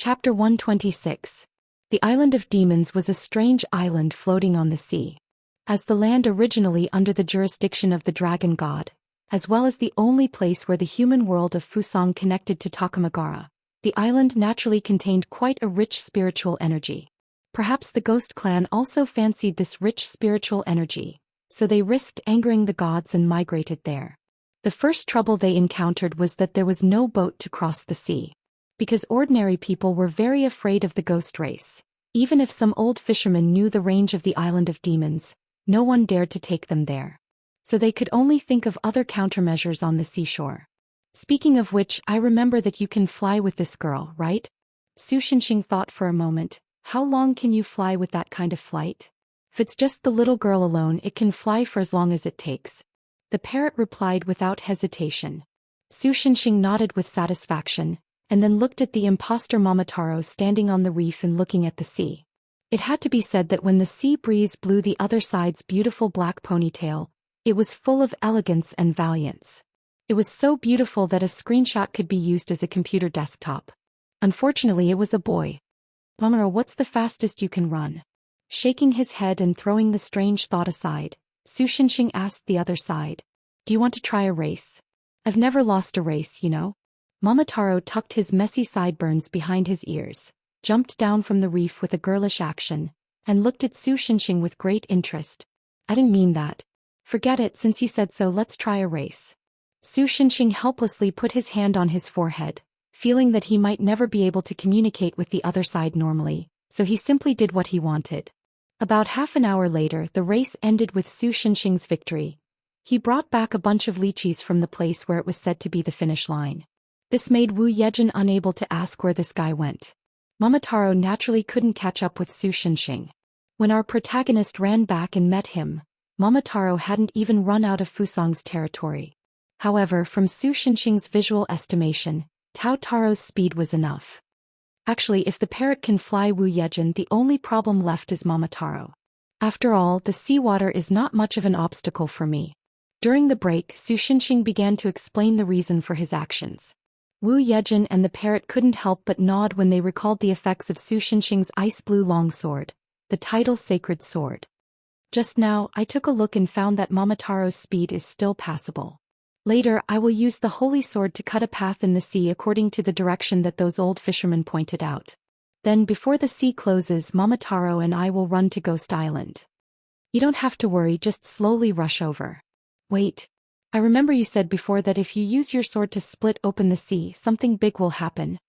Chapter 126. The Island of Demons was a strange island floating on the sea. As the land originally under the jurisdiction of the dragon god, as well as the only place where the human world of Fusang connected to Takamagara, the island naturally contained quite a rich spiritual energy. Perhaps the ghost clan also fancied this rich spiritual energy, so they risked angering the gods and migrated there. The first trouble they encountered was that there was no boat to cross the sea. Because ordinary people were very afraid of the ghost race. Even if some old fishermen knew the range of the Island of Demons, no one dared to take them there. So they could only think of other countermeasures on the seashore. Speaking of which, I remember that you can fly with this girl, right? Su Shinxing thought for a moment. How long can you fly with that kind of flight? If it's just the little girl alone, it can fly for as long as it takes. The parrot replied without hesitation. Su Shinxing nodded with satisfaction, and then looked at the imposter Momotaro standing on the reef and looking at the sea. It had to be said that when the sea breeze blew the other side's beautiful black ponytail, it was full of elegance and valiance. It was so beautiful that a screenshot could be used as a computer desktop. Unfortunately, it was a boy. Momotaro, what's the fastest you can run? Shaking his head and throwing the strange thought aside, Su Shinxing asked the other side. Do you want to try a race? I've never lost a race, you know. Momotaro tucked his messy sideburns behind his ears, jumped down from the reef with a girlish action, and looked at Su Shinxing with great interest. I didn't mean that. Forget it, since you said so, let's try a race. Su Shinxing helplessly put his hand on his forehead, feeling that he might never be able to communicate with the other side normally, so he simply did what he wanted. About half an hour later, the race ended with Su Shinxing's victory. He brought back a bunch of lychees from the place where it was said to be the finish line. This made Wu Yejin unable to ask where this guy went. Momotaro naturally couldn't catch up with Su Shinxing. When our protagonist ran back and met him, Momotaro hadn't even run out of Fusang's territory. However, from Su Shinxing's visual estimation, Tao Taro's speed was enough. Actually, if the parrot can fly Wu Yejin, the only problem left is Momotaro. After all, the seawater is not much of an obstacle for me. During the break, Su Shinxing began to explain the reason for his actions. Wu Yejin and the parrot couldn't help but nod when they recalled the effects of Su Shinxing's ice blue longsword, the title Sacred Sword. Just now, I took a look and found that Momotaro's speed is still passable. Later, I will use the holy sword to cut a path in the sea according to the direction that those old fishermen pointed out. Then, before the sea closes, Momotaro and I will run to Ghost Island. You don't have to worry, just slowly rush over. Wait. I remember you said before that if you use your sword to split open the sea, something big will happen.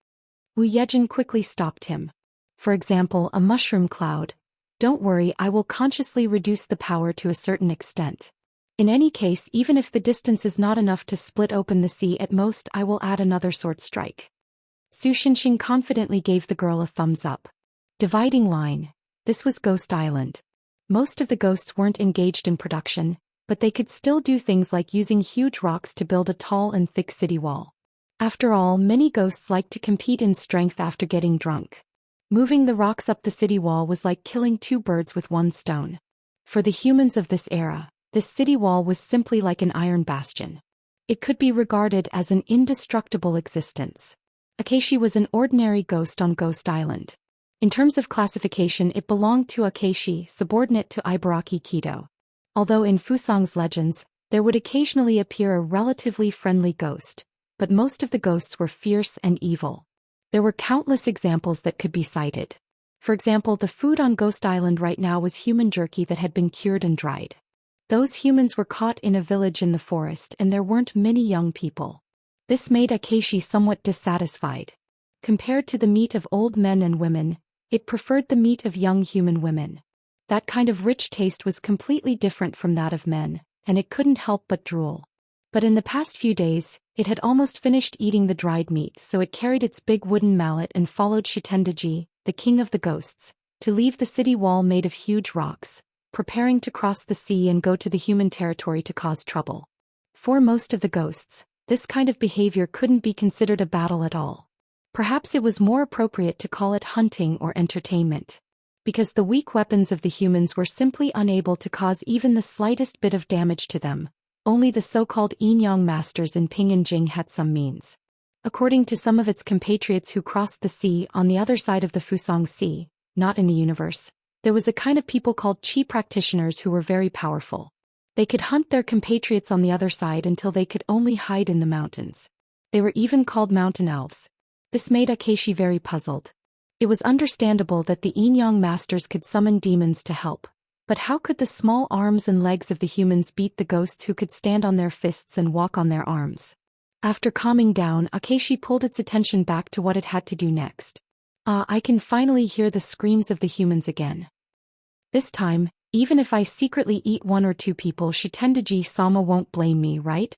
Wu Yejin quickly stopped him. For example, a mushroom cloud. Don't worry, I will consciously reduce the power to a certain extent. In any case, even if the distance is not enough to split open the sea, at most I will add another sword strike. Su Shinxing confidently gave the girl a thumbs up. Dividing line. This was Ghost Island. Most of the ghosts weren't engaged in production, but they could still do things like using huge rocks to build a tall and thick city wall. After all, many ghosts like to compete in strength after getting drunk. Moving the rocks up the city wall was like killing two birds with one stone. For the humans of this era, this city wall was simply like an iron bastion. It could be regarded as an indestructible existence. Akechi was an ordinary ghost on Ghost Island. In terms of classification, it belonged to Akechi, subordinate to Ibaraki Kido. Although in Fusang's legends, there would occasionally appear a relatively friendly ghost, but most of the ghosts were fierce and evil. There were countless examples that could be cited. For example, the food on Ghost Island right now was human jerky that had been cured and dried. Those humans were caught in a village in the forest and there weren't many young people. This made Akechi somewhat dissatisfied. Compared to the meat of old men and women, it preferred the meat of young human women. That kind of rich taste was completely different from that of men, and it couldn't help but drool. But in the past few days, it had almost finished eating the dried meat, so it carried its big wooden mallet and followed Shitendaji, the king of the ghosts, to leave the city wall made of huge rocks, preparing to cross the sea and go to the human territory to cause trouble. For most of the ghosts, this kind of behavior couldn't be considered a battle at all. Perhaps it was more appropriate to call it hunting or entertainment. Because the weak weapons of the humans were simply unable to cause even the slightest bit of damage to them, only the so-called Yin Yang masters in Ping and Jing had some means. according to some of its compatriots who crossed the sea on the other side of the Fusang Sea, not in the universe. There was a kind of people called Qi practitioners who were very powerful. They could hunt their compatriots on the other side until they could only hide in the mountains. They were even called mountain elves. This made Akechi very puzzled. It was understandable that the Yin-Yang masters could summon demons to help, but how could the small arms and legs of the humans beat the ghosts who could stand on their fists and walk on their arms? After calming down, Akechi pulled its attention back to what it had to do next. I can finally hear the screams of the humans again. This time, even if I secretly eat 1 or 2 people, Shitendaji-sama won't blame me, right?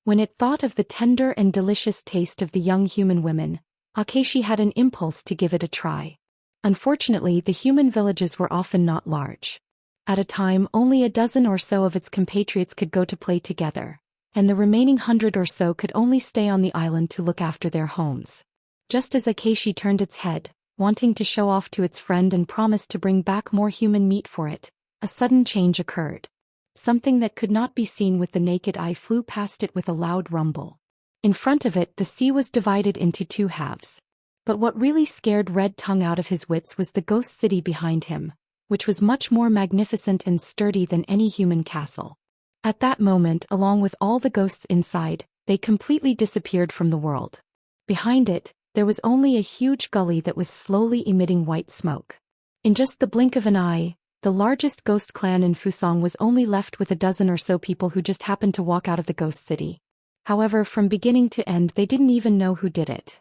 When it thought of the tender and delicious taste of the young human women, Akechi had an impulse to give it a try. Unfortunately, the human villages were often not large. At a time, only a dozen or so of its compatriots could go to play together, and the remaining 100 or so could only stay on the island to look after their homes. Just as Akechi turned its head, wanting to show off to its friend and promise to bring back more human meat for it, a sudden change occurred. Something that could not be seen with the naked eye flew past it with a loud rumble. In front of it, the sea was divided into 2 halves. But what really scared Red Tongue out of his wits was the ghost city behind him, which was much more magnificent and sturdy than any human castle. At that moment, along with all the ghosts inside, they completely disappeared from the world. Behind it, there was only a huge gully that was slowly emitting white smoke. In just the blink of an eye, the largest ghost clan in Fusang was only left with a dozen or so people who just happened to walk out of the ghost city. However, from beginning to end, they didn't even know who did it.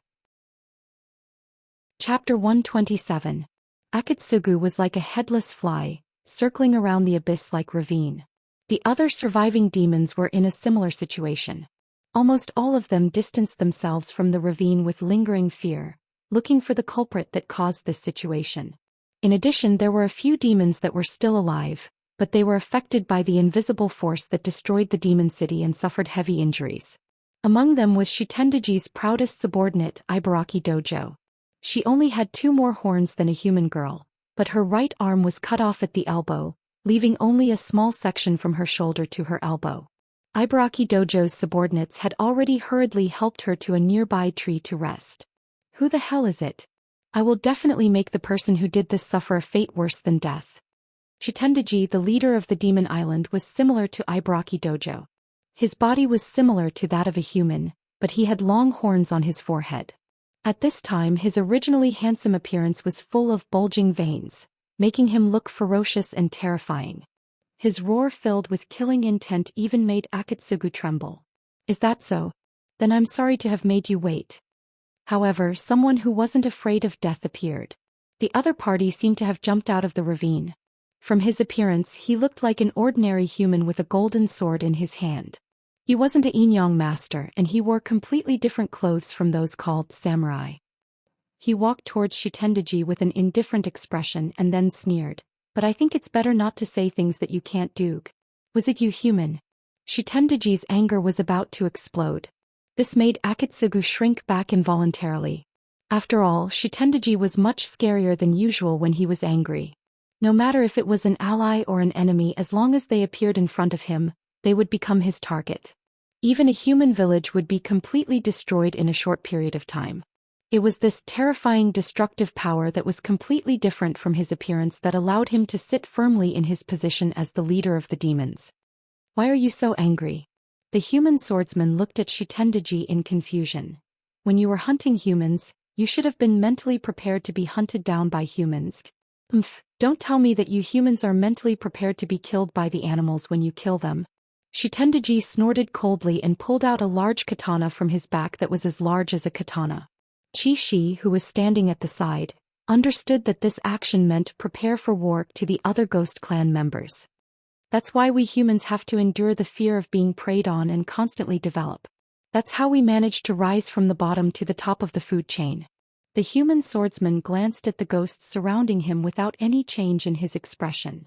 Chapter 127. Akatsugu was like a headless fly, circling around the abyss-like ravine. The other surviving demons were in a similar situation. Almost all of them distanced themselves from the ravine with lingering fear, looking for the culprit that caused this situation. In addition, there were a few demons that were still alive, but they were affected by the invisible force that destroyed the demon city and suffered heavy injuries. Among them was Shitendaji's proudest subordinate, Ibaraki Dojo. She only had 2 more horns than a human girl, but her right arm was cut off at the elbow, leaving only a small section from her shoulder to her elbow. Ibaraki Dojo's subordinates had already hurriedly helped her to a nearby tree to rest. Who the hell is it? I will definitely make the person who did this suffer a fate worse than death. Shitendaji, the leader of the demon island, was similar to Ibaraki Dojo. His body was similar to that of a human, but he had long horns on his forehead. At this time, his originally handsome appearance was full of bulging veins, making him look ferocious and terrifying. His roar filled with killing intent even made Akatsugu tremble. Is that so? Then I'm sorry to have made you wait. However, someone who wasn't afraid of death appeared. The other party seemed to have jumped out of the ravine. From his appearance, he looked like an ordinary human with a golden sword in his hand. He wasn't a Yin-Yang master, and he wore completely different clothes from those called samurai. He walked towards Shitendaji with an indifferent expression and then sneered, "But I think it's better not to say things that you can't do. Was it you, human?" Shitendaji's anger was about to explode. This made Akatsugu shrink back involuntarily. After all, Shitendaji was much scarier than usual when he was angry. No matter if it was an ally or an enemy, as long as they appeared in front of him, they would become his target. Even a human village would be completely destroyed in a short period of time. It was this terrifying destructive power that was completely different from his appearance that allowed him to sit firmly in his position as the leader of the demons. "Why are you so angry?" The human swordsman looked at Shitendaji in confusion. "When you were hunting humans, you should have been mentally prepared to be hunted down by humans. Don't tell me that you humans are mentally prepared to be killed by the animals when you kill them." Shitendaji snorted coldly and pulled out a large katana from his back that was as large as a katana. Chi-Shi, who was standing at the side, understood that this action meant prepare for war to the other Ghost Clan members. That's why we humans have to endure the fear of being preyed on and constantly develop. That's how we manage to rise from the bottom to the top of the food chain. The human swordsman glanced at the ghosts surrounding him without any change in his expression.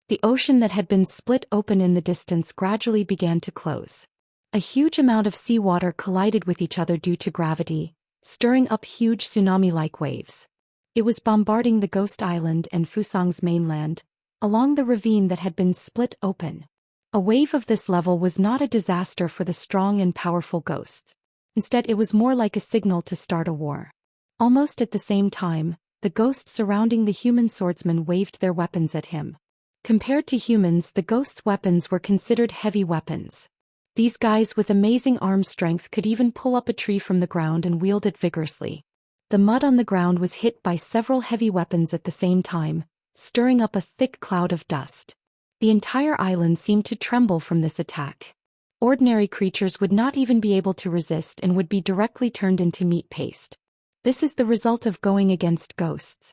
The ocean that had been split open in the distance gradually began to close. A huge amount of seawater collided with each other due to gravity, stirring up huge tsunami-like waves. It was bombarding the Ghost Island and Fusang's mainland, along the ravine that had been split open. A wave of this level was not a disaster for the strong and powerful ghosts. Instead, it was more like a signal to start a war. Almost at the same time, the ghosts surrounding the human swordsman waved their weapons at him. Compared to humans, the ghosts' weapons were considered heavy weapons. These guys with amazing arm strength could even pull up a tree from the ground and wield it vigorously. The mud on the ground was hit by several heavy weapons at the same time, stirring up a thick cloud of dust. The entire island seemed to tremble from this attack. Ordinary creatures would not even be able to resist and would be directly turned into meat paste. This is the result of going against ghosts.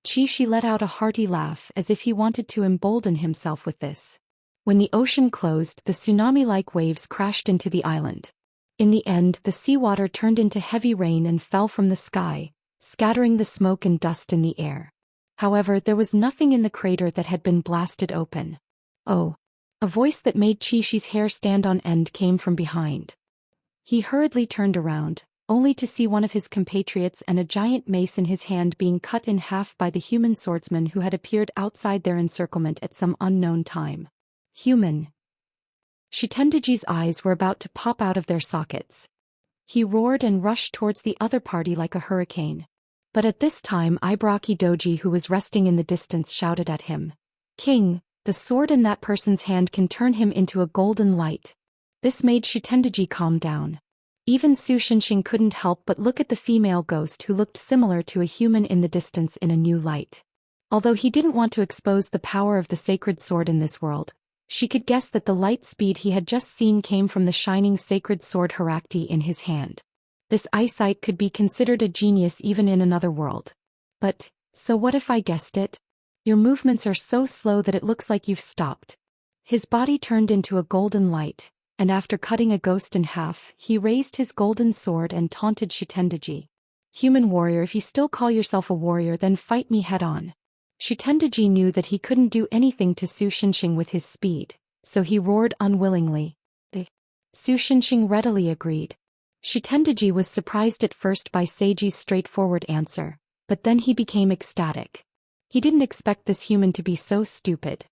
Chi let out a hearty laugh as if he wanted to embolden himself with this. When the ocean closed, the tsunami-like waves crashed into the island. In the end, the seawater turned into heavy rain and fell from the sky, scattering the smoke and dust in the air. However, there was nothing in the crater that had been blasted open. Oh! A voice that made Chi-Chi's hair stand on end came from behind. He hurriedly turned around, only to see one of his compatriots and a giant mace in his hand being cut in half by the human swordsman who had appeared outside their encirclement at some unknown time. Human. Shitendaji's eyes were about to pop out of their sockets. He roared and rushed towards the other party like a hurricane. But at this time Ibaraki Doji, who was resting in the distance, shouted at him. "King, the sword in that person's hand can turn him into a golden light." This made Shitendaji calm down. Even Su Shinshing couldn't help but look at the female ghost who looked similar to a human in the distance in a new light. Although he didn't want to expose the power of the sacred sword in this world, she could guess that the light speed he had just seen came from the shining sacred sword Harakti in his hand. This eyesight could be considered a genius even in another world. But, so what if I guessed it? Your movements are so slow that it looks like you've stopped. His body turned into a golden light, and after cutting a ghost in half, he raised his golden sword and taunted Shitendaji. "Human warrior, if you still call yourself a warrior, then fight me head-on." Shitendaji knew that he couldn't do anything to Su Shinshing with his speed, so he roared unwillingly. Su Shinshing readily agreed. Shitendaji was surprised at first by Seiji's straightforward answer, but then he became ecstatic. He didn't expect this human to be so stupid.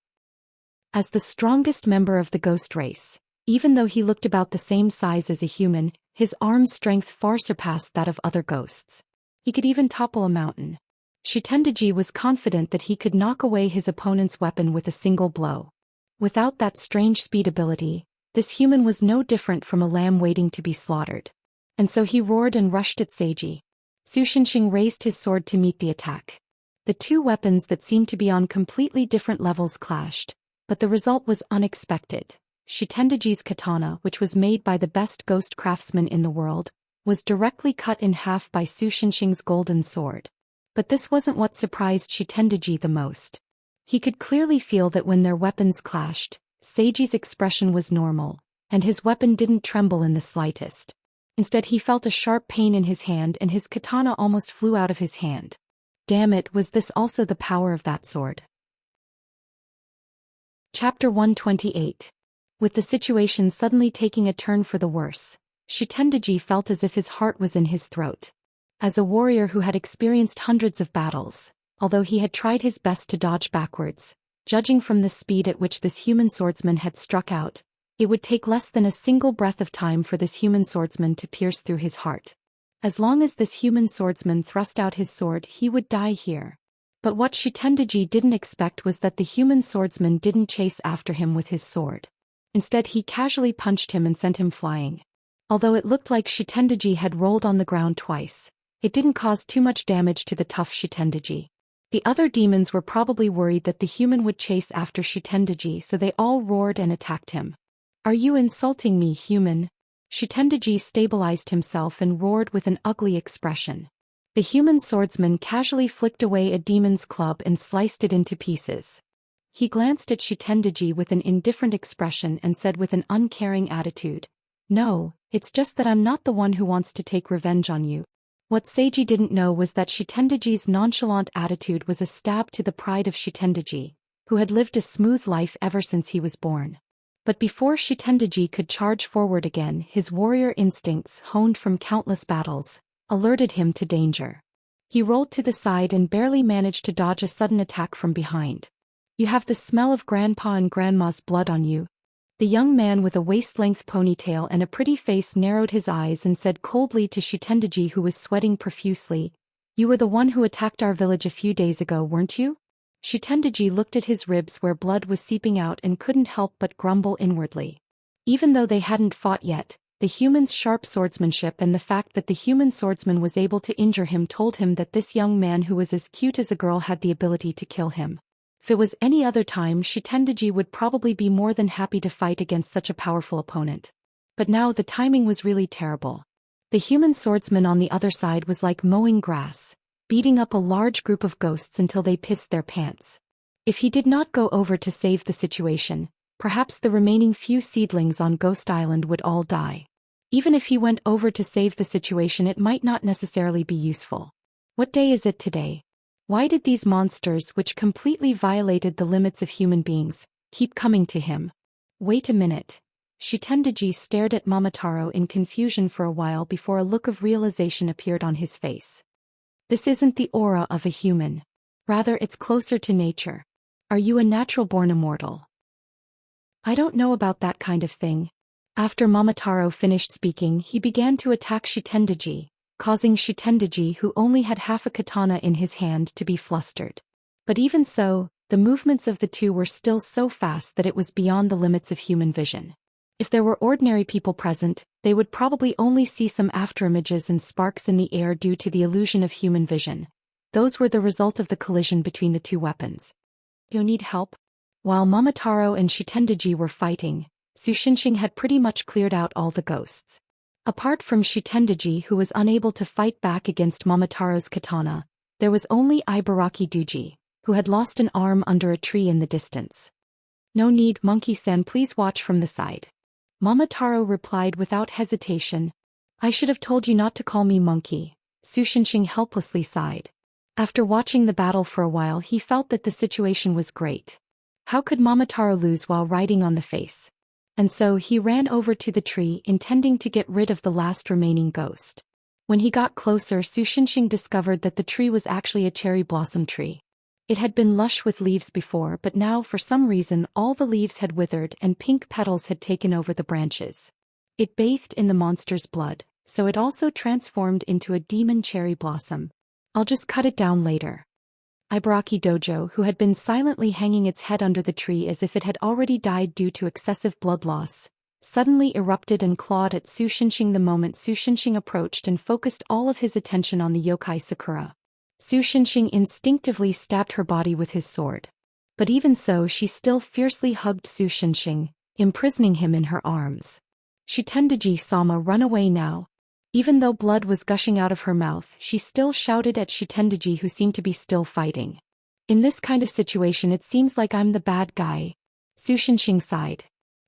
As the strongest member of the ghost race, even though he looked about the same size as a human, his arm strength far surpassed that of other ghosts. He could even topple a mountain. Shitendaji was confident that he could knock away his opponent's weapon with a single blow. Without that strange speed ability, this human was no different from a lamb waiting to be slaughtered. And so he roared and rushed at Seiji. Su Shinshing raised his sword to meet the attack. The two weapons that seemed to be on completely different levels clashed, but the result was unexpected. Shitendaji's katana, which was made by the best ghost craftsman in the world, was directly cut in half by Su Shinshing's golden sword. But this wasn't what surprised Shitendaji the most. He could clearly feel that when their weapons clashed, Seiji's expression was normal, and his weapon didn't tremble in the slightest. Instead, he felt a sharp pain in his hand and his katana almost flew out of his hand. Damn it, was this also the power of that sword? Chapter 128. With the situation suddenly taking a turn for the worse, Shitendaji felt as if his heart was in his throat. As a warrior who had experienced hundreds of battles, although he had tried his best to dodge backwards, judging from the speed at which this human swordsman had struck out, it would take less than a single breath of time for this human swordsman to pierce through his heart. As long as this human swordsman thrust out his sword, he would die here. But what Shitendaji didn't expect was that the human swordsman didn't chase after him with his sword. Instead, he casually punched him and sent him flying. Although it looked like Shitendaji had rolled on the ground twice, it didn't cause too much damage to the tough Shitendaji. The other demons were probably worried that the human would chase after Shitendaji, so they all roared and attacked him. "Are you insulting me, human?" Shitendaji stabilized himself and roared with an ugly expression. The human swordsman casually flicked away a demon's club and sliced it into pieces. He glanced at Shitendaji with an indifferent expression and said with an uncaring attitude, "No, it's just that I'm not the one who wants to take revenge on you." What Seiji didn't know was that Shitendaji's nonchalant attitude was a stab to the pride of Shitendaji, who had lived a smooth life ever since he was born. But before Shitendaji could charge forward again, his warrior instincts, honed from countless battles, alerted him to danger. He rolled to the side and barely managed to dodge a sudden attack from behind. "You have the smell of Grandpa and Grandma's blood on you." The young man with a waist-length ponytail and a pretty face narrowed his eyes and said coldly to Shitendaji, who was sweating profusely, "You were the one who attacked our village a few days ago, weren't you?" Shitendaji looked at his ribs where blood was seeping out and couldn't help but grumble inwardly. Even though they hadn't fought yet, the human's sharp swordsmanship and the fact that the human swordsman was able to injure him told him that this young man who was as cute as a girl had the ability to kill him. If it was any other time, Shitendaji would probably be more than happy to fight against such a powerful opponent. But now the timing was really terrible. The human swordsman on the other side was like mowing grass, beating up a large group of ghosts until they pissed their pants. If he did not go over to save the situation, perhaps the remaining few seedlings on Ghost Island would all die. Even if he went over to save the situation, it might not necessarily be useful. What day is it today? Why did these monsters, which completely violated the limits of human beings, keep coming to him? Wait a minute. Shitendaji stared at Momotaro in confusion for a while before a look of realization appeared on his face. This isn't the aura of a human. Rather, it's closer to nature. Are you a natural-born immortal? I don't know about that kind of thing. After Momotaro finished speaking, he began to attack Shitendaji, causing Shitendaji, who only had half a katana in his hand, to be flustered. But even so, the movements of the two were still so fast that it was beyond the limits of human vision. If there were ordinary people present, they would probably only see some afterimages and sparks in the air due to the illusion of human vision. Those were the result of the collision between the two weapons. You need help? While Momotaro and Shitendaji were fighting, Sushinshin had pretty much cleared out all the ghosts. Apart from Shitendaji, who was unable to fight back against Momotaro's katana, there was only Ibaraki Duji, who had lost an arm under a tree in the distance. No need, Monkey-san, please watch from the side. Momotaro replied without hesitation. I should have told you not to call me monkey, Sushinshin helplessly sighed. After watching the battle for a while, he felt that the situation was great. How could Momotaro lose while riding on the face? And so he ran over to the tree, intending to get rid of the last remaining ghost. When he got closer, Sushinshin discovered that the tree was actually a cherry blossom tree. It had been lush with leaves before, but now for some reason all the leaves had withered and pink petals had taken over the branches. It bathed in the monster's blood, so it also transformed into a demon cherry blossom. I'll just cut it down later. Ibaraki Dojo, who had been silently hanging its head under the tree as if it had already died due to excessive blood loss, suddenly erupted and clawed at Sushinshin the moment Sushinshin approached and focused all of his attention on the yokai Sakura. Sushinshin instinctively stabbed her body with his sword. But even so, she still fiercely hugged Sushinshin, imprisoning him in her arms. Shitendaji-sama, run away now. Even though blood was gushing out of her mouth, she still shouted at Shitendaji, who seemed to be still fighting. In this kind of situation, it seems like I'm the bad guy. Sushinshin sighed.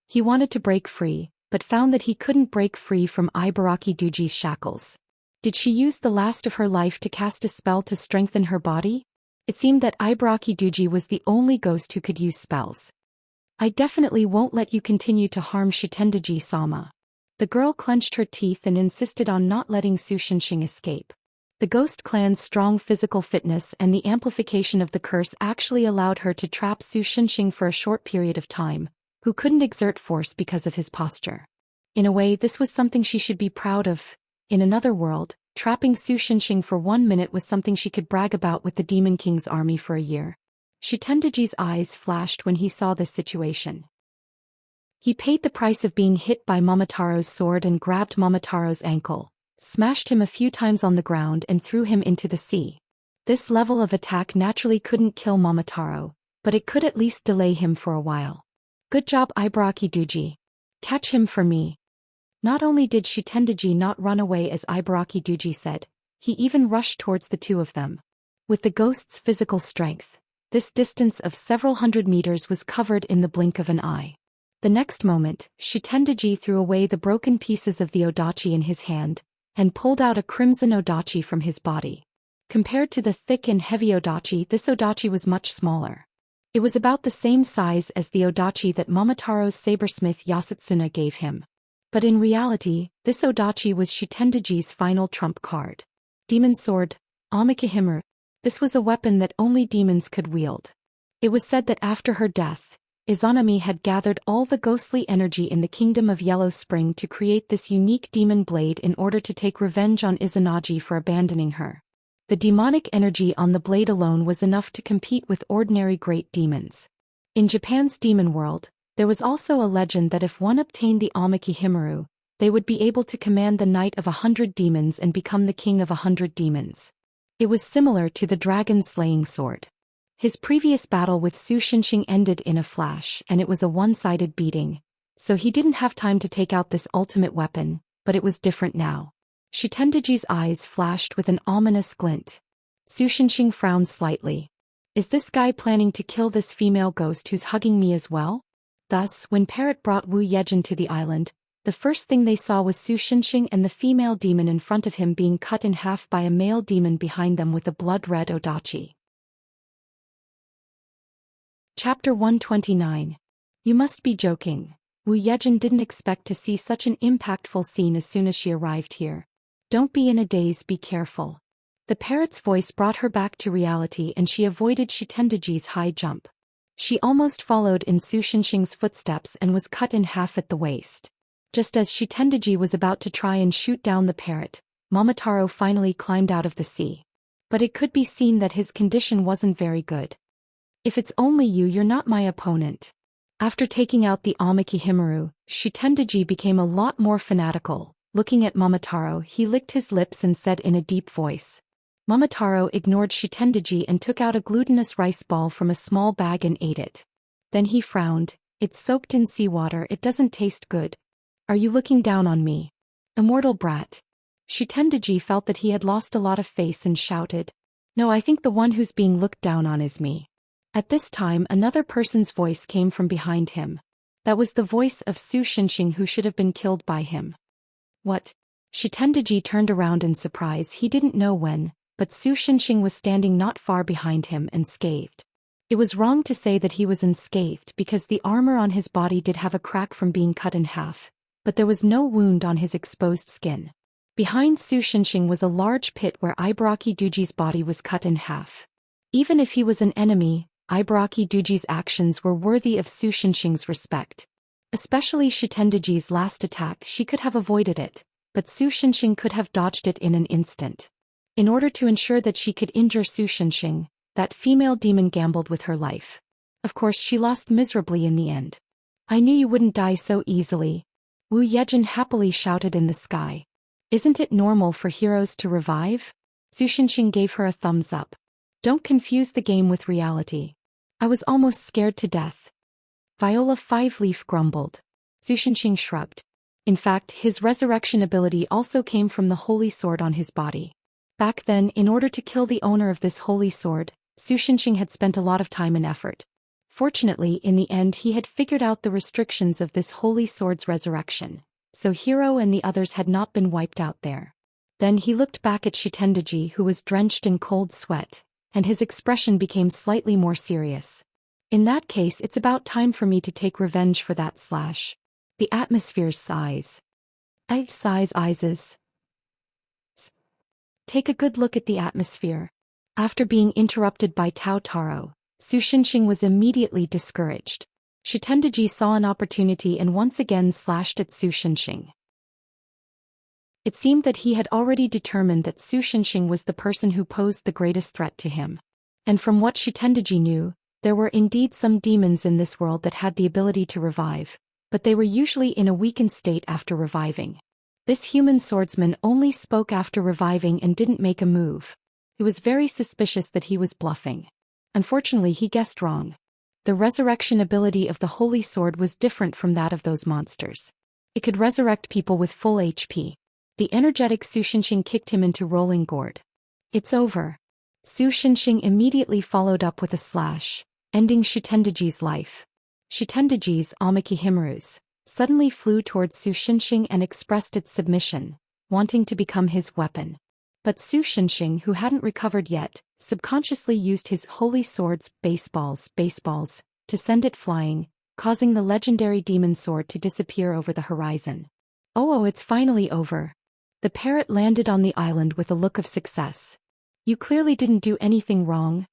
He wanted to break free, but found that he couldn't break free from Ibaraki Duji's shackles. Did she use the last of her life to cast a spell to strengthen her body? It seemed that Ibaraki Duji was the only ghost who could use spells. I definitely won't let you continue to harm Shitendaji-sama. The girl clenched her teeth and insisted on not letting Sushinshin escape. The ghost clan's strong physical fitness and the amplification of the curse actually allowed her to trap Sushinshin for a short period of time, who couldn't exert force because of his posture. In a way, this was something she should be proud of. In another world, trapping Sushinshin for 1 minute was something she could brag about with the Demon King's army for a year. Shitendaji's eyes flashed when he saw this situation. He paid the price of being hit by Momotaro's sword and grabbed Momotaro's ankle, smashed him a few times on the ground and threw him into the sea. This level of attack naturally couldn't kill Momotaro, but it could at least delay him for a while. Good job, Ibaraki Duji. Catch him for me. Not only did Shitendaji not run away as Ibaraki Duji said, he even rushed towards the two of them. With the ghost's physical strength, this distance of several hundred meters was covered in the blink of an eye. The next moment, Shitendaji threw away the broken pieces of the odachi in his hand, and pulled out a crimson odachi from his body. Compared to the thick and heavy odachi, this odachi was much smaller. It was about the same size as the odachi that Momotaro's sabersmith Yasutsuna gave him. But in reality, this odachi was Shitendaji's final trump card. Demon Sword, Amikahimura. This was a weapon that only demons could wield. It was said that after her death, Izanami had gathered all the ghostly energy in the kingdom of Yellow Spring to create this unique demon blade in order to take revenge on Izanagi for abandoning her. The demonic energy on the blade alone was enough to compete with ordinary great demons. In Japan's demon world, there was also a legend that if one obtained the Amaki Himaru, they would be able to command the Knight of 100 Demons and become the King of 100 Demons. It was similar to the dragon-slaying sword. His previous battle with Su Xinxing ended in a flash, and it was a one-sided beating, so he didn't have time to take out this ultimate weapon, but it was different now. Shitendaji's eyes flashed with an ominous glint. Su Xinxing frowned slightly. Is this guy planning to kill this female ghost who's hugging me as well? Thus, when Parrot brought Wu Yejin to the island, the first thing they saw was Su Xinxing and the female demon in front of him being cut in half by a male demon behind them with a blood-red odachi. Chapter 129. You must be joking. Wu Yejin didn't expect to see such an impactful scene as soon as she arrived here. Don't be in a daze, be careful. The parrot's voice brought her back to reality and she avoided Shitendaji's high jump. She almost followed in Su Xinxing's footsteps and was cut in half at the waist. Just as Shitendaji was about to try and shoot down the parrot, Momotaro finally climbed out of the sea. But it could be seen that his condition wasn't very good. If it's only you, you're not my opponent. After taking out the Amaki Himaru, Shitendaji became a lot more fanatical. Looking at Momotaro, he licked his lips and said in a deep voice. Momotaro ignored Shitendaji and took out a glutinous rice ball from a small bag and ate it. Then he frowned. It's soaked in seawater, it doesn't taste good. Are you looking down on me? Immortal brat. Shitendaji felt that he had lost a lot of face and shouted. No, I think the one who's being looked down on is me. At this time another person's voice came from behind him. That was the voice of Su Xinxing, who should have been killed by him. What? Shitendaji turned around in surprise. He didn't know when, but Su Xinxing was standing not far behind him and scathed. It was wrong to say that he was unscathed because the armor on his body did have a crack from being cut in half, but there was no wound on his exposed skin. Behind Su Xinxing was a large pit where Ibaraki Duji's body was cut in half. Even if he was an enemy, Ibaraki Duji's actions were worthy of Su Xinxing's respect. Especially Shitendaji's last attack, she could have avoided it, but Su Xinxing could have dodged it in an instant. In order to ensure that she could injure Su Xinxing, that female demon gambled with her life. Of course she lost miserably in the end. I knew you wouldn't die so easily. Wu Yejin happily shouted in the sky. Isn't it normal for heroes to revive? Su Xinxing gave her a thumbs up. Don't confuse the game with reality. I was almost scared to death. Viola Five-Leaf grumbled. Su Xinxing shrugged. In fact, his resurrection ability also came from the holy sword on his body. Back then, in order to kill the owner of this holy sword, Su Xinxing had spent a lot of time and effort. Fortunately, in the end he had figured out the restrictions of this holy sword's resurrection, so Hiro and the others had not been wiped out there. Then he looked back at Shitendaji, who was drenched in cold sweat, and his expression became slightly more serious. In that case, it's about time for me to take revenge for that slash. The atmosphere's sighs. Sighs. Take a good look at the atmosphere. After being interrupted by Tao Taro, Su Xinxing was immediately discouraged. Shitendaji saw an opportunity and once again slashed at Su Xinxing. It seemed that he had already determined that Su Xinxing was the person who posed the greatest threat to him. And from what Shitendaji knew, there were indeed some demons in this world that had the ability to revive, but they were usually in a weakened state after reviving. This human swordsman only spoke after reviving and didn't make a move. He was very suspicious that he was bluffing. Unfortunately, he guessed wrong. The resurrection ability of the holy sword was different from that of those monsters. It could resurrect people with full HP. The energetic Su Xinxing kicked him into rolling gourd. It's over. Su Xinxing immediately followed up with a slash, ending Shitendaji's life. Shitendaji's Amaki Himaru's suddenly flew towards Su Xinxing and expressed its submission, wanting to become his weapon. But Su Xinxing, who hadn't recovered yet, subconsciously used his holy sword's baseballs, to send it flying, causing the legendary demon sword to disappear over the horizon. Oh, it's finally over. The parrot landed on the island with a look of success. You clearly didn't do anything wrong.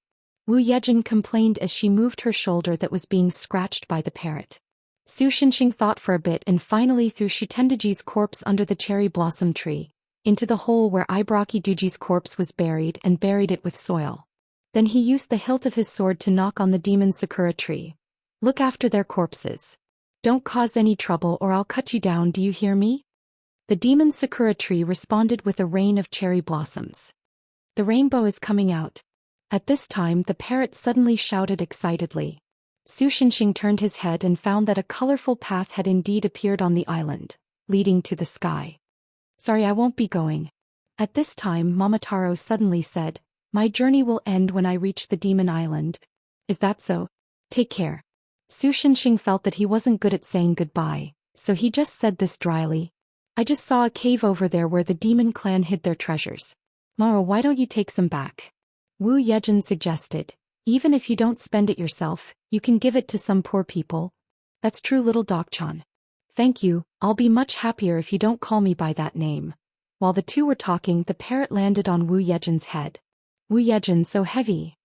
Wu Yejin complained as she moved her shoulder that was being scratched by the parrot. Su Shenxing thought for a bit and finally threw Shutendaji's corpse under the cherry blossom tree, into the hole where Ibaraki Duji's corpse was buried and buried it with soil. Then he used the hilt of his sword to knock on the demon Sakura tree. Look after their corpses. Don't cause any trouble or I'll cut you down, do you hear me? The demon Sakura tree responded with a rain of cherry blossoms. The rainbow is coming out. At this time the parrot suddenly shouted excitedly. Su Shenxing turned his head and found that a colorful path had indeed appeared on the island, leading to the sky. Sorry, I won't be going. At this time Momotaro suddenly said, my journey will end when I reach the demon island. Is that so? Take care. Su Shenxing felt that he wasn't good at saying goodbye, so he just said this dryly. I just saw a cave over there where the demon clan hid their treasures. Mara, why don't you take some back? Wu Yejin suggested. Even if you don't spend it yourself, you can give it to some poor people. That's true, little Dokchan. Thank you, I'll be much happier if you don't call me by that name. While the two were talking, the parrot landed on Wu Yejin's head. Wu Yejin, so heavy.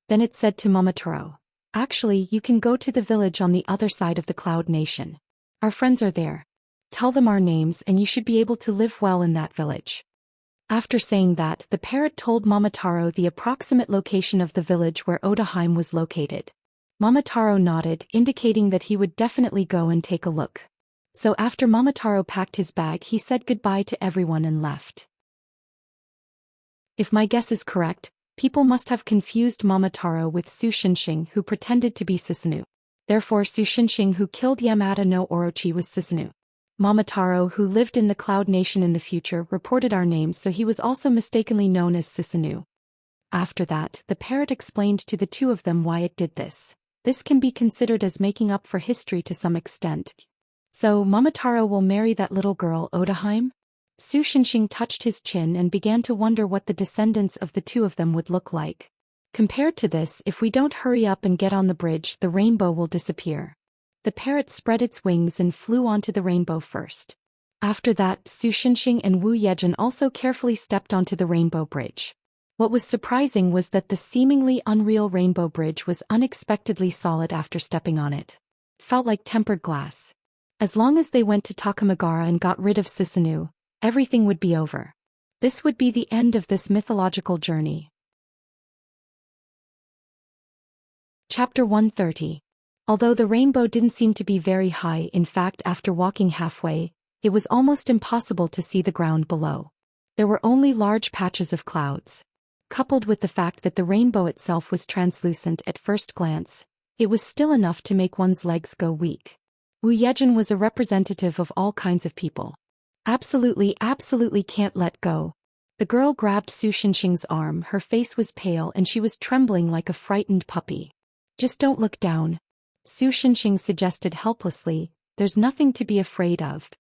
Then it said to Momotaro. Actually, you can go to the village on the other side of the Cloud Nation. Our friends are there. Tell them our names and you should be able to live well in that village. After saying that, the parrot told Momotaro the approximate location of the village where Odaheim was located. Momotaro nodded, indicating that he would definitely go and take a look. So after Momotaro packed his bag, he said goodbye to everyone and left. If my guess is correct, people must have confused Momotaro with Su Shenxing, who pretended to be Susanoo. Therefore Su Shenxing, who killed Yamada no Orochi, was Susanoo. Momotaro, who lived in the Cloud Nation in the future, reported our names, so he was also mistakenly known as Susanoo. After that, the parrot explained to the two of them why it did this. This can be considered as making up for history to some extent. So, Momotaro will marry that little girl, Odaheim? Su Shenxing touched his chin and began to wonder what the descendants of the two of them would look like. Compared to this, if we don't hurry up and get on the bridge, the rainbow will disappear. The parrot spread its wings and flew onto the rainbow first. After that, Su Shenxing and Wu Yejin also carefully stepped onto the rainbow bridge. What was surprising was that the seemingly unreal rainbow bridge was unexpectedly solid after stepping on it. It felt like tempered glass. As long as they went to Takamagara and got rid of Susanoo, everything would be over. This would be the end of this mythological journey. Chapter 130. Although the rainbow didn't seem to be very high, in fact after walking halfway, it was almost impossible to see the ground below. There were only large patches of clouds. Coupled with the fact that the rainbow itself was translucent at first glance, it was still enough to make one's legs go weak. Wu Yejin was a representative of all kinds of people. Absolutely can't let go. The girl grabbed Su Shenxing's arm, her face was pale and she was trembling like a frightened puppy. Just don't look down. Su Shenxing suggested helplessly, there's nothing to be afraid of.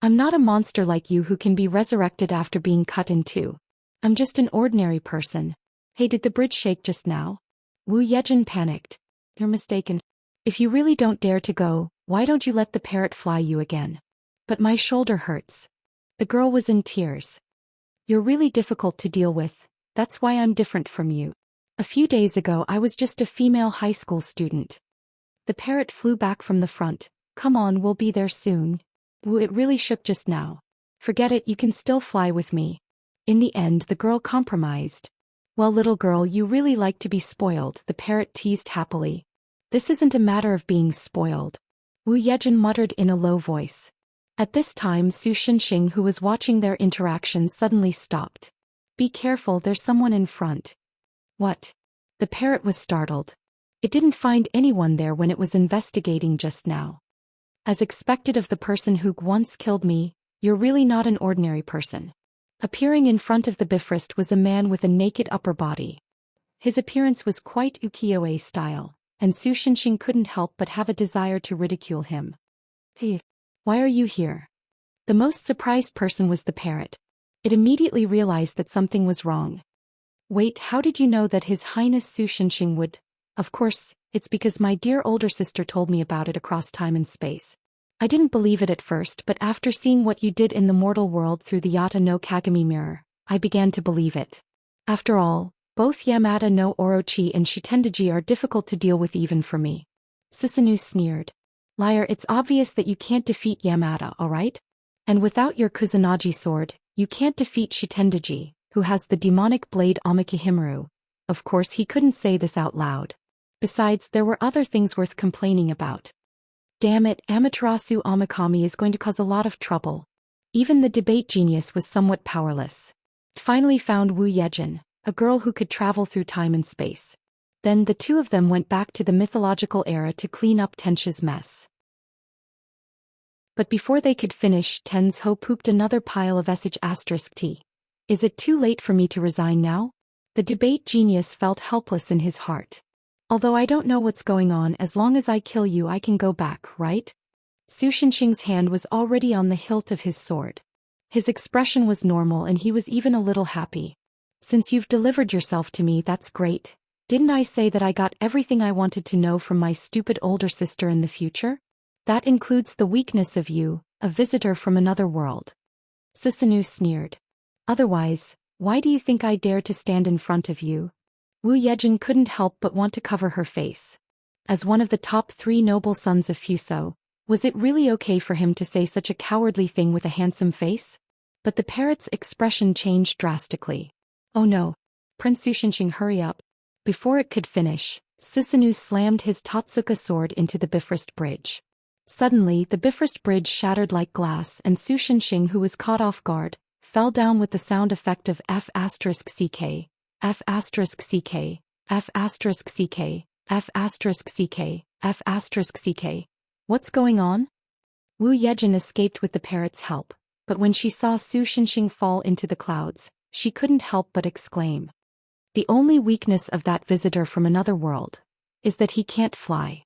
I'm not a monster like you who can be resurrected after being cut in two. I'm just an ordinary person. Hey, did the bridge shake just now? Wu Yejin panicked. You're mistaken. If you really don't dare to go, why don't you let the parrot fly you again? But my shoulder hurts. The girl was in tears. You're really difficult to deal with, that's why I'm different from you. A few days ago I was just a female high school student. The parrot flew back from the front. Come on, we'll be there soon. Wu, it really shook just now. Forget it, you can still fly with me. In the end, the girl compromised. Well, little girl, you really like to be spoiled, the parrot teased happily. This isn't a matter of being spoiled. Wu Yejin muttered in a low voice. At this time, Su Shenxing, who was watching their interaction, suddenly stopped. Be careful, there's someone in front. What? The parrot was startled. It didn't find anyone there when it was investigating just now. As expected of the person who once killed me, you're really not an ordinary person. Appearing in front of the Bifrost was a man with a naked upper body. His appearance was quite ukiyo-e style, and Su Shenxing couldn't help but have a desire to ridicule him. Hey, why are you here? The most surprised person was the parrot. It immediately realized that something was wrong. Wait, how did you know that His Highness Su Shenxing would? Of course, it's because my dear older sister told me about it across time and space. I didn't believe it at first, but after seeing what you did in the mortal world through the Yata no Kagami mirror, I began to believe it. After all, Both Yamada no Orochi and Shitendaji are difficult to deal with even for me. Susanoo sneered. Liar, it's obvious that you can't defeat Yamada, alright? And without your Kusanagi sword, you can't defeat Shitendaji, who has the demonic blade Amakihimaru. Of course he couldn't say this out loud. Besides, there were other things worth complaining about. Damn it, Amaterasu Amakami is going to cause a lot of trouble. Even the debate genius was somewhat powerless. It finally found Wu Yejin, a girl who could travel through time and space. Then the two of them went back to the mythological era to clean up Tensha's mess. But before they could finish, Tensho pooped another pile of sh*t. Is it too late for me to resign now? The debate genius felt helpless in his heart. Although I don't know what's going on, as long as I kill you I can go back, right? Su Shinxing's hand was already on the hilt of his sword. His expression was normal and he was even a little happy. Since you've delivered yourself to me, that's great. Didn't I say that I got everything I wanted to know from my stupid older sister in the future? That includes the weakness of you, a visitor from another world. Susanoo sneered. Otherwise, why do you think I dare to stand in front of you? Wu Yejin couldn't help but want to cover her face. As one of the top 3 noble sons of Fuso, was it really okay for him to say such a cowardly thing with a handsome face? But the parrot's expression changed drastically. Oh no. Prince Su Shinxing, hurry up. Before it could finish, Susanoo slammed his Totsuka sword into the Bifrost Bridge. Suddenly, the Bifrost Bridge shattered like glass and Su Shinxing, who was caught off guard, fell down with the sound effect of F***ck, F***ck, F***ck, F***ck, F***ck. What's going on? Wu Yejin escaped with the parrot's help, but when she saw Su Shinxing fall into the clouds, she couldn't help but exclaim. The only weakness of that visitor from another world is that he can't fly.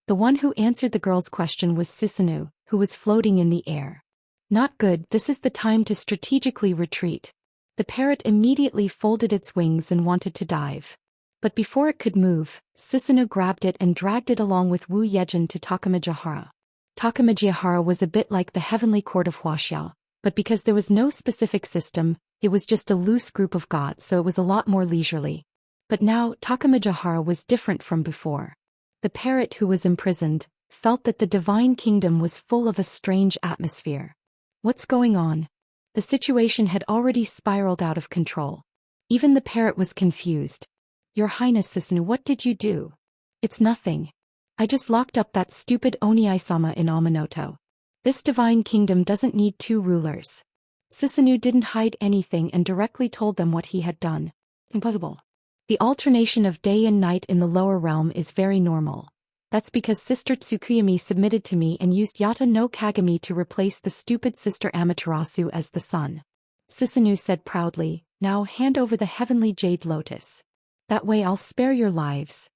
The one who answered the girl's question was Susanoo, who was floating in the air. Not good, this is the time to strategically retreat. The parrot immediately folded its wings and wanted to dive. But before it could move, Susanoo grabbed it and dragged it along with Wu Yejin to Takamajihara. Takamajihara was a bit like the heavenly court of Huaxia, but because there was no specific system, it was just a loose group of gods, so it was a lot more leisurely. But now, Takamajihara was different from before. The parrot who was imprisoned felt that the divine kingdom was full of a strange atmosphere. What's going on? The situation had already spiraled out of control. Even the parrot was confused. Your Highness Susanoo, what did you do? It's nothing. I just locked up that stupid Oni-sama in Amanoto. This divine kingdom doesn't need 2 rulers. Susanoo didn't hide anything and directly told them what he had done. Impossible. The alternation of day and night in the lower realm is very normal. That's because Sister Tsukuyami submitted to me and used Yata no Kagami to replace the stupid Sister Amaterasu as the sun. Susanoo said proudly, now hand over the heavenly jade lotus. That way I'll spare your lives.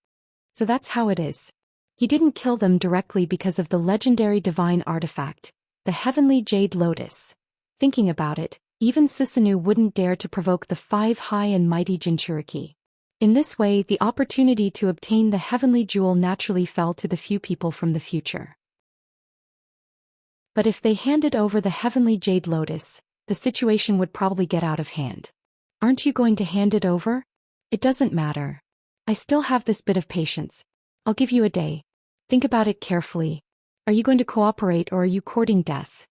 So that's how it is. He didn't kill them directly because of the legendary divine artifact, the heavenly jade lotus. Thinking about it, even Susanoo wouldn't dare to provoke the 5 high and mighty Jinchuriki. In this way, the opportunity to obtain the heavenly jewel naturally fell to the few people from the future. But if they handed over the heavenly jade lotus, the situation would probably get out of hand. Aren't you going to hand it over? It doesn't matter. I still have this bit of patience. I'll give you a day. Think about it carefully. Are you going to cooperate or are you courting death?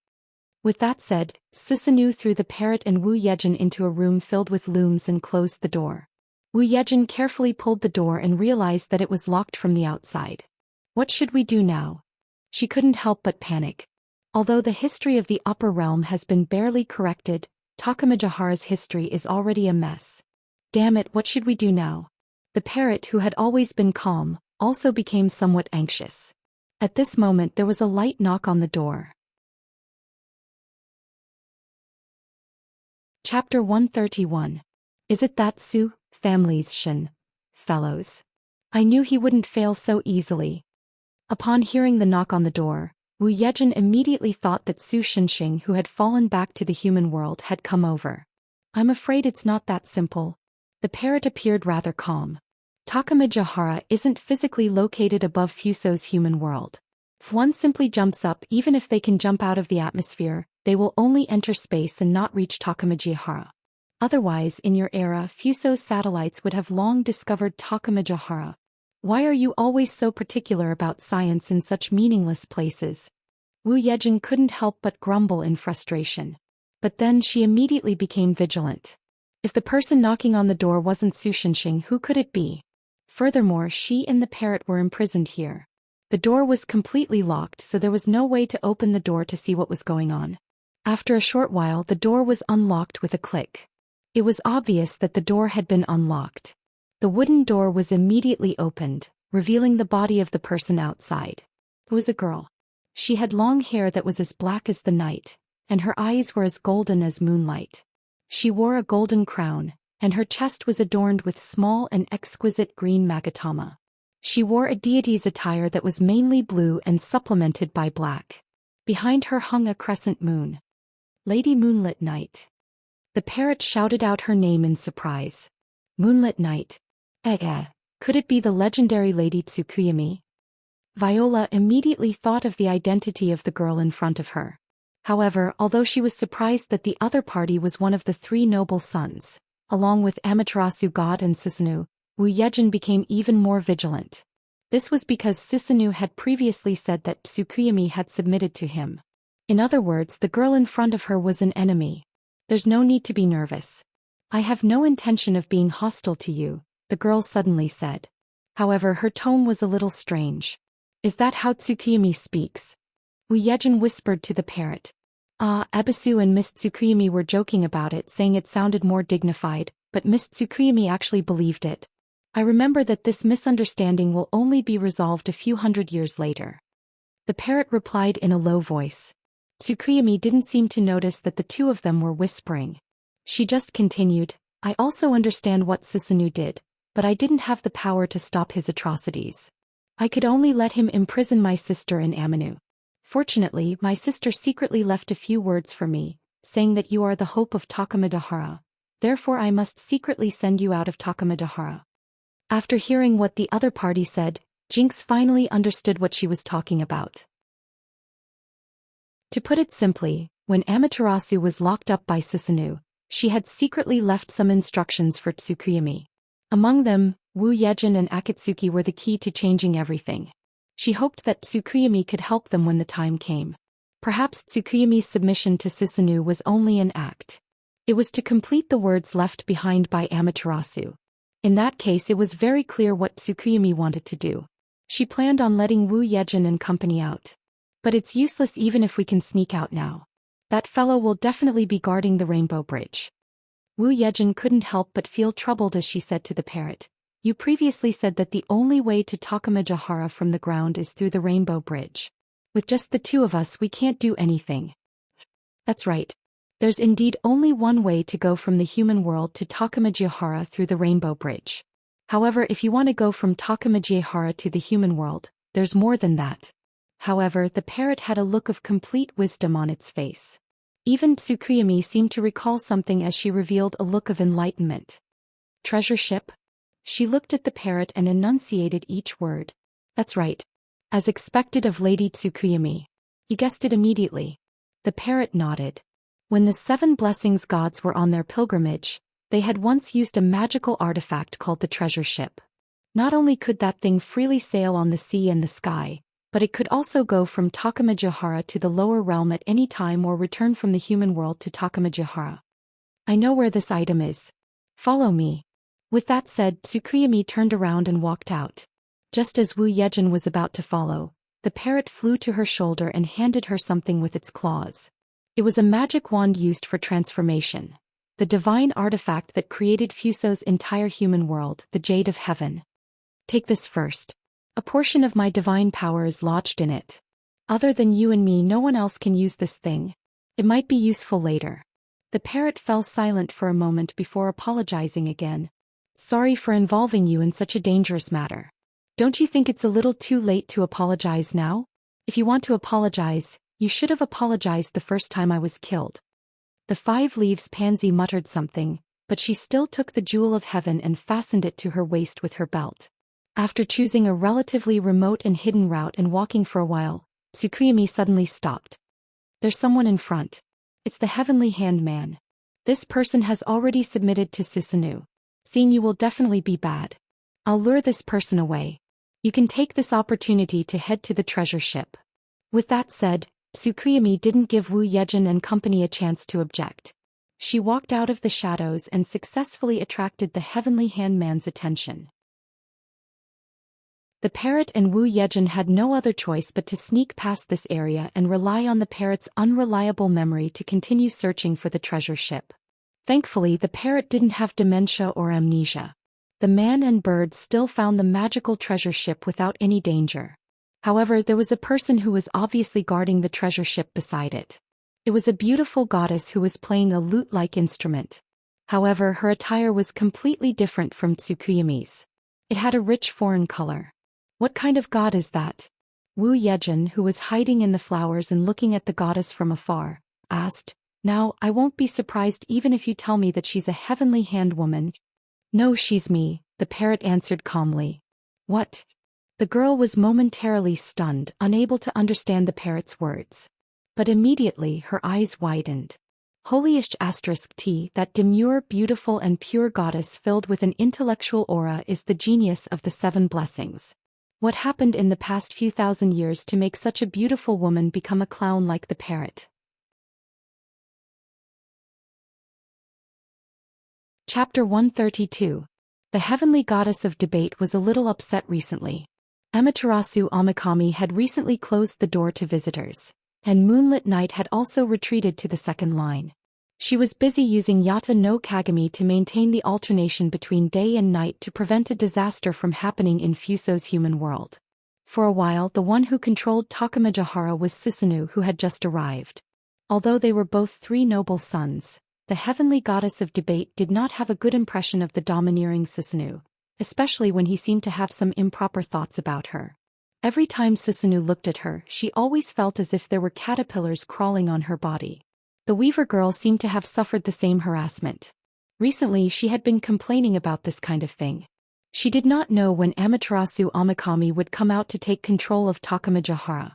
With that said, Susanoo threw the parrot and Wu Yejin into a room filled with looms and closed the door. Wu Yejin carefully pulled the door and realized that it was locked from the outside. What should we do now? She couldn't help but panic. Although the history of the upper realm has been barely corrected, Takamajihara's history is already a mess. Damn it, what should we do now? The parrot, who had always been calm, also became somewhat anxious. At this moment there was a light knock on the door. Chapter 131. Is it that Su? Families Shin. Fellows. I knew he wouldn't fail so easily. Upon hearing the knock on the door, Wu Yejin immediately thought that Su Shinxing, who had fallen back to the human world, had come over. I'm afraid it's not that simple. The parrot appeared rather calm. Takamajihara isn't physically located above Fuso's human world. If one simply jumps up, even if they can jump out of the atmosphere, they will only enter space and not reach Takamajihara. Otherwise, in your era, Fuso's satellites would have long discovered Takamajahara. Why are you always so particular about science in such meaningless places? Wu Yejin couldn't help but grumble in frustration. But then she immediately became vigilant. If the person knocking on the door wasn't Su Shenxing, who could it be? Furthermore, she and the parrot were imprisoned here. The door was completely locked, so there was no way to open the door to see what was going on. After a short while, the door was unlocked with a click. It was obvious that the door had been unlocked. The wooden door was immediately opened, revealing the body of the person outside. It was a girl. She had long hair that was as black as the night, and her eyes were as golden as moonlight. She wore a golden crown, and her chest was adorned with small and exquisite green magatama. She wore a deity's attire that was mainly blue and supplemented by black. Behind her hung a crescent moon. Lady Moonlit Night. The parrot shouted out her name in surprise. Moonlit Night. Could it be the legendary Lady Tsukuyami? Viola immediately thought of the identity of the girl in front of her. However, although she was surprised that the other party was one of the three noble sons, along with Amaterasu God and Susanoo, Wu Yejin became even more vigilant. This was because Susanoo had previously said that Tsukuyami had submitted to him. In other words, the girl in front of her was an enemy. There's no need to be nervous. I have no intention of being hostile to you, the girl suddenly said. However, her tone was a little strange. Is that how Tsukuyami speaks? Wu Yejin whispered to the parrot. Ebisu and Miss Tsukuyami were joking about it, saying it sounded more dignified, but Miss Tsukuyami actually believed it. I remember that this misunderstanding will only be resolved a few hundred years later. The parrot replied in a low voice. Tsukuyami didn't seem to notice that the two of them were whispering. She just continued, I also understand what Susanoo did, but I didn't have the power to stop his atrocities. I could only let him imprison my sister in Aminu. Fortunately, my sister secretly left a few words for me, saying that you are the hope of Takamajahara. Therefore I must secretly send you out of Takamajahara. After hearing what the other party said, Jinx finally understood what she was talking about. To put it simply, when Amaterasu was locked up by Susanoo, she had secretly left some instructions for Tsukuyami. Among them, Wu Yejin and Akatsuki were the key to changing everything. She hoped that Tsukuyami could help them when the time came. Perhaps Tsukuyami's submission to Susanoo was only an act. It was to complete the words left behind by Amaterasu. In that case, it was very clear what Tsukuyami wanted to do. She planned on letting Wu Yejin and company out. But it's useless even if we can sneak out now. That fellow will definitely be guarding the Rainbow Bridge. Wu Yejin couldn't help but feel troubled as she said to the parrot, You previously said that the only way to Takamajahara from the ground is through the Rainbow Bridge. With just the two of us, we can't do anything. That's right. There's indeed only one way to go from the human world to Takamajahara through the Rainbow Bridge. However, if you want to go from Takamajahara to the human world, there's more than that. However, the parrot had a look of complete wisdom on its face. Even Tsukuyami seemed to recall something as she revealed a look of enlightenment. Treasure ship? She looked at the parrot and enunciated each word. That's right. As expected of Lady Tsukuyami. You guessed it immediately. The parrot nodded. When the 7 blessings gods were on their pilgrimage, they had once used a magical artifact called the treasure ship. Not only could that thing freely sail on the sea and the sky, but it could also go from Takamajahara to the lower realm at any time or return from the human world to Takamajahara. I know where this item is. Follow me. With that said, Tsukuyami turned around and walked out. Just as Wu Yejin was about to follow, the parrot flew to her shoulder and handed her something with its claws. It was a magic wand used for transformation. The divine artifact that created Fuso's entire human world, the Jade of Heaven. Take this first. A portion of my divine power is lodged in it. Other than you and me, no one else can use this thing. It might be useful later. The parrot fell silent for a moment before apologizing again. Sorry for involving you in such a dangerous matter. Don't you think it's a little too late to apologize now? If you want to apologize, you should have apologized the first time I was killed. The 5 leaves pansy muttered something, but she still took the jewel of heaven and fastened it to her waist with her belt. After choosing a relatively remote and hidden route and walking for a while, Tsukuyami suddenly stopped. There's someone in front. It's the Heavenly Hand Man. This person has already submitted to Susanoo. Seeing you will definitely be bad. I'll lure this person away. You can take this opportunity to head to the treasure ship. With that said, Tsukuyomi didn't give Wu Yejin and company a chance to object. She walked out of the shadows and successfully attracted the heavenly handman's attention. The parrot and Wu Yejin had no other choice but to sneak past this area and rely on the parrot's unreliable memory to continue searching for the treasure ship. Thankfully, the parrot didn't have dementia or amnesia. The man and bird still found the magical treasure ship without any danger. However, there was a person who was obviously guarding the treasure ship beside it. It was a beautiful goddess who was playing a lute-like instrument. However, her attire was completely different from Tsukuyomi's. It had a rich foreign color. What kind of god is that? Wu Yejin, who was hiding in the flowers and looking at the goddess from afar, asked. Now, I won't be surprised even if you tell me that she's a heavenly hand woman. No, she's me, the parrot answered calmly. What? The girl was momentarily stunned, unable to understand the parrot's words. But immediately her eyes widened. Holyish *T, that demure, beautiful and pure goddess filled with an intellectual aura is the genius of the 7 blessings. What happened in the past few thousand years to make such a beautiful woman become a clown like the parrot? Chapter 132. The heavenly goddess of debate was a little upset recently. Amaterasu Amakami had recently closed the door to visitors, and Moonlit Night had also retreated to the second line. She was busy using Yata no Kagami to maintain the alternation between day and night to prevent a disaster from happening in Fuso's human world. For a while, the one who controlled Takamajahara was Susanoo, who had just arrived. Although they were both 3 noble sons, the heavenly goddess of debate did not have a good impression of the domineering Susanoo, especially when he seemed to have some improper thoughts about her. Every time Susanoo looked at her, she always felt as if there were caterpillars crawling on her body. The Weaver girl seemed to have suffered the same harassment. Recently she had been complaining about this kind of thing. She did not know when Amaterasu Amakami would come out to take control of Takamajahara.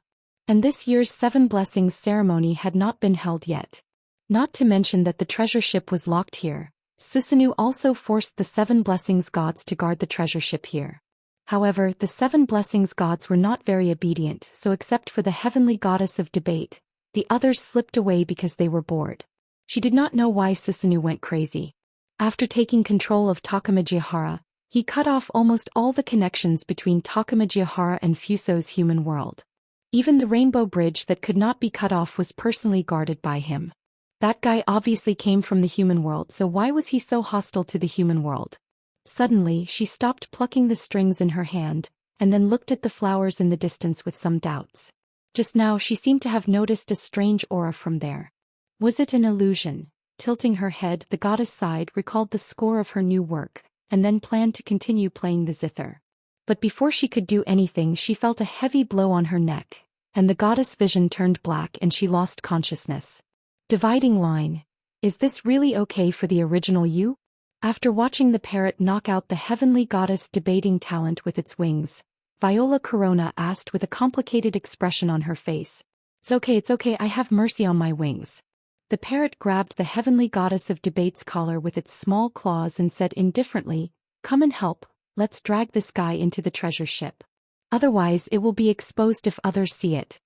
And this year's 7 Blessings ceremony had not been held yet. Not to mention that the treasure ship was locked here. Susanoo also forced the 7 Blessings gods to guard the treasure ship here. However, the 7 Blessings gods were not very obedient, so except for the heavenly goddess of debate, the others slipped away because they were bored. She did not know why Susanoo went crazy. After taking control of Takamajahara, he cut off almost all the connections between Takamajahara and Fuso's human world. Even the rainbow bridge that could not be cut off was personally guarded by him. That guy obviously came from the human world, so why was he so hostile to the human world? Suddenly, she stopped plucking the strings in her hand, and then looked at the flowers in the distance with some doubts. Just now she seemed to have noticed a strange aura from there. Was it an illusion? Tilting her head, the goddess sighed, recalled the score of her new work, and then planned to continue playing the zither. But before she could do anything, she felt a heavy blow on her neck, and the goddess' vision turned black and she lost consciousness. Dividing line. Is this really okay for the original you? After watching the parrot knock out the heavenly goddess debating talent with its wings, Viola Corona asked with a complicated expression on her face. It's okay, I have mercy on my wings. The parrot grabbed the heavenly goddess of debate's collar with its small claws and said indifferently, Come and help, let's drag this guy into the treasure ship. Otherwise it will be exposed if others see it.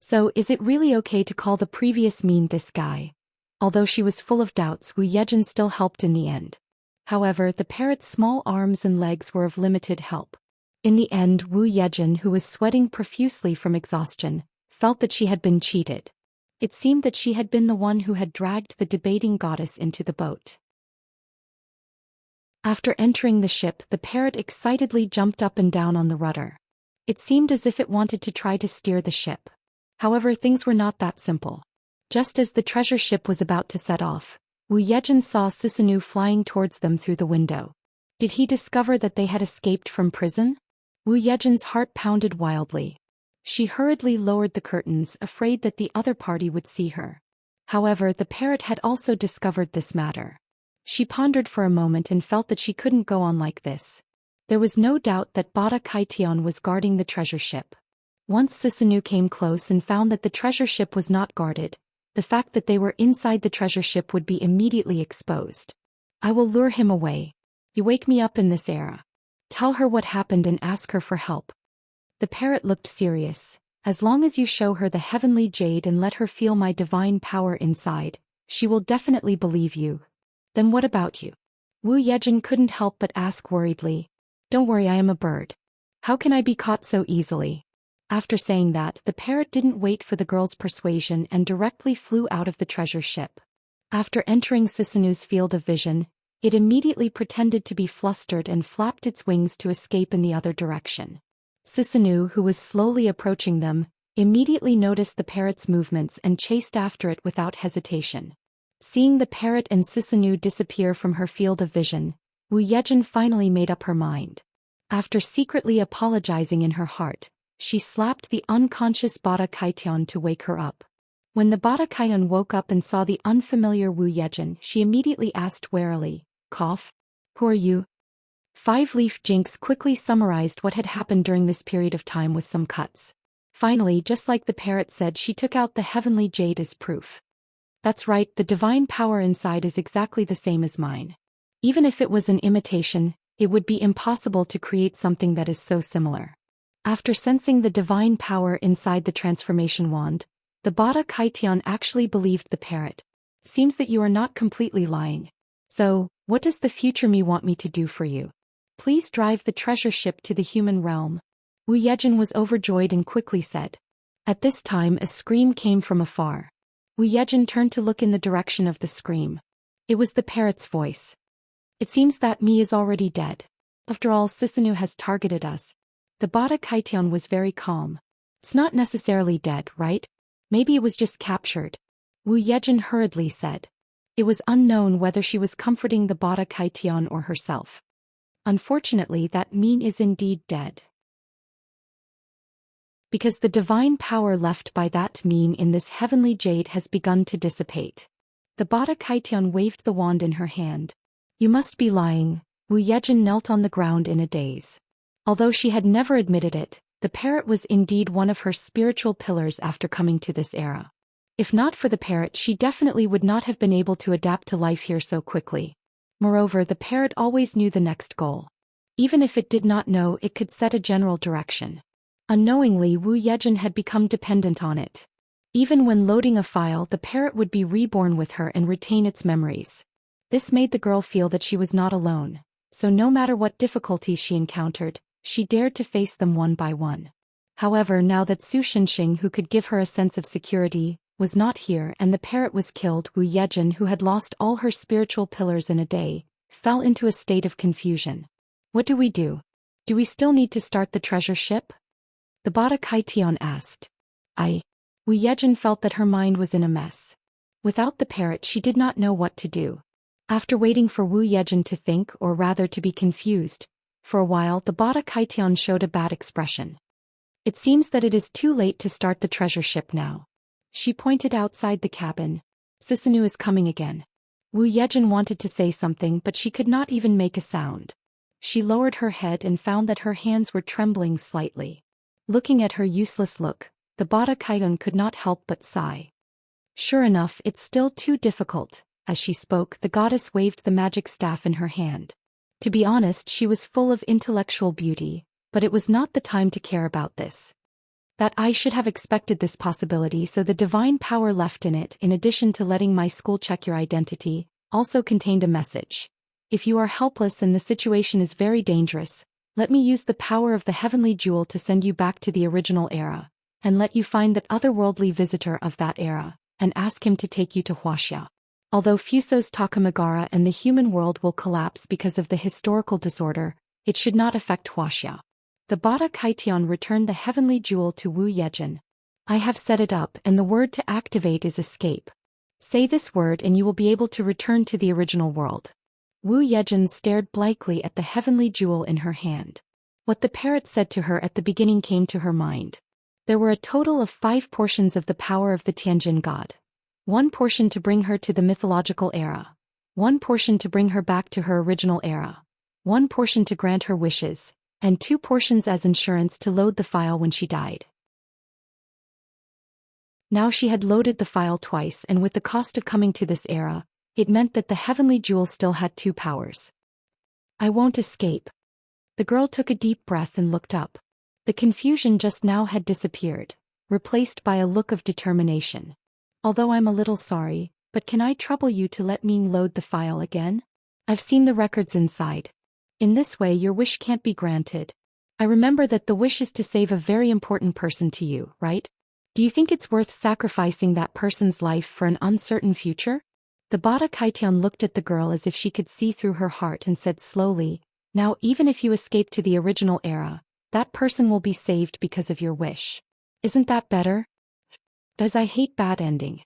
So, is it really okay to call the previous mean this guy? Although she was full of doubts, Wu Yejin still helped in the end. However, the parrot's small arms and legs were of limited help. In the end, Wu Yejin, who was sweating profusely from exhaustion, felt that she had been cheated. It seemed that she had been the one who had dragged the debating goddess into the boat. After entering the ship, the parrot excitedly jumped up and down on the rudder. It seemed as if it wanted to try to steer the ship. However, things were not that simple. Just as the treasure ship was about to set off, Wu Yejin saw Susanoo flying towards them through the window. Did he discover that they had escaped from prison? Wu Yejin's heart pounded wildly. She hurriedly lowered the curtains, afraid that the other party would see her. However, the parrot had also discovered this matter. She pondered for a moment and felt that she couldn't go on like this. There was no doubt that Bada Kaition was guarding the treasure ship. Once Susanoo came close and found that the treasure ship was not guarded, The fact that they were inside the treasure ship would be immediately exposed. I will lure him away. You wake me up in this era. Tell her what happened and ask her for help. The parrot looked serious. As long as you show her the heavenly jade and let her feel my divine power inside, she will definitely believe you. Then what about you? Wu Yejin couldn't help but ask worriedly. Don't worry, I am a bird. How can I be caught so easily? After saying that, the parrot didn't wait for the girl's persuasion and directly flew out of the treasure ship. After entering Susanu's field of vision, it immediately pretended to be flustered and flapped its wings to escape in the other direction. Susanu, who was slowly approaching them, immediately noticed the parrot's movements and chased after it without hesitation. Seeing the parrot and Susanu disappear from her field of vision, Wu Yejin finally made up her mind. After secretly apologizing in her heart, she slapped the unconscious Bada Kaitian to wake her up. When the Bada Kaitian woke up and saw the unfamiliar Wu Yejin, she immediately asked warily, "Cough? Who are you?" Five-Leaf Jinx quickly summarized what had happened during this period of time with some cuts. Finally, just like the parrot said, she took out the heavenly jade as proof. That's right, the divine power inside is exactly the same as mine. Even if it was an imitation, it would be impossible to create something that is so similar. After sensing the divine power inside the transformation wand, the Bada Kaitian actually believed the parrot. Seems that you are not completely lying. So, what does the future me want me to do for you? Please drive the treasure ship to the human realm. Wu Yejin was overjoyed and quickly said. At this time a scream came from afar. Wu Yejin turned to look in the direction of the scream. It was the parrot's voice. It seems that me is already dead. After all, Susanu has targeted us. The Bada Kaitian was very calm. It's not necessarily dead, right? Maybe it was just captured. Wu Yejin hurriedly said. It was unknown whether she was comforting the Bada Kaitian or herself. Unfortunately, that meme is indeed dead. Because the divine power left by that meme in this heavenly jade has begun to dissipate. The Bada Kaitian waved the wand in her hand. You must be lying. Wu Yejin knelt on the ground in a daze. Although she had never admitted it, the parrot was indeed one of her spiritual pillars after coming to this era. If not for the parrot, she definitely would not have been able to adapt to life here so quickly. Moreover, the parrot always knew the next goal. Even if it did not know, it could set a general direction. Unknowingly, Wu Yejin had become dependent on it. Even when loading a file, the parrot would be reborn with her and retain its memories. This made the girl feel that she was not alone, so no matter what difficulties she encountered, she dared to face them one by one. However, now that Su Shenxing, who could give her a sense of security, was not here and the parrot was killed, Wu Yejin, who had lost all her spiritual pillars in a day, fell into a state of confusion. What do we do? Do we still need to start the treasure ship? The Bada Kaitian asked. Wu Yejin felt that her mind was in a mess. Without the parrot, she did not know what to do. After waiting for Wu Yejin to think, or rather to be confused, for a while the Bada Kaitian showed a bad expression. It seems that it is too late to start the treasure ship now. She pointed outside the cabin. Susanu is coming again. Wu Yejin wanted to say something, but she could not even make a sound. She lowered her head and found that her hands were trembling slightly. Looking at her useless look, the Bada Kaitian could not help but sigh. Sure enough, it's still too difficult. As she spoke, the goddess waved the magic staff in her hand. To be honest, she was full of intellectual beauty, but it was not the time to care about this. That I should have expected this possibility, so the divine power left in it, in addition to letting my school check your identity, also contained a message. If you are helpless and the situation is very dangerous, let me use the power of the heavenly jewel to send you back to the original era, and let you find that otherworldly visitor of that era, and ask him to take you to Huaxia. Although Fuso's Takamagara and the human world will collapse because of the historical disorder, it should not affect Huaxia. The Bada Kaitian returned the heavenly jewel to Wu Yejin. I have set it up, and the word to activate is escape. Say this word and you will be able to return to the original world. Wu Yejin stared blankly at the heavenly jewel in her hand. What the parrot said to her at the beginning came to her mind. There were a total of 5 portions of the power of the Tianjin god. 1 portion to bring her to the mythological era. 1 portion to bring her back to her original era. 1 portion to grant her wishes, and 2 portions as insurance to load the file when she died. Now she had loaded the file twice, and with the cost of coming to this era, it meant that the heavenly jewel still had two powers. I won't escape. The girl took a deep breath and looked up. The confusion just now had disappeared, replaced by a look of determination. Although I'm a little sorry, but can I trouble you to let me load the file again? I've seen the records inside. In this way your wish can't be granted. I remember that the wish is to save a very important person to you, right? Do you think it's worth sacrificing that person's life for an uncertain future? The Bada Kaitian looked at the girl as if she could see through her heart and said slowly, now even if you escape to the original era, that person will be saved because of your wish. Isn't that better? As I hate bad ending.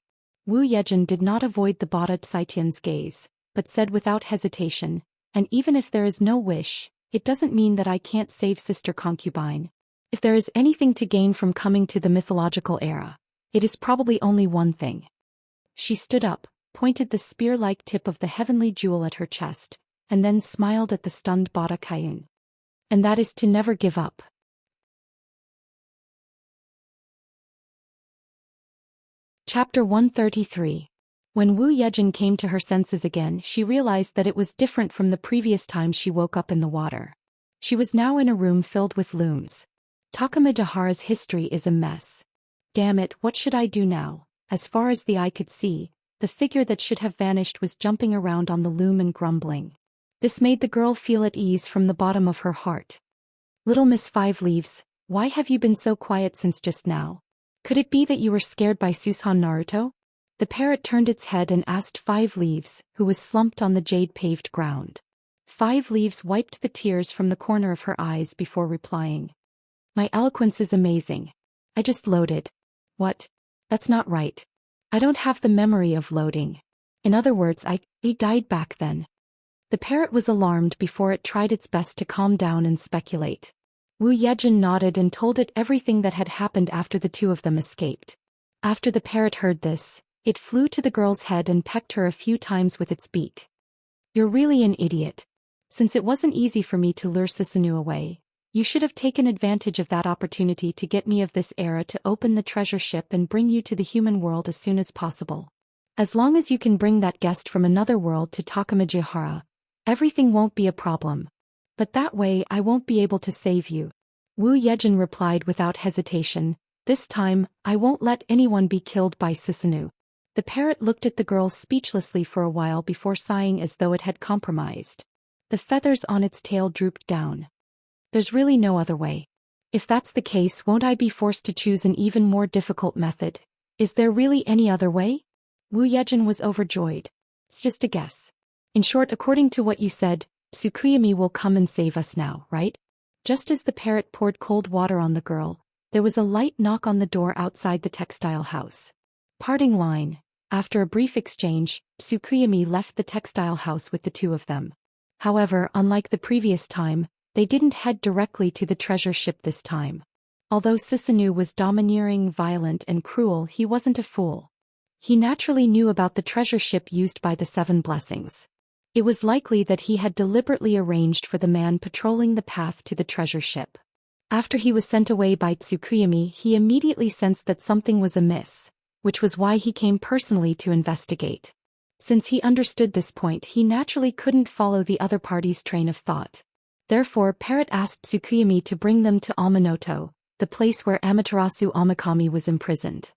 Wu Yejin did not avoid the Bada Kaitian's gaze, but said without hesitation, and even if there is no wish, it doesn't mean that I can't save Sister Concubine. If there is anything to gain from coming to the mythological era, it is probably only one thing. She stood up, pointed the spear-like tip of the heavenly jewel at her chest, and then smiled at the stunned Bada Kaiyun. And that is to never give up. Chapter 133. When Wu Yejin came to her senses again, she realized that it was different from the previous time she woke up in the water. She was now in a room filled with looms. Takamajahara's history is a mess. Damn it, what should I do now? As far as the eye could see, the figure that should have vanished was jumping around on the loom and grumbling. This made the girl feel at ease from the bottom of her heart. Little Miss Five Leaves, why have you been so quiet since just now? Could it be that you were scared by Susan Naruto? The parrot turned its head and asked Five Leaves, who was slumped on the jade-paved ground. Five Leaves wiped the tears from the corner of her eyes before replying. My eloquence is amazing. I just loaded. What? That's not right. I don't have the memory of loading. In other words, I died back then. The parrot was alarmed before it tried its best to calm down and speculate. Wu Yejin nodded and told it everything that had happened after the two of them escaped. After the parrot heard this, it flew to the girl's head and pecked her a few times with its beak. You're really an idiot. Since it wasn't easy for me to lure Susanoo away, you should have taken advantage of that opportunity to get me of this era to open the treasure ship and bring you to the human world as soon as possible. As long as you can bring that guest from another world to Takamajihara, everything won't be a problem. But that way I won't be able to save you. Wu Yejin replied without hesitation, this time, I won't let anyone be killed by Susanoo. The parrot looked at the girl speechlessly for a while before sighing as though it had compromised. The feathers on its tail drooped down. There's really no other way. If that's the case, won't I be forced to choose an even more difficult method? Is there really any other way? Wu Yejin was overjoyed. It's just a guess. In short, according to what you said, Tsukuyami will come and save us now, right? Just as the parrot poured cold water on the girl, there was a light knock on the door outside the textile house. Parting line. After a brief exchange, Tsukuyami left the textile house with the two of them. However, unlike the previous time, they didn't head directly to the treasure ship this time. Although Susanoo was domineering, violent, and cruel, he wasn't a fool. He naturally knew about the treasure ship used by the Seven Blessings. It was likely that he had deliberately arranged for the man patrolling the path to the treasure ship. After he was sent away by Tsukuyami, he immediately sensed that something was amiss, which was why he came personally to investigate. Since he understood this point, he naturally couldn't follow the other party's train of thought. Therefore, Parrot asked Tsukuyami to bring them to Amanoto, the place where Amaterasu Amakami was imprisoned.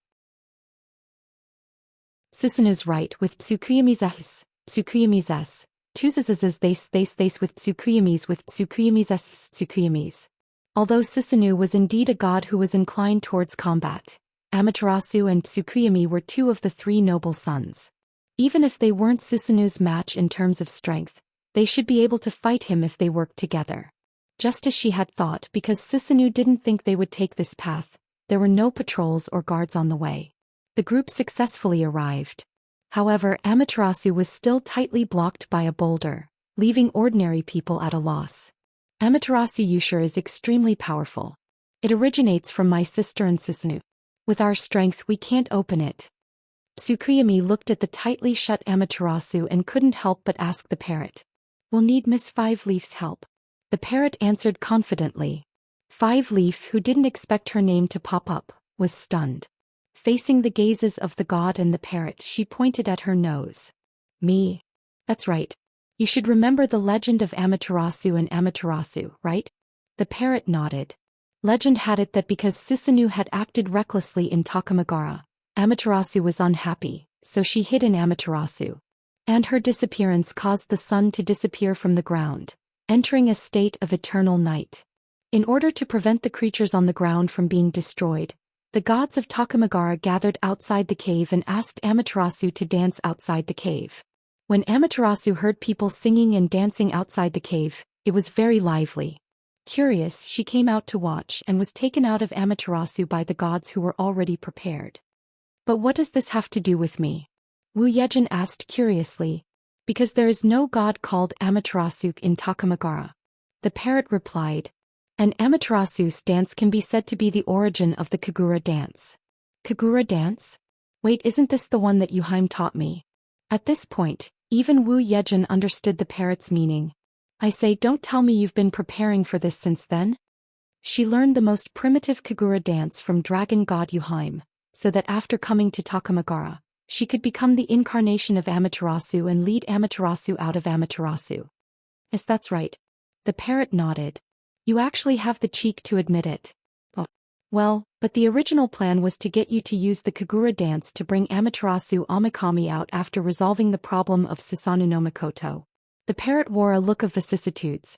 Susanoo's right with Tsukuyami's S, Tsukuyami's S, Tuzazaz's they with Tsukuyami's S, Tsukuyami's. Although Susanoo was indeed a god who was inclined towards combat, Amaterasu and Tsukuyami were two of the three noble sons. Even if they weren't Susanoo's match in terms of strength, they should be able to fight him if they worked together. Just as she had thought, because Susanoo didn't think they would take this path, there were no patrols or guards on the way. The group successfully arrived. However, Amaterasu was still tightly blocked by a boulder, leaving ordinary people at a loss. Amaterasu Yushir is extremely powerful. It originates from my sister and Susanoo. With our strength we can't open it. Tsukuyami looked at the tightly shut Amaterasu and couldn't help but ask the parrot. We'll need Miss Five Leaf's help. The parrot answered confidently. Five Leaf, who didn't expect her name to pop up, was stunned. Facing the gazes of the god and the parrot, she pointed at her nose. Me? That's right. You should remember the legend of Amaterasu and Amaterasu, right? The parrot nodded. Legend had it that because Susanoo had acted recklessly in Takamagara, Amaterasu was unhappy, so she hid in Amaterasu. And her disappearance caused the sun to disappear from the ground, entering a state of eternal night. In order to prevent the creatures on the ground from being destroyed, the gods of Takamagara gathered outside the cave and asked Amaterasu to dance outside the cave. When Amaterasu heard people singing and dancing outside the cave, it was very lively. Curious, she came out to watch and was taken out of Amaterasu by the gods who were already prepared. But what does this have to do with me? Wu Yejin asked curiously. Because there is no god called Amaterasu in Takamagara. The parrot replied. And Amaterasu's dance can be said to be the origin of the Kagura dance. Kagura dance? Wait, isn't this the one that Yuheim taught me? At this point, even Wu Yejin understood the parrot's meaning. I say, don't tell me you've been preparing for this since then? She learned the most primitive Kagura dance from dragon god Yuheim, so that after coming to Takamagara, she could become the incarnation of Amaterasu and lead Amaterasu out of Amaterasu. Yes, that's right. The parrot nodded. You actually have the cheek to admit it. Oh. Well, but the original plan was to get you to use the Kagura dance to bring Amaterasu Omikami out after resolving the problem of Susanoo no Mikoto. The parrot wore a look of vicissitudes.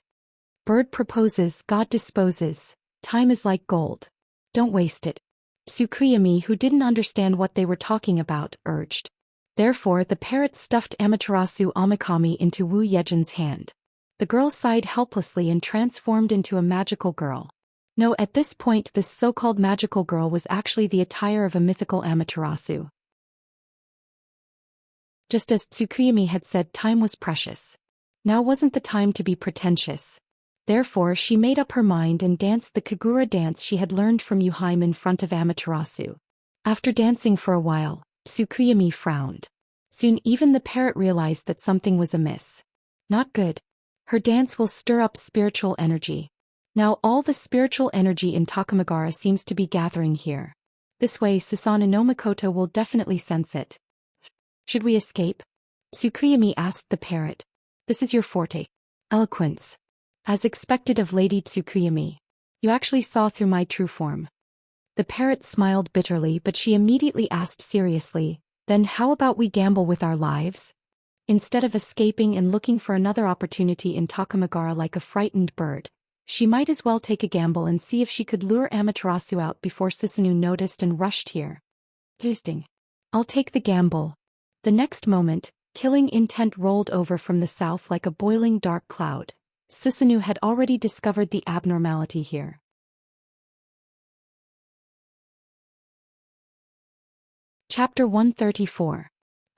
Bird proposes, God disposes. Time is like gold. Don't waste it. Tsukuyomi, who didn't understand what they were talking about, urged. Therefore the parrot stuffed Amaterasu Omikami into Wu Yejin's hand. The girl sighed helplessly and transformed into a magical girl. No, at this point this so-called magical girl was actually the attire of a mythical Amaterasu. Just as Tsukuyomi had said, time was precious. Now wasn't the time to be pretentious. Therefore she made up her mind and danced the Kagura dance she had learned from Yuheim in front of Amaterasu. After dancing for a while, Tsukuyomi frowned. Soon even the parrot realized that something was amiss. Not good. Her dance will stir up spiritual energy. Now all the spiritual energy in Takamagara seems to be gathering here. This way Susanoo no Mikoto will definitely sense it. Should we escape? Tsukuyomi asked the parrot. This is your forte. Eloquence. As expected of Lady Tsukuyomi. You actually saw through my true form. The parrot smiled bitterly, but she immediately asked seriously, then how about we gamble with our lives? Instead of escaping and looking for another opportunity in Takamagara like a frightened bird, she might as well take a gamble and see if she could lure Amaterasu out before Susanoo noticed and rushed here. Interesting. I'll take the gamble. The next moment, killing intent rolled over from the south like a boiling dark cloud. Susanoo had already discovered the abnormality here. Chapter 134.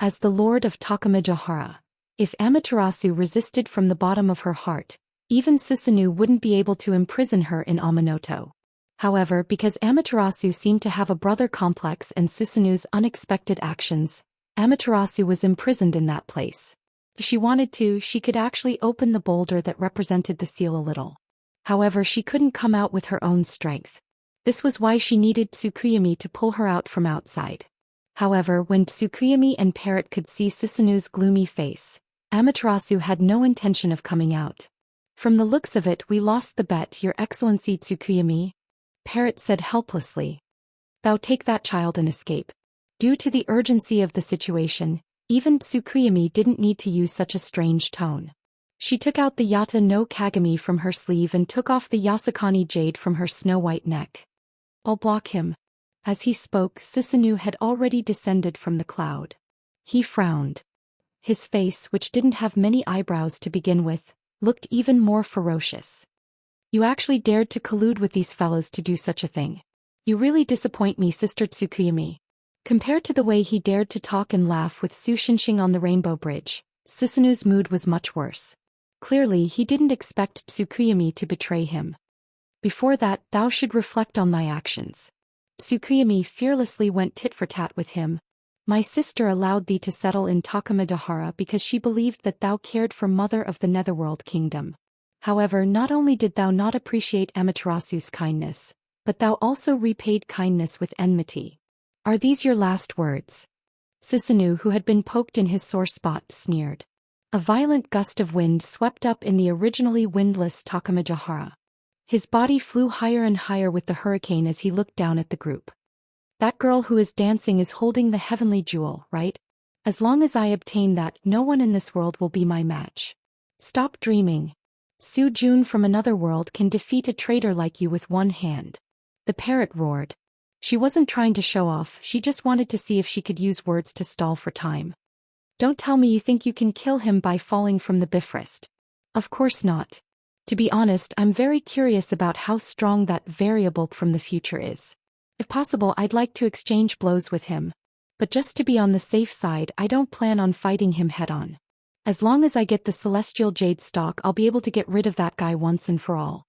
As the Lord of Takamagahara. If Amaterasu resisted from the bottom of her heart, even Susanoo wouldn't be able to imprison her in Amanoto. However, because Amaterasu seemed to have a brother complex and Susanoo's unexpected actions, Amaterasu was imprisoned in that place. If she wanted to, she could actually open the boulder that represented the seal a little. However, she couldn't come out with her own strength. This was why she needed Tsukuyomi to pull her out from outside. However, when Tsukuyomi and Parrot could see Susanoo's gloomy face, Amaterasu had no intention of coming out. From the looks of it, we lost the bet, Your Excellency Tsukuyomi. Parrot said helplessly. Thou take that child and escape. Due to the urgency of the situation, even Tsukuyomi didn't need to use such a strange tone. She took out the Yata no Kagami from her sleeve and took off the Yasakani jade from her snow-white neck. I'll block him. As he spoke, Susanoo had already descended from the cloud. He frowned. His face, which didn't have many eyebrows to begin with, looked even more ferocious. You actually dared to collude with these fellows to do such a thing. You really disappoint me, Sister Tsukuyomi. Compared to the way he dared to talk and laugh with Su Shinshing on the Rainbow Bridge, Susanoo's mood was much worse. Clearly he didn't expect Tsukuyomi to betray him. Before that, thou should reflect on thy actions. Tsukuyomi fearlessly went tit-for-tat with him. My sister allowed thee to settle in Takamagahara because she believed that thou cared for Mother of the Netherworld Kingdom. However, not only did thou not appreciate Amaterasu's kindness, but thou also repaid kindness with enmity. Are these your last words? Susanoo, who had been poked in his sore spot, sneered. A violent gust of wind swept up in the originally windless Takamajahara. His body flew higher and higher with the hurricane as he looked down at the group. That girl who is dancing is holding the heavenly jewel, right? As long as I obtain that, no one in this world will be my match. Stop dreaming. Su Jun from another world can defeat a traitor like you with one hand. The parrot roared. She wasn't trying to show off, she just wanted to see if she could use words to stall for time. Don't tell me you think you can kill him by falling from the Bifrost. Of course not. To be honest, I'm very curious about how strong that variable from the future is. If possible, I'd like to exchange blows with him. But just to be on the safe side, I don't plan on fighting him head-on. As long as I get the celestial jade stock, I'll be able to get rid of that guy once and for all.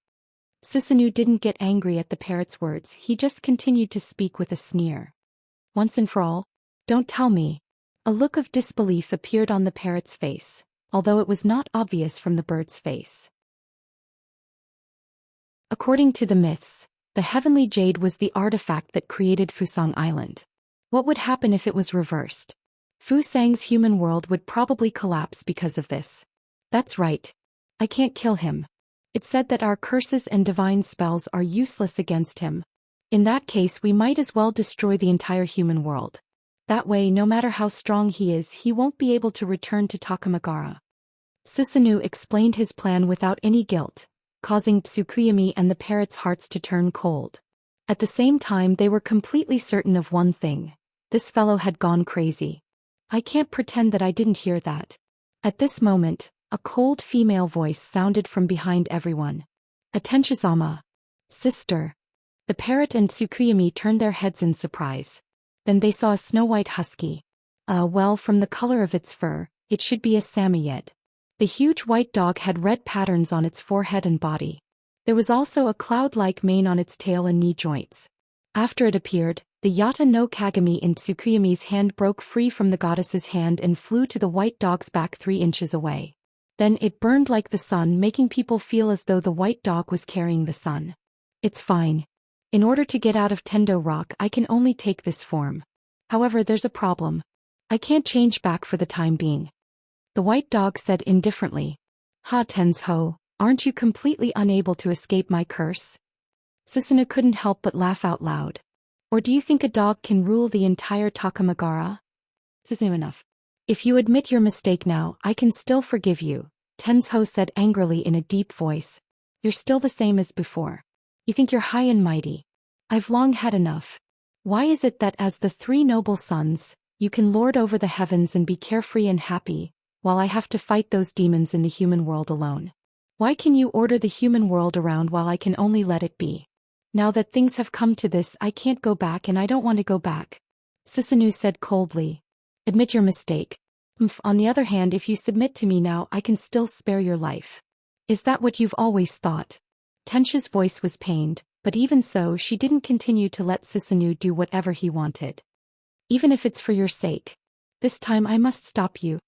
Susanoo didn't get angry at the parrot's words, he just continued to speak with a sneer. Once and for all? Don't tell me. A look of disbelief appeared on the parrot's face, although it was not obvious from the bird's face. According to the myths, the heavenly jade was the artifact that created Fusang Island. What would happen if it was reversed? Fusang's human world would probably collapse because of this. That's right. I can't kill him. It's said that our curses and divine spells are useless against him. In that case, we might as well destroy the entire human world. That way, no matter how strong he is, he won't be able to return to Takamagara. Susanoo explained his plan without any guilt, causing Tsukuyami and the parrot's hearts to turn cold. At the same time, they were completely certain of one thing. This fellow had gone crazy. I can't pretend that I didn't hear that. At this moment, a cold female voice sounded from behind everyone. Attention-sama. Sister. The parrot and Tsukuyami turned their heads in surprise. Then they saw a snow-white husky. Well, from the color of its fur, it should be a Samoyed. The huge white dog had red patterns on its forehead and body. There was also a cloud-like mane on its tail and knee joints. After it appeared, the Yata no Kagami in Tsukuyami's hand broke free from the goddess's hand and flew to the white dog's back 3 inches away. Then it burned like the sun, making people feel as though the white dog was carrying the sun. It's fine. In order to get out of Tendo Rock, I can only take this form. However, there's a problem. I can't change back for the time being. The white dog said indifferently. Ha Tensho, aren't you completely unable to escape my curse? Susanoo couldn't help but laugh out loud. Or do you think a dog can rule the entire Takamagara? Susanoo, enough. If you admit your mistake now, I can still forgive you, Tensho said angrily in a deep voice. You're still the same as before. You think you're high and mighty. I've long had enough. Why is it that as the 3 noble sons, you can lord over the heavens and be carefree and happy, while I have to fight those demons in the human world alone? Why can you order the human world around while I can only let it be? Now that things have come to this, I can't go back and I don't want to go back. Susanoo said coldly. Admit your mistake. On the other hand, if you submit to me now, I can still spare your life. Is that what you've always thought? Tensha's voice was pained, but even so, she didn't continue to let Susanoo do whatever he wanted. Even if it's for your sake. This time I must stop you.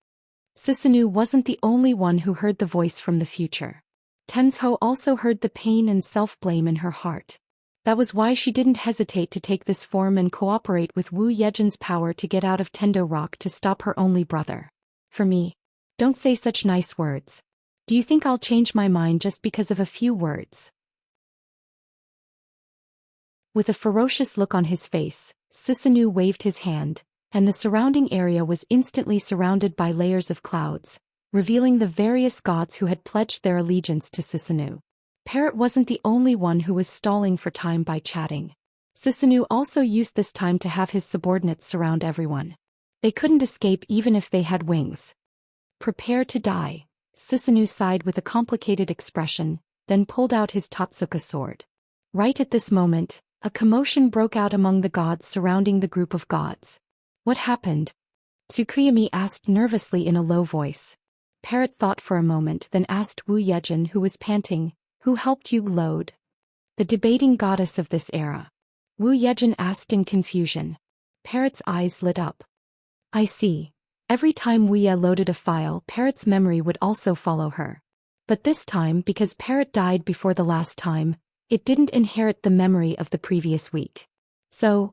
Susanoo wasn't the only one who heard the voice from the future. Tensho also heard the pain and self-blame in her heart. That was why she didn't hesitate to take this form and cooperate with Wu Yejin's power to get out of Tendo Rock to stop her only brother. For me. Don't say such nice words. Do you think I'll change my mind just because of a few words? With a ferocious look on his face, Susanoo waved his hand, and the surrounding area was instantly surrounded by layers of clouds, revealing the various gods who had pledged their allegiance to Susanoo. Parrot wasn't the only one who was stalling for time by chatting. Susanoo also used this time to have his subordinates surround everyone. They couldn't escape even if they had wings. Prepare to die. Susanoo sighed with a complicated expression, then pulled out his Tatsuka sword. Right at this moment, a commotion broke out among the gods surrounding the group of gods. What happened? Tsukuyami asked nervously in a low voice. Parrot thought for a moment, then asked Wu Yejin, who was panting, who helped you load? The debating goddess of this era. Wu Yejin asked in confusion. Parrot's eyes lit up. I see. Every time Wuya loaded a file, Parrot's memory would also follow her. But this time, because Parrot died before the last time, it didn't inherit the memory of the previous week. So,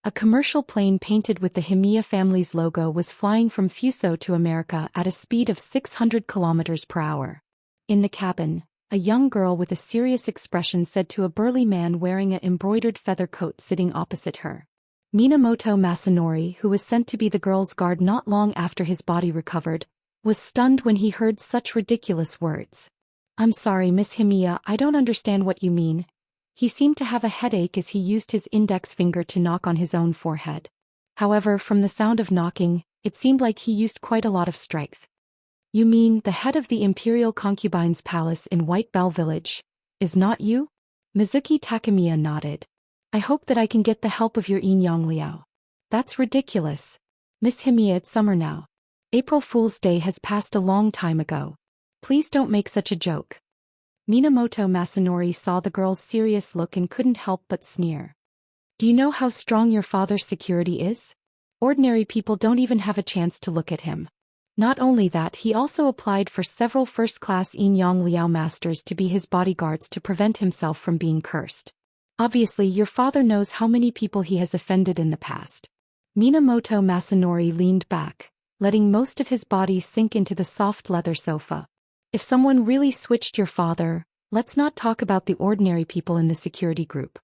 A commercial plane painted with the Himiya family's logo was flying from Fuso to America at a speed of 600 kilometers per hour. In the cabin, a young girl with a serious expression said to a burly man wearing an embroidered feather coat sitting opposite her. Minamoto Masanori, who was sent to be the girl's guard not long after his body recovered, was stunned when he heard such ridiculous words. "I'm sorry, Miss Himiya, I don't understand what you mean." He seemed to have a headache as he used his index finger to knock on his own forehead. However, from the sound of knocking, it seemed like he used quite a lot of strength. "You mean the head of the Imperial Concubine's Palace in White Bell Village is not you?" Mizuki Takemiya nodded. "I hope that I can get the help of your Yin Liao." "That's ridiculous. Miss Himiya, it's summer now. April Fool's Day has passed a long time ago. Please don't make such a joke." Minamoto Masanori saw the girl's serious look and couldn't help but sneer. "Do you know how strong your father's security is? Ordinary people don't even have a chance to look at him. Not only that, he also applied for several first-class Yin Liao masters to be his bodyguards to prevent himself from being cursed. Obviously, your father knows how many people he has offended in the past." Minamoto Masanori leaned back, letting most of his body sink into the soft leather sofa. "If someone really switched your father, let's not talk about the ordinary people in the security group.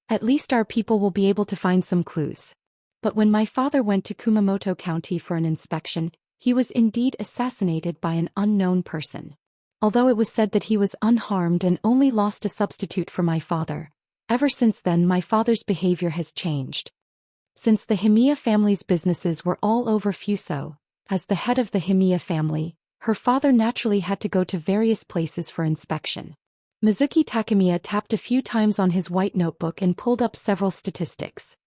At least our people will be able to find some clues. But when my father went to Kumamoto County for an inspection, he was indeed assassinated by an unknown person. Although it was said that he was unharmed and only lost a substitute for my father, ever since then my father's behavior has changed. Since the Himiya family's businesses were all over Fuso, as the head of the Himiya family, her father naturally had to go to various places for inspection." Mizuki Takemiya tapped a few times on his white notebook and pulled up several statistics.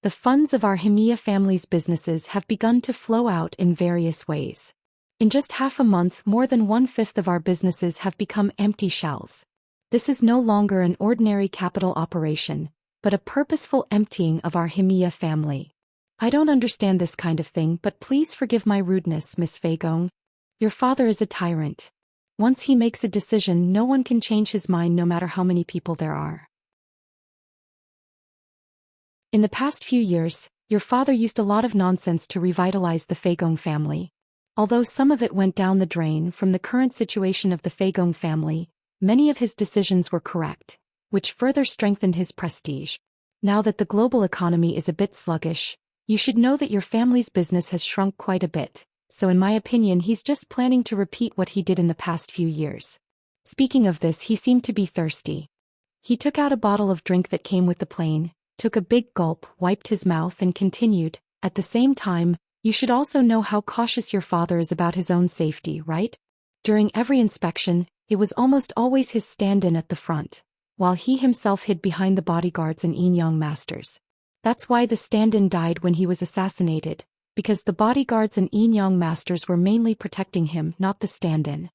"The funds of our Himiya family's businesses have begun to flow out in various ways. In just half a month, more than 1/5 of our businesses have become empty shells. This is no longer an ordinary capital operation, but a purposeful emptying of our Himiya family. I don't understand this kind of thing, but please forgive my rudeness, Miss Feigong. Your father is a tyrant. Once he makes a decision, no one can change his mind no matter how many people there are. In the past few years, your father used a lot of nonsense to revitalize the Feigong family. Although some of it went down the drain from the current situation of the Feigong family, many of his decisions were correct, which further strengthened his prestige. Now that the global economy is a bit sluggish, you should know that your family's business has shrunk quite a bit. So in my opinion, he's just planning to repeat what he did in the past few years." Speaking of this, he seemed to be thirsty. He took out a bottle of drink that came with the plane, took a big gulp, wiped his mouth and continued, "At the same time, you should also know how cautious your father is about his own safety, right? During every inspection, it was almost always his stand-in at the front, while he himself hid behind the bodyguards and Yin masters. That's why the stand-in died when he was assassinated, because the bodyguards and Yin masters were mainly protecting him, not the stand-in.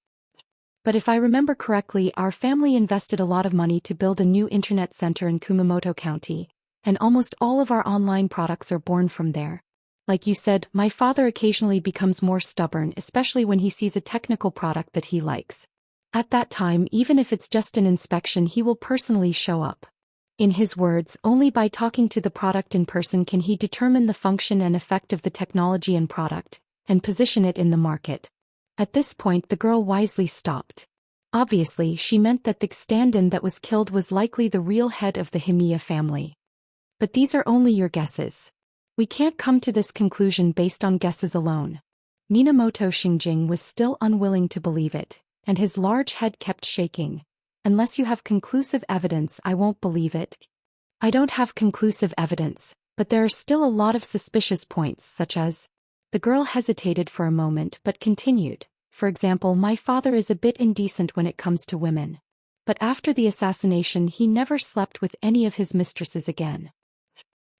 But if I remember correctly, our family invested a lot of money to build a new internet center in Kumamoto County, and almost all of our online products are born from there. Like you said, my father occasionally becomes more stubborn, especially when he sees a technical product that he likes. At that time, even if it's just an inspection, he will personally show up. In his words, only by talking to the product in person can he determine the function and effect of the technology and product, and position it in the market." At this point, the girl wisely stopped. Obviously, she meant that the stand-in that was killed was likely the real head of the Himiya family. "But these are only your guesses. We can't come to this conclusion based on guesses alone." Minamoto Shinjing was still unwilling to believe it, and his large head kept shaking. "Unless you have conclusive evidence, I won't believe it." "I don't have conclusive evidence, but there are still a lot of suspicious points, such as..." The girl hesitated for a moment but continued. "For example, my father is a bit indecent when it comes to women. But after the assassination, he never slept with any of his mistresses again."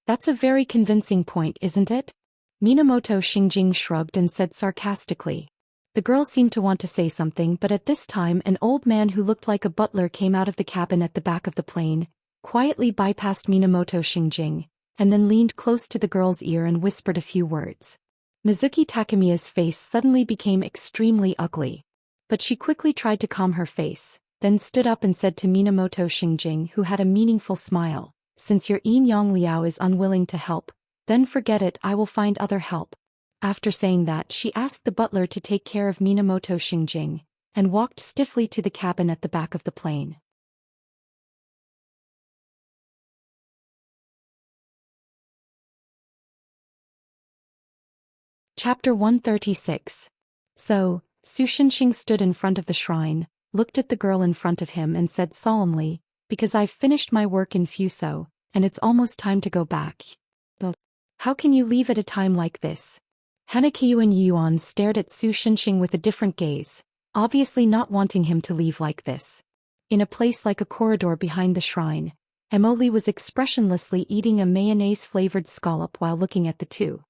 "That's a very convincing point, isn't it?" Minamoto Shinjing shrugged and said sarcastically. The girl seemed to want to say something, but at this time an old man who looked like a butler came out of the cabin at the back of the plane, quietly bypassed Minamoto Shinjing, and then leaned close to the girl's ear and whispered a few words. Mizuki Takemiya's face suddenly became extremely ugly. But she quickly tried to calm her face, then stood up and said to Minamoto Shinjing, who had a meaningful smile, "Since your Yin Liao is unwilling to help, Then forget it, I will find other help. After saying that, she asked the butler to take care of Minamoto Shinjing, and walked stiffly to the cabin at the back of the plane. Chapter 136. So, Su Shinjing stood in front of the shrine, looked at the girl in front of him and said solemnly, because I've finished my work in Fuso, and it's almost time to go back. But how can you leave at a time like this? Hanakyu and Yuan stared at Su Shinjing with a different gaze, obviously not wanting him to leave like this. In a place like a corridor behind the shrine, Emily was expressionlessly eating a mayonnaise-flavored scallop while looking at the two.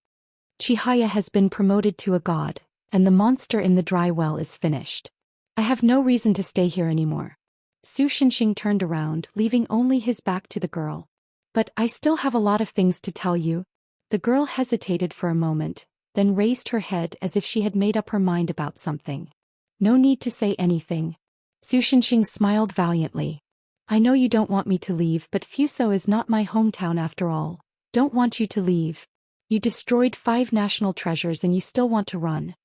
Chihaya has been promoted to a god, and the monster in the dry well is finished. I have no reason to stay here anymore. Su Shinjing turned around, leaving only his back to the girl. But I still have a lot of things to tell you. The girl hesitated for a moment, then raised her head as if she had made up her mind about something. No need to say anything. Su Shinjing smiled valiantly. I know you don't want me to leave, but Fuso is not my hometown after all. Don't want you to leave. You destroyed 5 national treasures and you still want to run.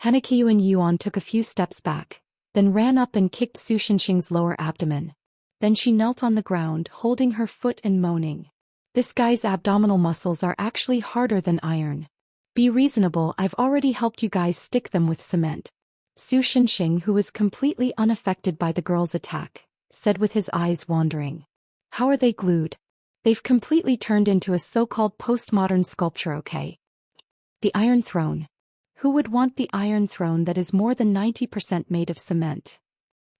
Hanakyu and Yuan took a few steps back, then ran up and kicked Su Shinjing's lower abdomen. Then she knelt on the ground, holding her foot and moaning. This guy's abdominal muscles are actually harder than iron. Be reasonable, I've already helped you guys stick them with cement. Su Shinjing, who was completely unaffected by the girl's attack, said with his eyes wandering. How are they glued? They've completely turned into a so-called postmodern sculpture, okay? The Iron Throne. Who would want the Iron Throne that is more than 90% made of cement?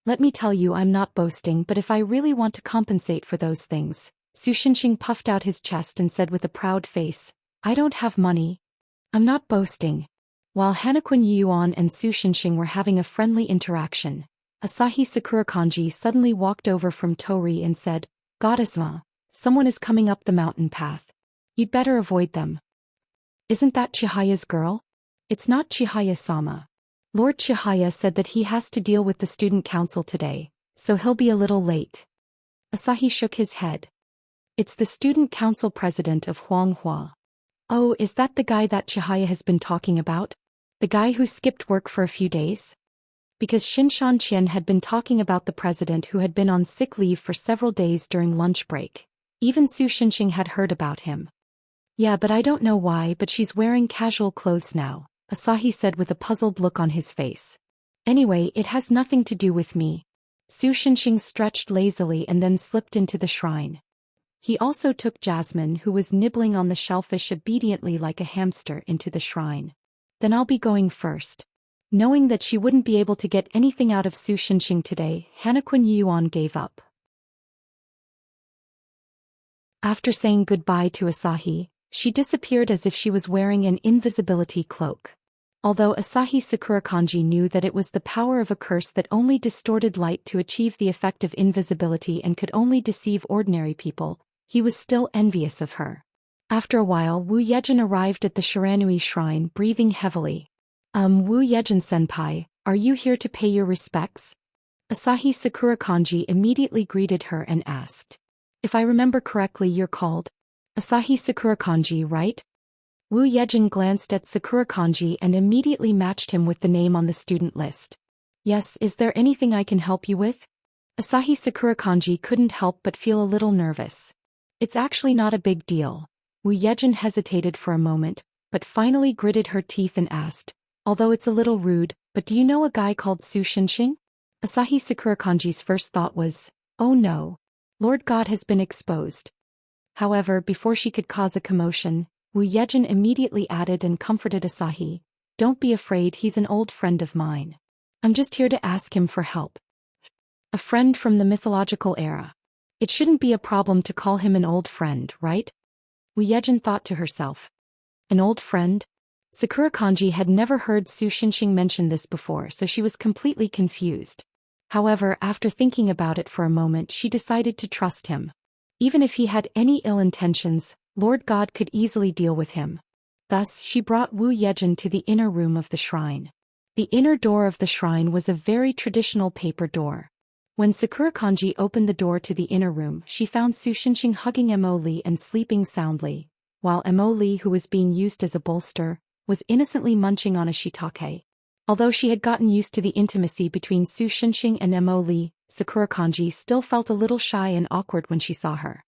Let me tell you, I'm not boasting, but if I really want to compensate for those things, Su Shinjing puffed out his chest and said with a proud face, I don't have money. I'm not boasting. While Hanakyu Yuan and Su Shinjing were having a friendly interaction, Asahi Sakurakanji suddenly walked over from Tori and said, Goddess Ma, someone is coming up the mountain path. You'd better avoid them. Isn't that Chihaya's girl? It's not Chihaya-sama. Lord Chihaya said that he has to deal with the student council today, so he'll be a little late. Asahi shook his head. It's the student council president of Huanghua. Oh, is that the guy that Chihaya has been talking about? The guy who skipped work for a few days? Because Shinshan Qian had been talking about the president who had been on sick leave for several days during lunch break. Even Su Shinjing had heard about him. Yeah, but I don't know why, but she's wearing casual clothes now, Asahi said with a puzzled look on his face. Anyway, it has nothing to do with me. Su Shinjing stretched lazily and then slipped into the shrine. He also took Jasmine, who was nibbling on the shellfish obediently like a hamster, into the shrine. Then I'll be going first. Knowing that she wouldn't be able to get anything out of Su Shinjing today, Hanakyu Yuan gave up. After saying goodbye to Asahi, she disappeared as if she was wearing an invisibility cloak. Although Asahi Sakurakanji knew that it was the power of a curse that only distorted light to achieve the effect of invisibility and could only deceive ordinary people, he was still envious of her. After a while, Wu Yejin arrived at the Shiranui shrine, breathing heavily. Wu Yejin-senpai, are you here to pay your respects? Asahi Sakurakanji immediately greeted her and asked. If I remember correctly, you're called Asahi Sakurakanji, right? Wu Yejin glanced at Sakurakanji and immediately matched him with the name on the student list. Yes, is there anything I can help you with? Asahi Sakurakanji couldn't help but feel a little nervous. It's actually not a big deal. Wu Yejin hesitated for a moment, but finally gritted her teeth and asked, although it's a little rude, but do you know a guy called Su Shinjing? Asahi Sakurakanji's first thought was, oh no. Lord God has been exposed. However, before she could cause a commotion, Wu Yejin immediately added and comforted Asahi, don't be afraid, he's an old friend of mine. I'm just here to ask him for help. A friend from the mythological era. It shouldn't be a problem to call him an old friend, right? Wu Yejin thought to herself. An old friend? Sakurakanji had never heard Su Shinjing mention this before, so she was completely confused. However, after thinking about it for a moment, she decided to trust him. Even if he had any ill intentions, Lord God could easily deal with him. Thus, she brought Wu Yejin to the inner room of the shrine. The inner door of the shrine was a very traditional paper door. When Sakurakanji opened the door to the inner room, she found Su Shinjing hugging Emily and sleeping soundly, while Emily, who was being used as a bolster, was innocently munching on a shiitake. Although she had gotten used to the intimacy between Su Xinxing and Emily, Sakura Kanji still felt a little shy and awkward when she saw her.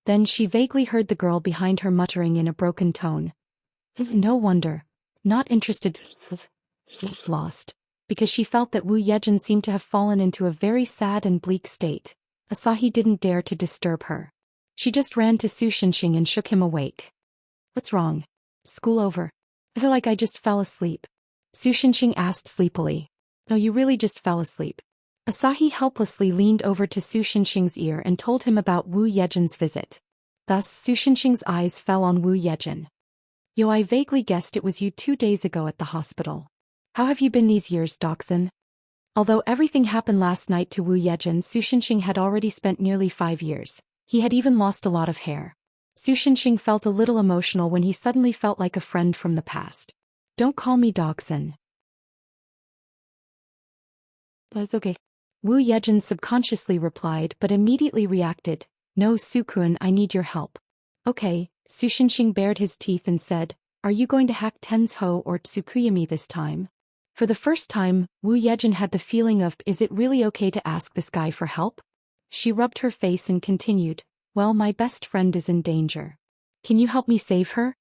Then she vaguely heard the girl behind her muttering in a broken tone. No wonder. Not interested. Lost. Because she felt that Wu Yejin seemed to have fallen into a very sad and bleak state. Asahi didn't dare to disturb her. She just ran to Su Xinxing and shook him awake. What's wrong? School over. I feel like I just fell asleep. Su Xinxing asked sleepily. No, you really just fell asleep. Asahi helplessly leaned over to Su Xinxing's ear and told him about Wu Yejin's visit. Thus, Su Xinxing's eyes fell on Wu Yejin. Yo, I vaguely guessed it was you 2 days ago at the hospital. How have you been these years, Dachshund? Although everything happened last night to Wu Yejin, Su Xinxing had already spent nearly 5 years. He had even lost a lot of hair. Su Xinxing felt a little emotional when he suddenly felt like a friend from the past. Don't call me Dachshund. It's okay. Wu Yejin subconsciously replied but immediately reacted. No, Sukun, I need your help. Okay, Su Xinxing bared his teeth and said, are you going to hack Tensho or Tsukuyami this time? For the first time, Wu Yejin had the feeling of, is it really okay to ask this guy for help? She rubbed her face and continued, well, my best friend is in danger. Can you help me save her?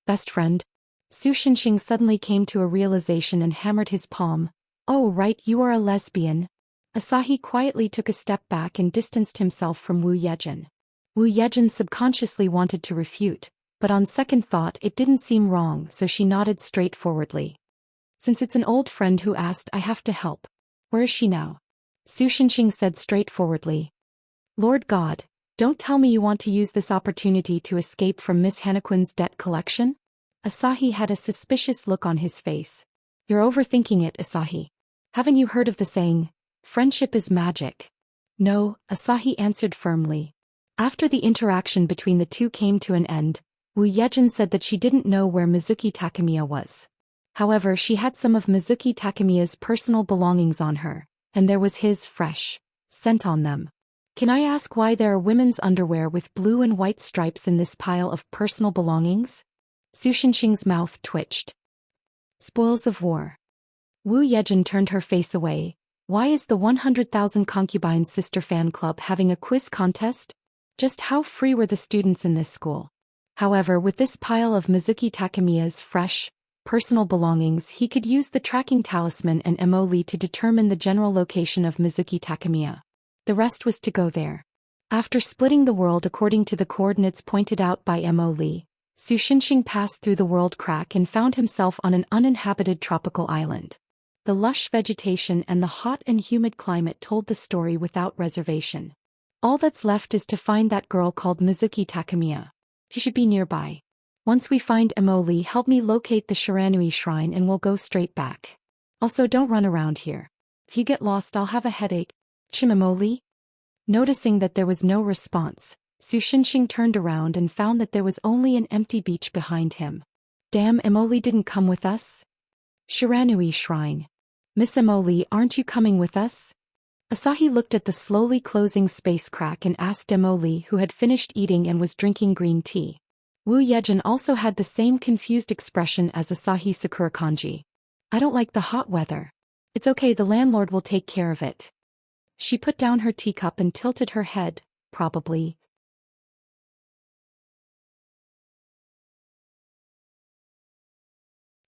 Best friend? Su Xinxing suddenly came to a realization and hammered his palm. Oh right, you are a lesbian. Asahi quietly took a step back and distanced himself from Wu Yejin. Wu Yejin subconsciously wanted to refute, but on second thought it didn't seem wrong, so she nodded straightforwardly. Since it's an old friend who asked, I have to help. Where is she now? Su Xinxing said straightforwardly. Lord God, don't tell me you want to use this opportunity to escape from Miss Hanaquin's debt collection? Asahi had a suspicious look on his face. You're overthinking it, Asahi. Haven't you heard of the saying, friendship is magic? No, Asahi answered firmly. After the interaction between the two came to an end, Wu Yejin said that she didn't know where Mizuki Takemiya was. However, she had some of Mizuki Takemiya's personal belongings on her, and there was his fresh scent on them. Can I ask why there are women's underwear with blue and white stripes in this pile of personal belongings? Su Xinxing's mouth twitched. Spoils of war. Wu Yejin turned her face away. Why is the 100,000 Concubines Sister Fan Club having a quiz contest? Just how free were the students in this school? However, with this pile of Mizuki Takemiya's fresh, personal belongings, he could use the tracking talisman and Emoli to determine the general location of Mizuki Takemiya. The rest was to go there. After splitting the world according to the coordinates pointed out by Emoli, Su Xinxing passed through the world crack and found himself on an uninhabited tropical island. The lush vegetation and the hot and humid climate told the story without reservation. All that's left is to find that girl called Mizuki Takemiya. She should be nearby. Once we find Emoli, help me locate the Shiranui shrine and we'll go straight back. Also, don't run around here. If you get lost, I'll have a headache. Emoli? Noticing that there was no response, Su Xinxing turned around and found that there was only an empty beach behind him. Damn, Emoli didn't come with us? Shiranui Shrine. Miss Emoli, aren't you coming with us? Asahi looked at the slowly closing space crack and asked Emoli, who had finished eating and was drinking green tea. Wu Yejin also had the same confused expression as Asahi Sakura Kanji. I don't like the hot weather. It's okay, the landlord will take care of it. She put down her teacup and tilted her head, probably.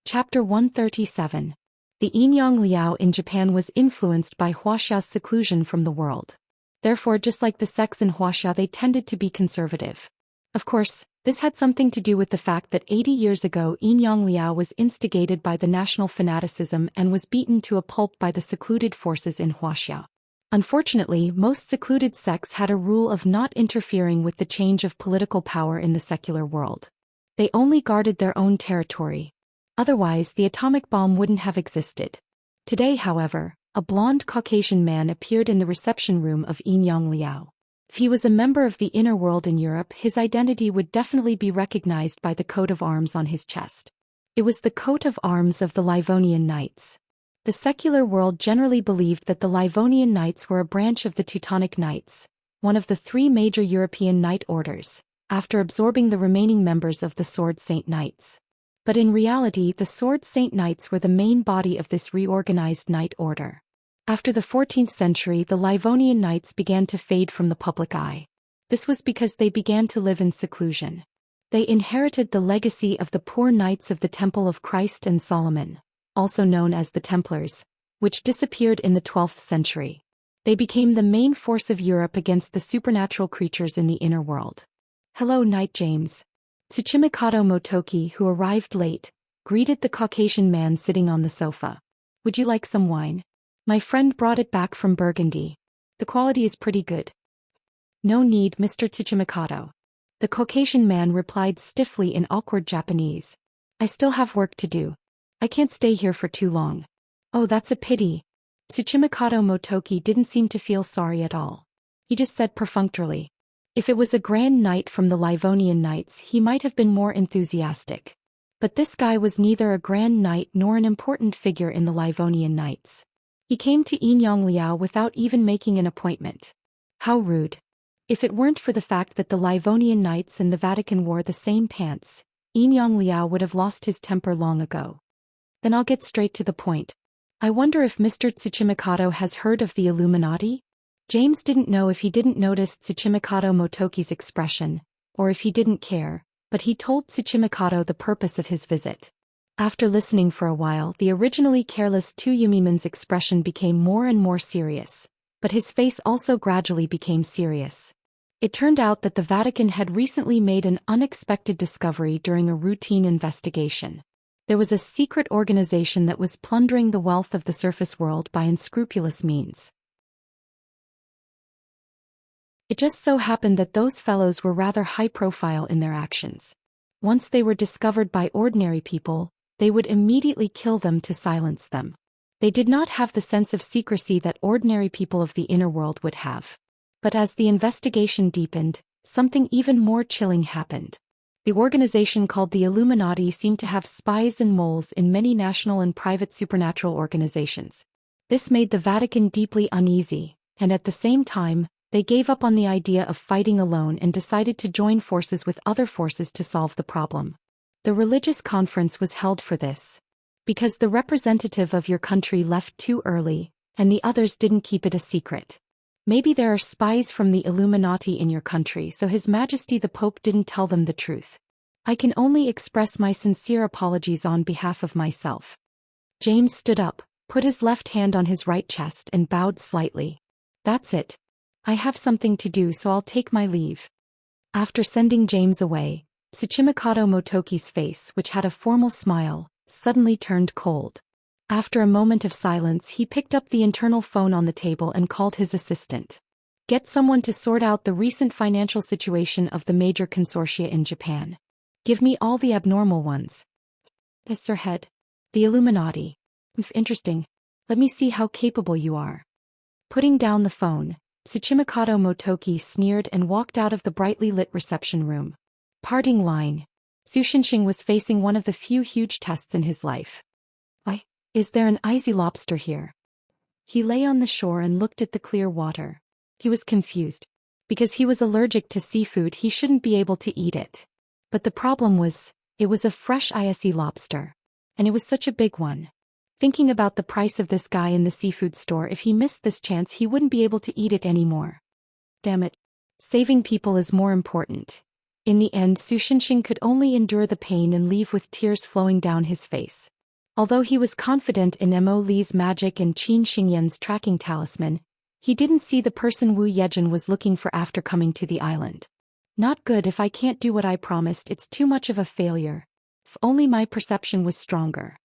Chapter 137. The Inyang Liao in Japan was influenced by Huaxia's seclusion from the world. Therefore, just like the sects in Huaxia, they tended to be conservative. Of course, this had something to do with the fact that 80 years ago Inyang Liao was instigated by the national fanaticism and was beaten to a pulp by the secluded forces in Huaxia. Unfortunately, most secluded sects had a rule of not interfering with the change of political power in the secular world. They only guarded their own territory. Otherwise, the atomic bomb wouldn't have existed. Today, however, a blonde Caucasian man appeared in the reception room of Inyang Liao. If he was a member of the inner world in Europe, his identity would definitely be recognized by the coat of arms on his chest. It was the coat of arms of the Livonian Knights. The secular world generally believed that the Livonian Knights were a branch of the Teutonic Knights, one of the 3 major European knight orders, after absorbing the remaining members of the Sword Saint Knights. But in reality, the Sword Saint Knights were the main body of this reorganized knight order. After the 14th century, the Livonian Knights began to fade from the public eye. This was because they began to live in seclusion. They inherited the legacy of the poor knights of the Temple of Christ and Solomon, also known as the Templars, which disappeared in the 12th century. They became the main force of Europe against the supernatural creatures in the inner world. "Hello, Knight James." Tsuchimikado Motoki, who arrived late, greeted the Caucasian man sitting on the sofa. "Would you like some wine? My friend brought it back from Burgundy. The quality is pretty good." "No need, Mr. Tsuchimikado." The Caucasian man replied stiffly in awkward Japanese. "I still have work to do. I can't stay here for too long." "Oh, that's a pity." Tsuchimikado Motoki didn't seem to feel sorry at all. He just said perfunctorily. If it was a grand knight from the Livonian Knights, he might have been more enthusiastic. But this guy was neither a grand knight nor an important figure in the Livonian Knights. He came to Enyang Liao without even making an appointment. How rude. If it weren't for the fact that the Livonian Knights and the Vatican wore the same pants, Enyang Liao would have lost his temper long ago. Then I'll get straight to the point. I wonder if Mr. Tsuchimikado has heard of the Illuminati? James didn't know if he didn't notice Tsuchimikado Motoki's expression, or if he didn't care, but he told Tsuchimikado the purpose of his visit. After listening for a while, the originally careless Tsuyumiman's expression became more and more serious, but his face also gradually became serious. It turned out that the Vatican had recently made an unexpected discovery during a routine investigation. There was a secret organization that was plundering the wealth of the surface world by unscrupulous means. It just so happened that those fellows were rather high-profile in their actions. Once they were discovered by ordinary people, they would immediately kill them to silence them. They did not have the sense of secrecy that ordinary people of the inner world would have. But as the investigation deepened, something even more chilling happened. The organization called the Illuminati seemed to have spies and moles in many national and private supernatural organizations. This made the Vatican deeply uneasy, and at the same time, they gave up on the idea of fighting alone and decided to join forces with other forces to solve the problem. The religious conference was held for this. Because the representative of your country left too early, and the others didn't keep it a secret. Maybe there are spies from the Illuminati in your country, so His Majesty the Pope didn't tell them the truth. I can only express my sincere apologies on behalf of myself. James stood up, put his left hand on his right chest and bowed slightly. That's it. I have something to do, so I'll take my leave. After sending James away, Tsuchimikado Motoki's face, which had a formal smile, suddenly turned cold. After a moment of silence, he picked up the internal phone on the table and called his assistant. Get someone to sort out the recent financial situation of the major consortia in Japan. Give me all the abnormal ones. Yes, Sir Head. The Illuminati. Interesting. Let me see how capable you are. Putting down the phone, Tsuchimikado Motoki sneered and walked out of the brightly lit reception room. Parting line. Su Shinshing was facing one of the few huge tests in his life. Why, is there an icy lobster here? He lay on the shore and looked at the clear water. He was confused. Because he was allergic to seafood, he shouldn't be able to eat it. But the problem was, it was a fresh icy lobster. And it was such a big one. Thinking about the price of this guy in the seafood store, if he missed this chance he wouldn't be able to eat it anymore. Damn it. Saving people is more important. In the end, Su Shinshing could only endure the pain and leave with tears flowing down his face. Although he was confident in Mo Li's magic and Qin Xingyan's tracking talisman, he didn't see the person Wu Yejun was looking for after coming to the island. Not good. If I can't do what I promised, it's too much of a failure. If only my perception was stronger.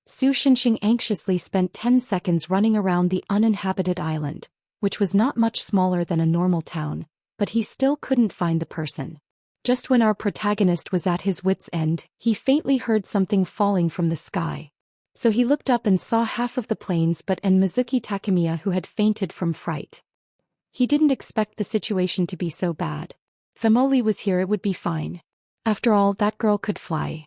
Su Shinshing anxiously spent 10 seconds running around the uninhabited island, which was not much smaller than a normal town, but he still couldn't find the person. Just when our protagonist was at his wit's end, he faintly heard something falling from the sky. So he looked up and saw half of the planes and Mizuki Takemiya, who had fainted from fright. He didn't expect the situation to be so bad. If Emoli was here, it would be fine. After all, that girl could fly.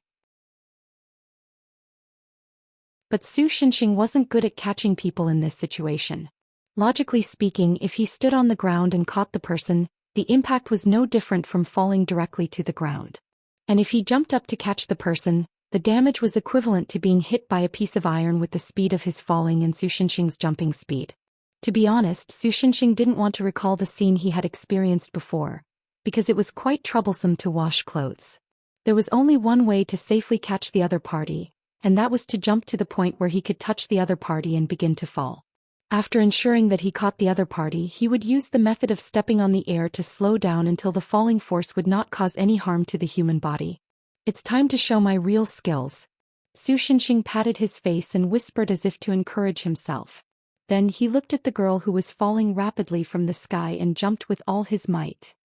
But Su Shinshing wasn't good at catching people in this situation. Logically speaking, if he stood on the ground and caught the person, The impact was no different from falling directly to the ground. And if he jumped up to catch the person, the damage was equivalent to being hit by a piece of iron with the speed of his falling and Su Shenxing's jumping speed. To be honest, Su Shenxing didn't want to recall the scene he had experienced before, because it was quite troublesome to wash clothes. There was only one way to safely catch the other party, and that was to jump to the point where he could touch the other party and begin to fall. After ensuring that he caught the other party, he would use the method of stepping on the air to slow down until the falling force would not cause any harm to the human body. It's time to show my real skills. Su Shenxing patted his face and whispered as if to encourage himself. Then he looked at the girl who was falling rapidly from the sky and jumped with all his might.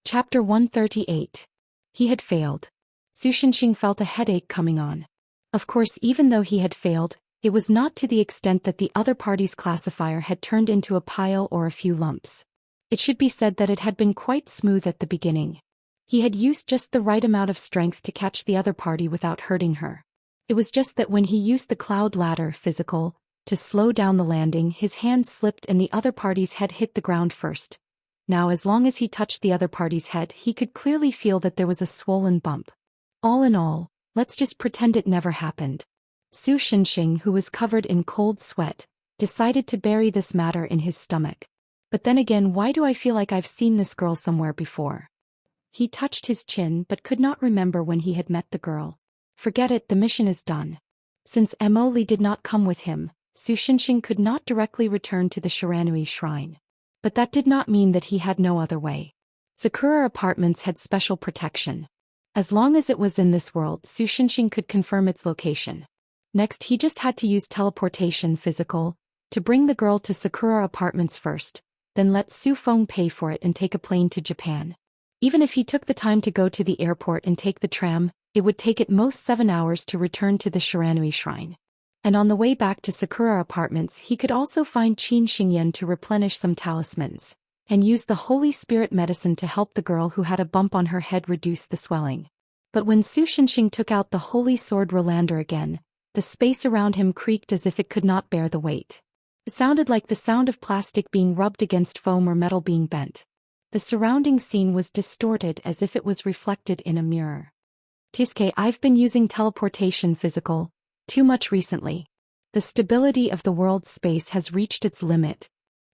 Chapter 138. He had failed. Su Shenxing felt a headache coming on. Of course, even though he had failed, it was not to the extent that the other party's classifier had turned into a pile or a few lumps. It should be said that it had been quite smooth at the beginning. He had used just the right amount of strength to catch the other party without hurting her. It was just that when he used the cloud ladder physical to slow down the landing, his hand slipped and the other party's head hit the ground first. Now, as long as he touched the other party's head, he could clearly feel that there was a swollen bump. All in all, let's just pretend it never happened. Su Shenxing, who was covered in cold sweat, decided to bury this matter in his stomach. But then again, why do I feel like I've seen this girl somewhere before? He touched his chin but could not remember when he had met the girl. Forget it, the mission is done. Since Emily did not come with him, Su Shenxing could not directly return to the Shiranui shrine. But that did not mean that he had no other way. Sakura Apartments had special protection. As long as it was in this world, Su Shenxing could confirm its location. Next, he just had to use teleportation physical to bring the girl to Sakura Apartments first, then let Su Feng pay for it and take a plane to Japan. Even if he took the time to go to the airport and take the tram, it would take at most 7 hours to return to the Shiranui shrine. And on the way back to Sakura Apartments, he could also find Qin Xingyan to replenish some talismans, and use the Holy Spirit medicine to help the girl who had a bump on her head reduce the swelling. But when Su Shenxing took out the Holy Sword Rolander again, the space around him creaked as if it could not bear the weight. It sounded like the sound of plastic being rubbed against foam or metal being bent. The surrounding scene was distorted as if it was reflected in a mirror. Tiske, I've been using teleportation physical too much recently. The stability of the world's space has reached its limit.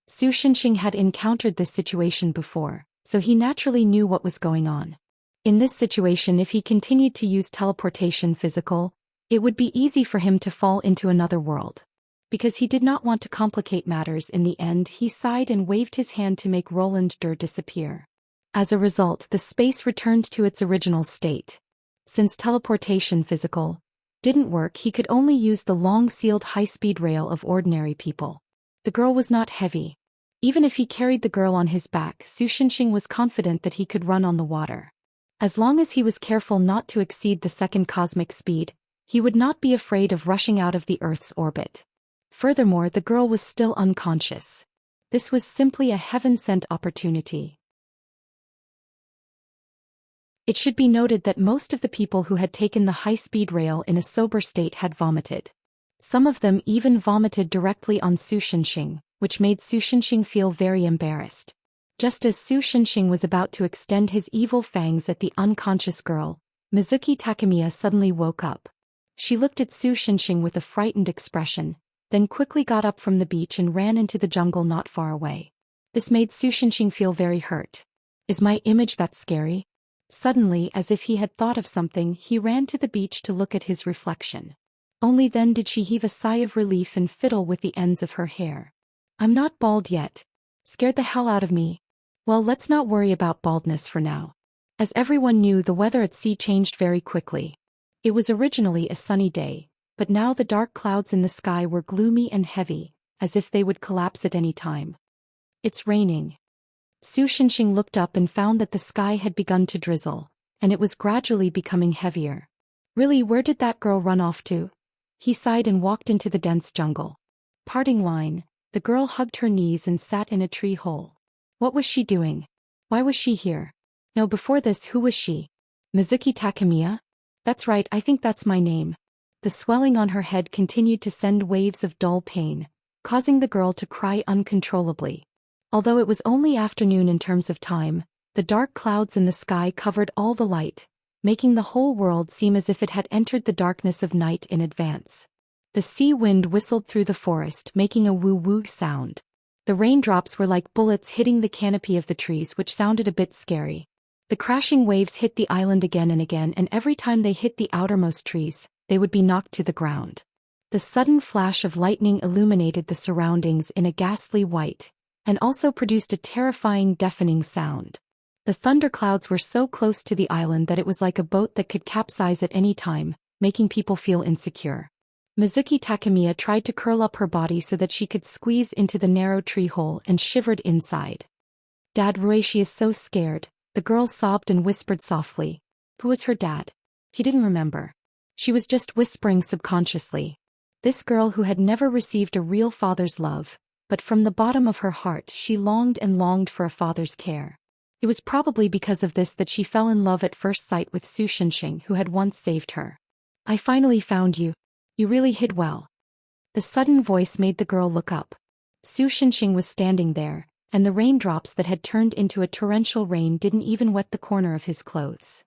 Su Shenxing had encountered this situation before, so he naturally knew what was going on. In this situation, if he continued to use teleportation physical, it would be easy for him to fall into another world. Because he did not want to complicate matters in the end, he sighed and waved his hand to make Roland Dur disappear. As a result, the space returned to its original state. Since teleportation physical didn't work, he could only use the long-sealed high-speed rail of ordinary people. The girl was not heavy. Even if he carried the girl on his back, Su Shenxing was confident that he could run on the water. As long as he was careful not to exceed the second cosmic speed, he would not be afraid of rushing out of the Earth's orbit. Furthermore, the girl was still unconscious. This was simply a heaven-sent opportunity. It should be noted that most of the people who had taken the high-speed rail in a sober state had vomited. Some of them even vomited directly on Su Shenxing, which made Su Shenxing feel very embarrassed. Just as Su Shenxing was about to extend his evil fangs at the unconscious girl, Mizuki Takemiya suddenly woke up. She looked at Su Shenxing with a frightened expression, then quickly got up from the beach and ran into the jungle not far away. This made Su Shenxing feel very hurt. Is my image that scary? Suddenly, as if he had thought of something, he ran to the beach to look at his reflection. Only then did she heave a sigh of relief and fiddle with the ends of her hair. I'm not bald yet. Scared the hell out of me. Well, let's not worry about baldness for now. As everyone knew, the weather at sea changed very quickly. It was originally a sunny day, but now the dark clouds in the sky were gloomy and heavy, as if they would collapse at any time. It's raining. Su Shenxing looked up and found that the sky had begun to drizzle, and it was gradually becoming heavier. Really, where did that girl run off to? He sighed and walked into the dense jungle. Parting line, the girl hugged her knees and sat in a tree hole. What was she doing? Why was she here? No, before this, who was she? Mizuki Takemiya? That's right, I think that's my name. The swelling on her head continued to send waves of dull pain, causing the girl to cry uncontrollably. Although it was only afternoon in terms of time, the dark clouds in the sky covered all the light, making the whole world seem as if it had entered the darkness of night in advance. The sea wind whistled through the forest, making a woo-woo sound. The raindrops were like bullets hitting the canopy of the trees, which sounded a bit scary. The crashing waves hit the island again, and every time they hit the outermost trees, they would be knocked to the ground. The sudden flash of lightning illuminated the surroundings in a ghastly white, and also produced a terrifying, deafening sound. The thunderclouds were so close to the island that it was like a boat that could capsize at any time, making people feel insecure. Mizuki Takemiya tried to curl up her body so that she could squeeze into the narrow tree hole and shivered inside. "Dad, Ruishi is so scared," the girl sobbed and whispered softly. Who was her dad? He didn't remember. She was just whispering subconsciously. This girl who had never received a real father's love, but from the bottom of her heart she longed and longed for a father's care. It was probably because of this that she fell in love at first sight with Su Shinshing, who had once saved her. "I finally found you. You really hid well." The sudden voice made the girl look up. Su Shinshing was standing there, and the raindrops that had turned into a torrential rain didn't even wet the corner of his clothes.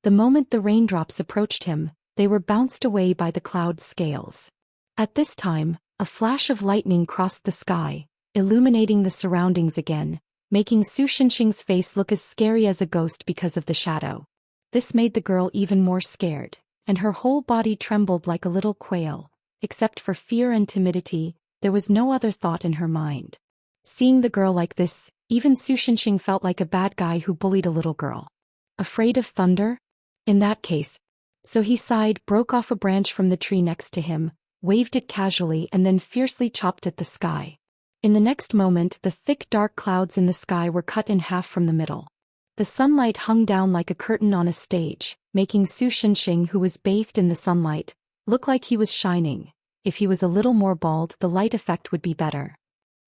The moment the raindrops approached him, they were bounced away by the cloud scales. At this time, a flash of lightning crossed the sky, illuminating the surroundings again, making Su Shinshing's face look as scary as a ghost because of the shadow. This made the girl even more scared, and her whole body trembled like a little quail. Except for fear and timidity, there was no other thought in her mind. Seeing the girl like this, even Su Shinshing felt like a bad guy who bullied a little girl. Afraid of thunder? In that case. So he sighed, broke off a branch from the tree next to him, waved it casually, and then fiercely chopped at the sky. In the next moment, the thick dark clouds in the sky were cut in half from the middle. The sunlight hung down like a curtain on a stage, making Su Shinshing, who was bathed in the sunlight, look like he was shining. If he was a little more bald, the light effect would be better.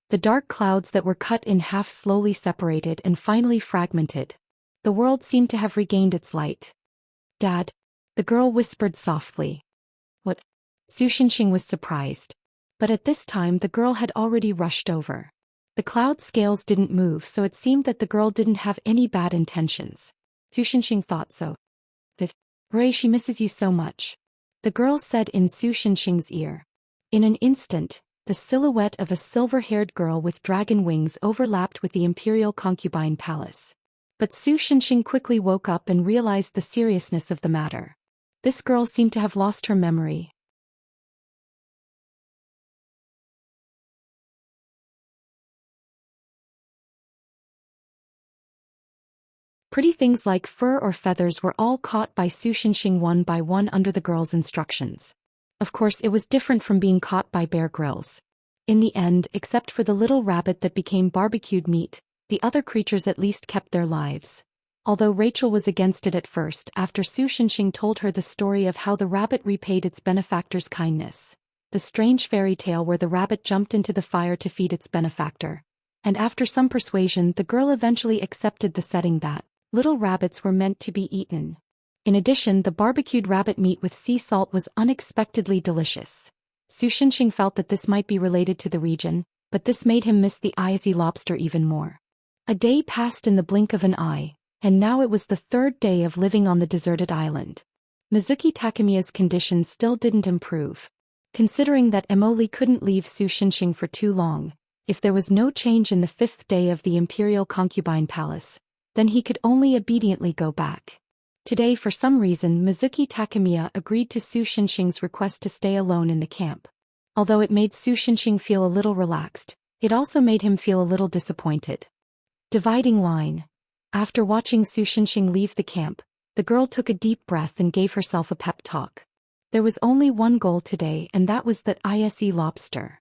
The dark clouds that were cut in half slowly separated and finally fragmented. The world seemed to have regained its light. "Dad," the girl whispered softly. "What?" Su Shinshing was surprised. But at this time the girl had already rushed over. The cloud scales didn't move, so it seemed that the girl didn't have any bad intentions. Su Shinshing thought so. "That Ruishi misses you so much," the girl said in Su Shinshing's ear. In an instant, the silhouette of a silver-haired girl with dragon wings overlapped with the imperial concubine palace. But Su Shinshing quickly woke up and realized the seriousness of the matter. This girl seemed to have lost her memory. Pretty things like fur or feathers were all caught by Su Shinshing one by one under the girl's instructions. Of course, it was different from being caught by Bear Grylls. In the end, except for the little rabbit that became barbecued meat, the other creatures at least kept their lives. Although Rachel was against it at first, after Su Shinshing told her the story of how the rabbit repaid its benefactor's kindness. The strange fairy tale where the rabbit jumped into the fire to feed its benefactor. And after some persuasion, the girl eventually accepted the setting that little rabbits were meant to be eaten. In addition, the barbecued rabbit meat with sea salt was unexpectedly delicious. Su Shinshing felt that this might be related to the region, but this made him miss the icy lobster even more. A day passed in the blink of an eye, and now it was the third day of living on the deserted island. Mizuki Takemiya's condition still didn't improve. Considering that Emoli couldn't leave Su Shinshing for too long, if there was no change in the fifth day of the imperial concubine palace, then he could only obediently go back. Today, for some reason, Mizuki Takemiya agreed to Su Shinshing's request to stay alone in the camp. Although it made Su Shinshing feel a little relaxed, it also made him feel a little disappointed. Dividing line. After watching Su Shinshing leave the camp, the girl took a deep breath and gave herself a pep talk. There was only one goal today, and that was that ISE lobster.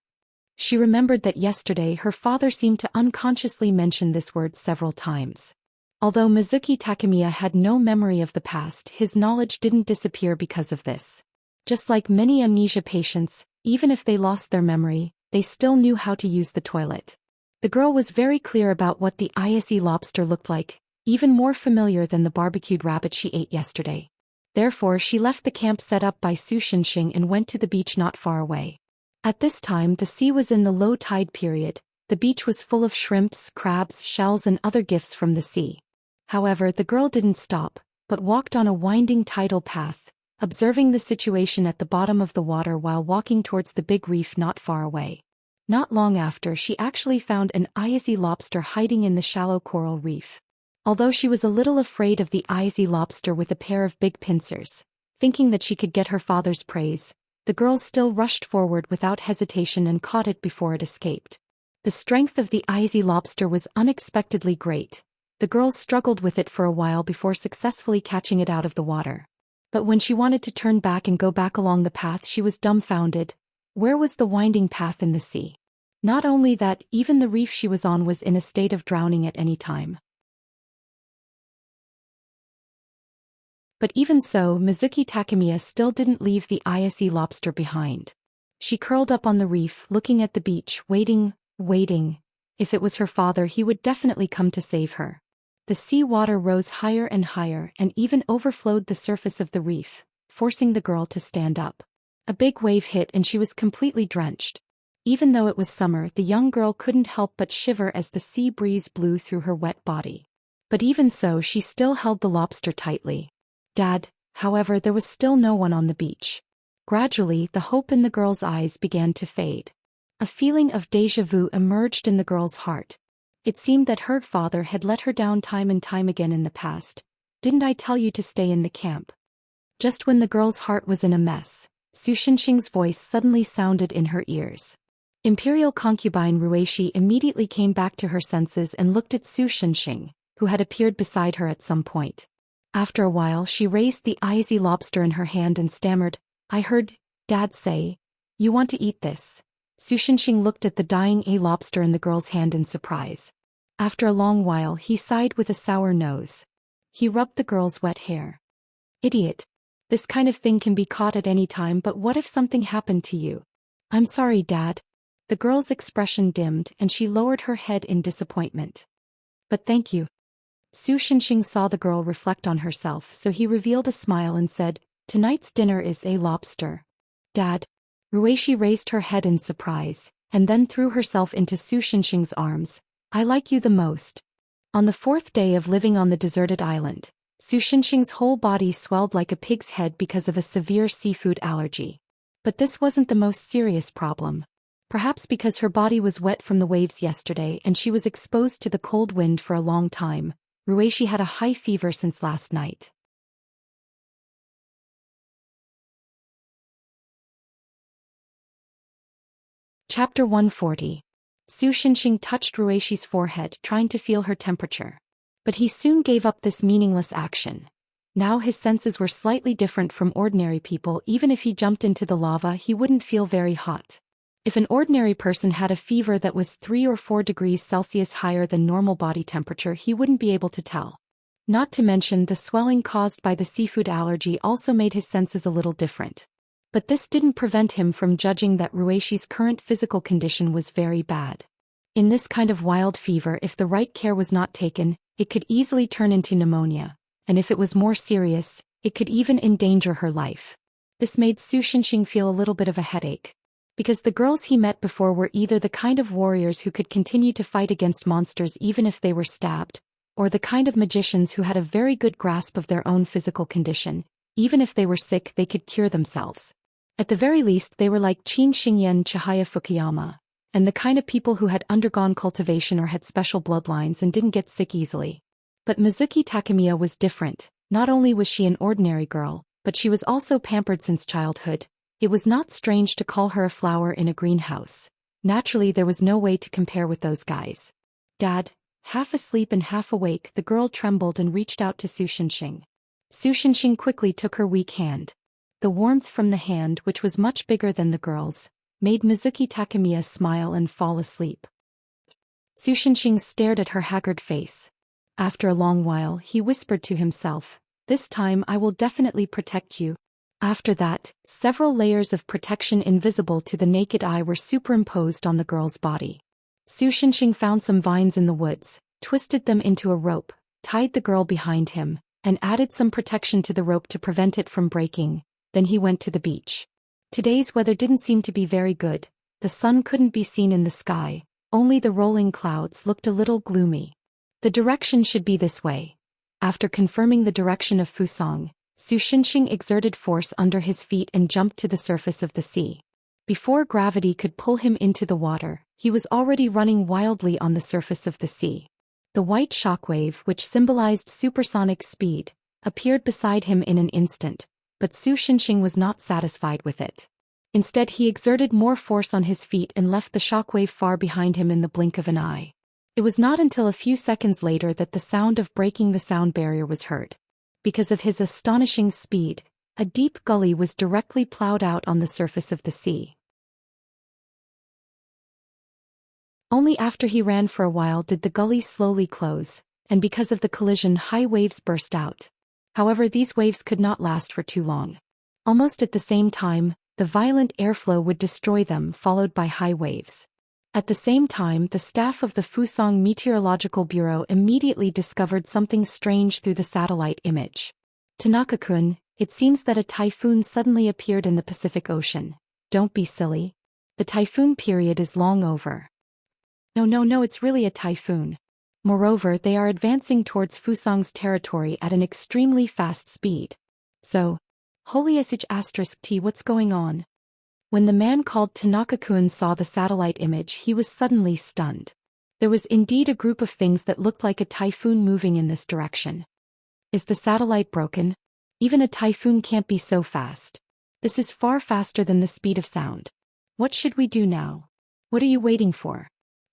She remembered that yesterday her father seemed to unconsciously mention this word several times. Although Mizuki Takemiya had no memory of the past, his knowledge didn't disappear because of this. Just like many amnesia patients, even if they lost their memory, they still knew how to use the toilet. The girl was very clear about what the ISE lobster looked like, even more familiar than the barbecued rabbit she ate yesterday. Therefore she left the camp set up by Su Shenxing and went to the beach not far away. At this time the sea was in the low tide period. The beach was full of shrimps, crabs, shells and other gifts from the sea. However, the girl didn't stop, but walked on a winding tidal path, observing the situation at the bottom of the water while walking towards the big reef not far away. Not long after, she actually found an icy lobster hiding in the shallow coral reef. Although she was a little afraid of the icy lobster with a pair of big pincers, thinking that she could get her father's praise, the girl still rushed forward without hesitation and caught it before it escaped. The strength of the icy lobster was unexpectedly great. The girl struggled with it for a while before successfully catching it out of the water. But when she wanted to turn back and go back along the path, she was dumbfounded. Where was the winding path in the sea? Not only that, even the reef she was on was in a state of drowning at any time. But even so, Mizuki Takemiya still didn't leave the icy lobster behind. She curled up on the reef, looking at the beach, waiting. If it was her father, he would definitely come to save her. The sea water rose higher and higher and even overflowed the surface of the reef, forcing the girl to stand up. A big wave hit and she was completely drenched. Even though it was summer, the young girl couldn't help but shiver as the sea breeze blew through her wet body. But even so, she still held the lobster tightly. Dad, however, there was still no one on the beach. Gradually, the hope in the girl's eyes began to fade. A feeling of déjà vu emerged in the girl's heart. It seemed that her father had let her down time and time again in the past. Didn't I tell you to stay in the camp? Just when the girl's heart was in a mess, Su Shenxing's voice suddenly sounded in her ears. Imperial concubine Ruishi immediately came back to her senses and looked at Su Shenxing, who had appeared beside her at some point. After a while, she raised the icy lobster in her hand and stammered, "I heard Dad say, you want to eat this." Su Shenxing looked at the dying lobster in the girl's hand in surprise. After a long while, he sighed with a sour nose. He rubbed the girl's wet hair. "Idiot. This kind of thing can be caught at any time, but what if something happened to you?" "I'm sorry, Dad." The girl's expression dimmed and she lowered her head in disappointment. "But thank you." Su Shenxing saw the girl reflect on herself, so he revealed a smile and said, "Tonight's dinner is a lobster." "Dad." Ruishi raised her head in surprise, and then threw herself into Su Shenxing's arms. "I like you the most." On the fourth day of living on the deserted island, Su Shenxing's whole body swelled like a pig's head because of a severe seafood allergy. But this wasn't the most serious problem. Perhaps because her body was wet from the waves yesterday and she was exposed to the cold wind for a long time, Ruishi had a high fever since last night. Chapter 140. Su Shenxing touched Ruishi's forehead, trying to feel her temperature. But he soon gave up this meaningless action. Now his senses were slightly different from ordinary people. Even if he jumped into the lava, he wouldn't feel very hot. If an ordinary person had a fever that was 3 or 4 degrees Celsius higher than normal body temperature, he wouldn't be able to tell. Not to mention, the swelling caused by the seafood allergy also made his senses a little different. But this didn't prevent him from judging that Ruishi's current physical condition was very bad. In this kind of wild fever, if the right care was not taken, it could easily turn into pneumonia, and if it was more serious, it could even endanger her life. This made Su Shenxing feel a little bit of a headache. Because the girls he met before were either the kind of warriors who could continue to fight against monsters even if they were stabbed, or the kind of magicians who had a very good grasp of their own physical condition. Even if they were sick, they could cure themselves. At the very least, they were like Qin Xingyan Chihaya Fukuyama, and the kind of people who had undergone cultivation or had special bloodlines and didn't get sick easily. But Mizuki Takemiya was different. Not only was she an ordinary girl, but she was also pampered since childhood. It was not strange to call her a flower in a greenhouse. Naturally, there was no way to compare with those guys. "Dad." Half asleep and half awake, the girl trembled and reached out to Su Shenxing. Su Shenxing quickly took her weak hand. The warmth from the hand, which was much bigger than the girl's, made Mizuki Takemiya smile and fall asleep. Su Shenxing stared at her haggard face. After a long while, he whispered to himself, "This time I will definitely protect you." After that, several layers of protection invisible to the naked eye were superimposed on the girl's body. Su Shenxing found some vines in the woods, twisted them into a rope, tied the girl behind him, and added some protection to the rope to prevent it from breaking. Then he went to the beach. Today's weather didn't seem to be very good. The sun couldn't be seen in the sky, only the rolling clouds looked a little gloomy. The direction should be this way. After confirming the direction of Fusang, Su Xinxing exerted force under his feet and jumped to the surface of the sea. Before gravity could pull him into the water, he was already running wildly on the surface of the sea. The white shockwave, which symbolized supersonic speed, appeared beside him in an instant, but Su Xinxing was not satisfied with it. Instead, he exerted more force on his feet and left the shockwave far behind him in the blink of an eye. It was not until a few seconds later that the sound of breaking the sound barrier was heard. Because of his astonishing speed, a deep gully was directly plowed out on the surface of the sea. Only after he ran for a while did the gully slowly close, and because of the collision, high waves burst out. However, these waves could not last for too long. Almost at the same time, the violent airflow would destroy them, followed by high waves. At the same time, the staff of the Fusang Meteorological Bureau immediately discovered something strange through the satellite image. Tanaka-kun, it seems that a typhoon suddenly appeared in the Pacific Ocean. Don't be silly. The typhoon period is long over. No, it's really a typhoon. Moreover, they are advancing towards Fusang's territory at an extremely fast speed. So, holy *T, what's going on? When the man called Tanaka-kun saw the satellite image, he was suddenly stunned. There was indeed a group of things that looked like a typhoon moving in this direction. Is the satellite broken? Even a typhoon can't be so fast. This is far faster than the speed of sound. What should we do now? What are you waiting for?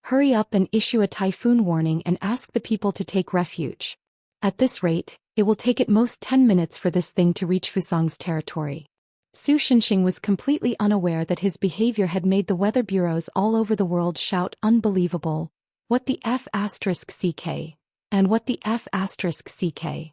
Hurry up and issue a typhoon warning and ask the people to take refuge. At this rate, it will take at most 10 minutes for this thing to reach Fusang's territory. Su Xinxing was completely unaware that his behavior had made the weather bureaus all over the world shout unbelievable. What the F***ck? And what the F***ck?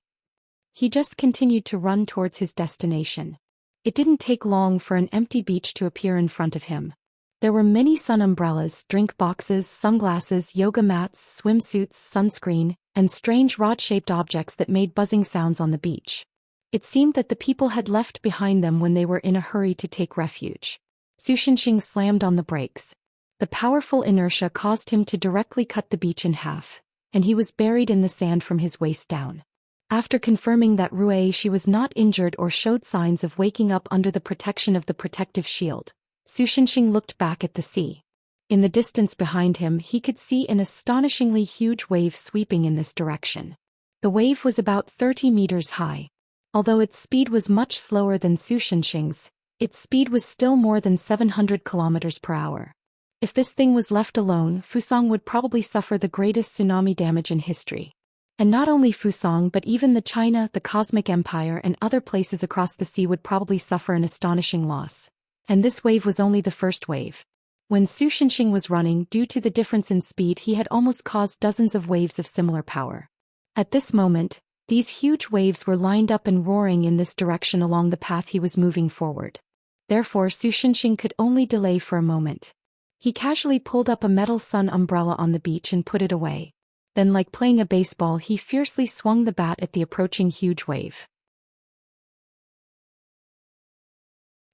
He just continued to run towards his destination. It didn't take long for an empty beach to appear in front of him. There were many sun umbrellas, drink boxes, sunglasses, yoga mats, swimsuits, sunscreen, and strange rod-shaped objects that made buzzing sounds on the beach. It seemed that the people had left behind them when they were in a hurry to take refuge. Su Xinxing slammed on the brakes. The powerful inertia caused him to directly cut the beach in half, and he was buried in the sand from his waist down. After confirming that Ruei was not injured or showed signs of waking up under the protection of the protective shield, Su Xinxing looked back at the sea. In the distance behind him, he could see an astonishingly huge wave sweeping in this direction. The wave was about 30 meters high. Although its speed was much slower than Su Xinxing's, its speed was still more than 700 kilometers per hour. If this thing was left alone, Fusang would probably suffer the greatest tsunami damage in history. And not only Fusang but even the China, the Cosmic Empire and other places across the sea would probably suffer an astonishing loss. And this wave was only the first wave. When Su Xinxing was running, due to the difference in speed, he had almost caused dozens of waves of similar power. At this moment, these huge waves were lined up and roaring in this direction along the path he was moving forward. Therefore, Su Xinxing could only delay for a moment. He casually pulled up a metal sun umbrella on the beach and put it away. Then, like playing a baseball, he fiercely swung the bat at the approaching huge wave.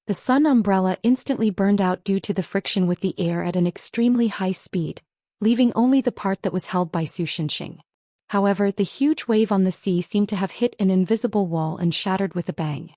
The sun umbrella instantly burned out due to the friction with the air at an extremely high speed, leaving only the part that was held by Su Xinxing. However, the huge wave on the sea seemed to have hit an invisible wall and shattered with a bang.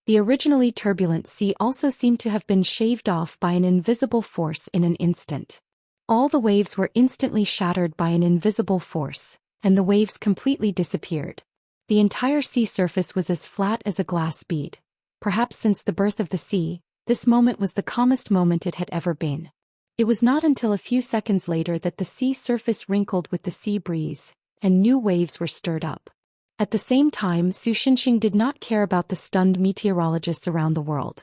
The originally turbulent sea also seemed to have been shaved off by an invisible force in an instant. All the waves were instantly shattered by an invisible force, and the waves completely disappeared. The entire sea surface was as flat as a glass bead. Perhaps since the birth of the sea, this moment was the calmest moment it had ever been. It was not until a few seconds later that the sea surface wrinkled with the sea breeze, and new waves were stirred up. At the same time, Su Xinxing did not care about the stunned meteorologists around the world.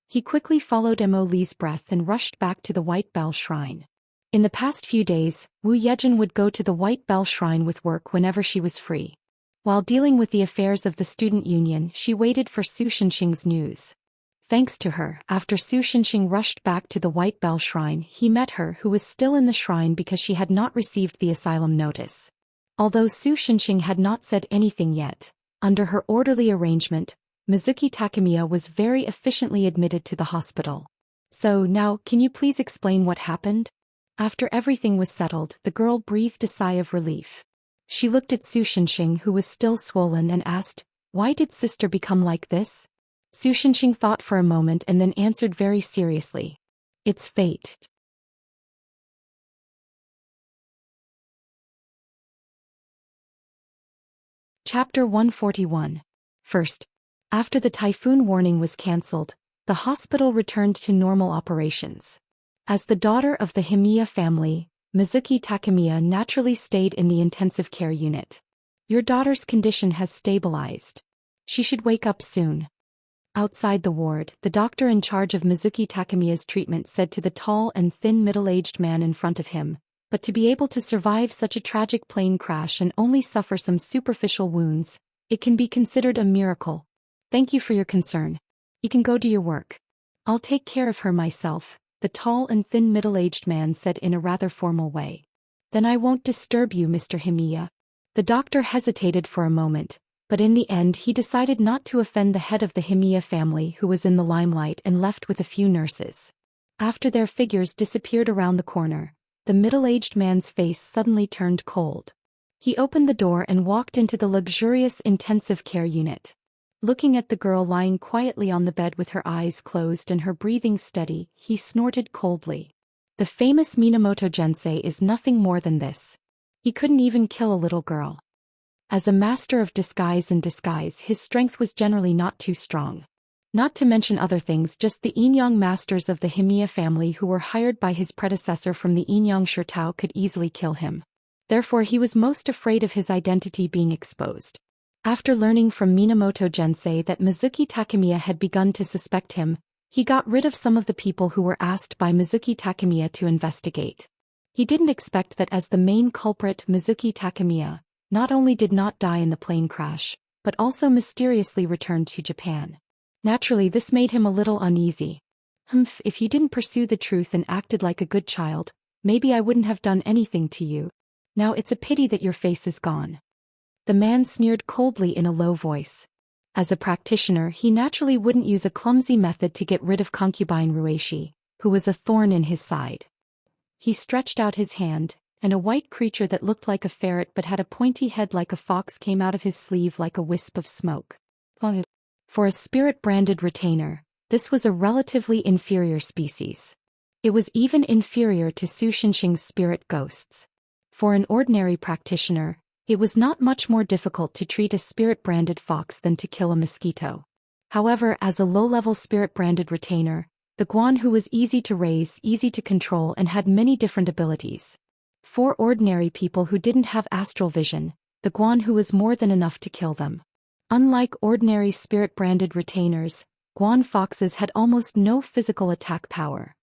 He quickly followed Mo Li's breath and rushed back to the White Bell Shrine. In the past few days, Wu Yejin would go to the White Bell Shrine with work whenever she was free. While dealing with the affairs of the student union, she waited for Su Xinxing's news. Thanks to her, after Su Xinxing rushed back to the White Bell Shrine, he met her, who was still in the shrine because she had not received the asylum notice. Although Su Xinxing had not said anything yet, Under her orderly arrangement, Mizuki Takemiya was very efficiently admitted to the hospital. So now, can you please explain what happened? After everything was settled, the girl breathed a sigh of relief. She looked at Su Shinshing, who was still swollen, and asked, "Why did sister become like this?" Su Shinshing thought for a moment and then answered very seriously. "It's fate." Chapter 141. First, after the typhoon warning was cancelled, the hospital returned to normal operations. As the daughter of the Himiya family, Mizuki Takemiya naturally stayed in the intensive care unit. "Your daughter's condition has stabilized. She should wake up soon." Outside the ward, the doctor in charge of Mizuki Takemiya's treatment said to the tall and thin middle-aged man in front of him, "But to be able to survive such a tragic plane crash and only suffer some superficial wounds, it can be considered a miracle. Thank you for your concern. You can go do your work. I'll take care of her myself," the tall and thin middle-aged man said in a rather formal way. "Then I won't disturb you, Mr. Himiya." The doctor hesitated for a moment, but in the end he decided not to offend the head of the Himiya family, who was in the limelight, and left with a few nurses. After their figures disappeared around the corner, the middle-aged man's face suddenly turned cold. He opened the door and walked into the luxurious intensive care unit. Looking at the girl lying quietly on the bed with her eyes closed and her breathing steady, he snorted coldly. The famous Minamoto Gensei is nothing more than this. He couldn't even kill a little girl. As a master of disguise and disguise, his strength was generally not too strong. Not to mention other things, just the Inyang masters of the Himiya family who were hired by his predecessor from the Inyang Shurtao could easily kill him. Therefore he was most afraid of his identity being exposed. After learning from Minamoto Gensei that Mizuki Takemiya had begun to suspect him, he got rid of some of the people who were asked by Mizuki Takemiya to investigate. He didn't expect that as the main culprit, Mizuki Takemiya not only did not die in the plane crash, but also mysteriously returned to Japan. Naturally, this made him a little uneasy. If you didn't pursue the truth and acted like a good child, maybe I wouldn't have done anything to you. Now it's a pity that your face is gone." The man sneered coldly in a low voice. As a practitioner, he naturally wouldn't use a clumsy method to get rid of concubine Rueishi, who was a thorn in his side. He stretched out his hand, and a white creature that looked like a ferret but had a pointy head like a fox came out of his sleeve like a wisp of smoke. For a spirit-branded retainer, this was a relatively inferior species. It was even inferior to Su Shinshing's spirit ghosts. For an ordinary practitioner, it was not much more difficult to treat a spirit-branded fox than to kill a mosquito. However, as a low-level spirit-branded retainer, the Guanhu was easy to raise, easy to control, and had many different abilities. For ordinary people who didn't have astral vision, the Guanhu was more than enough to kill them. Unlike ordinary spirit-branded retainers, Guan foxes had almost no physical attack power.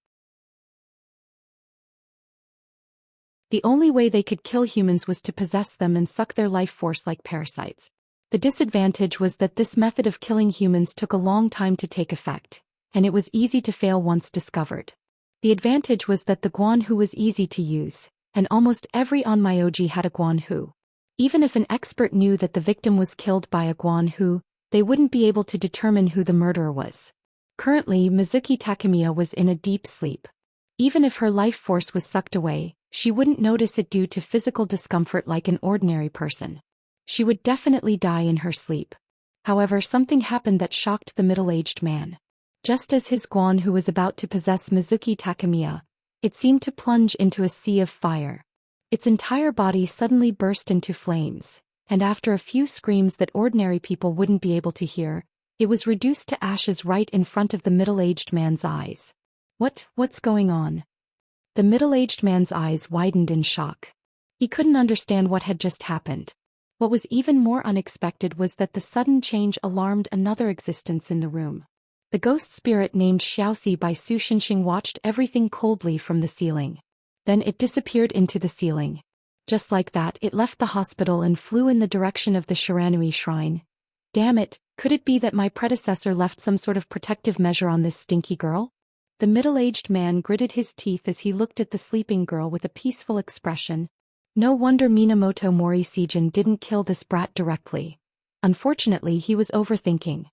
The only way they could kill humans was to possess them and suck their life force like parasites. The disadvantage was that this method of killing humans took a long time to take effect, and it was easy to fail once discovered. The advantage was that the Guanhu was easy to use, and almost every onmyoji had a Guanhu. Even if an expert knew that the victim was killed by a Guanhu, they wouldn't be able to determine who the murderer was. Currently, Mizuki Takemiya was in a deep sleep. Even if her life force was sucked away, she wouldn't notice it due to physical discomfort like an ordinary person. She would definitely die in her sleep. However, something happened that shocked the middle-aged man. Just as his Guanhu was about to possess Mizuki Takemiya, it seemed to plunge into a sea of fire. Its entire body suddenly burst into flames, and after a few screams that ordinary people wouldn't be able to hear, it was reduced to ashes right in front of the middle-aged man's eyes. What's going on? The middle-aged man's eyes widened in shock. He couldn't understand what had just happened. What was even more unexpected was that the sudden change alarmed another existence in the room. The ghost spirit named Xiaoxi by Su Shinxing watched everything coldly from the ceiling. Then it disappeared into the ceiling. Just like that, it left the hospital and flew in the direction of the Shiranui shrine. Damn it, could it be that my predecessor left some sort of protective measure on this stinky girl? The middle-aged man gritted his teeth as he looked at the sleeping girl with a peaceful expression. No wonder Minamoto Morisijin didn't kill this brat directly. Unfortunately, he was overthinking.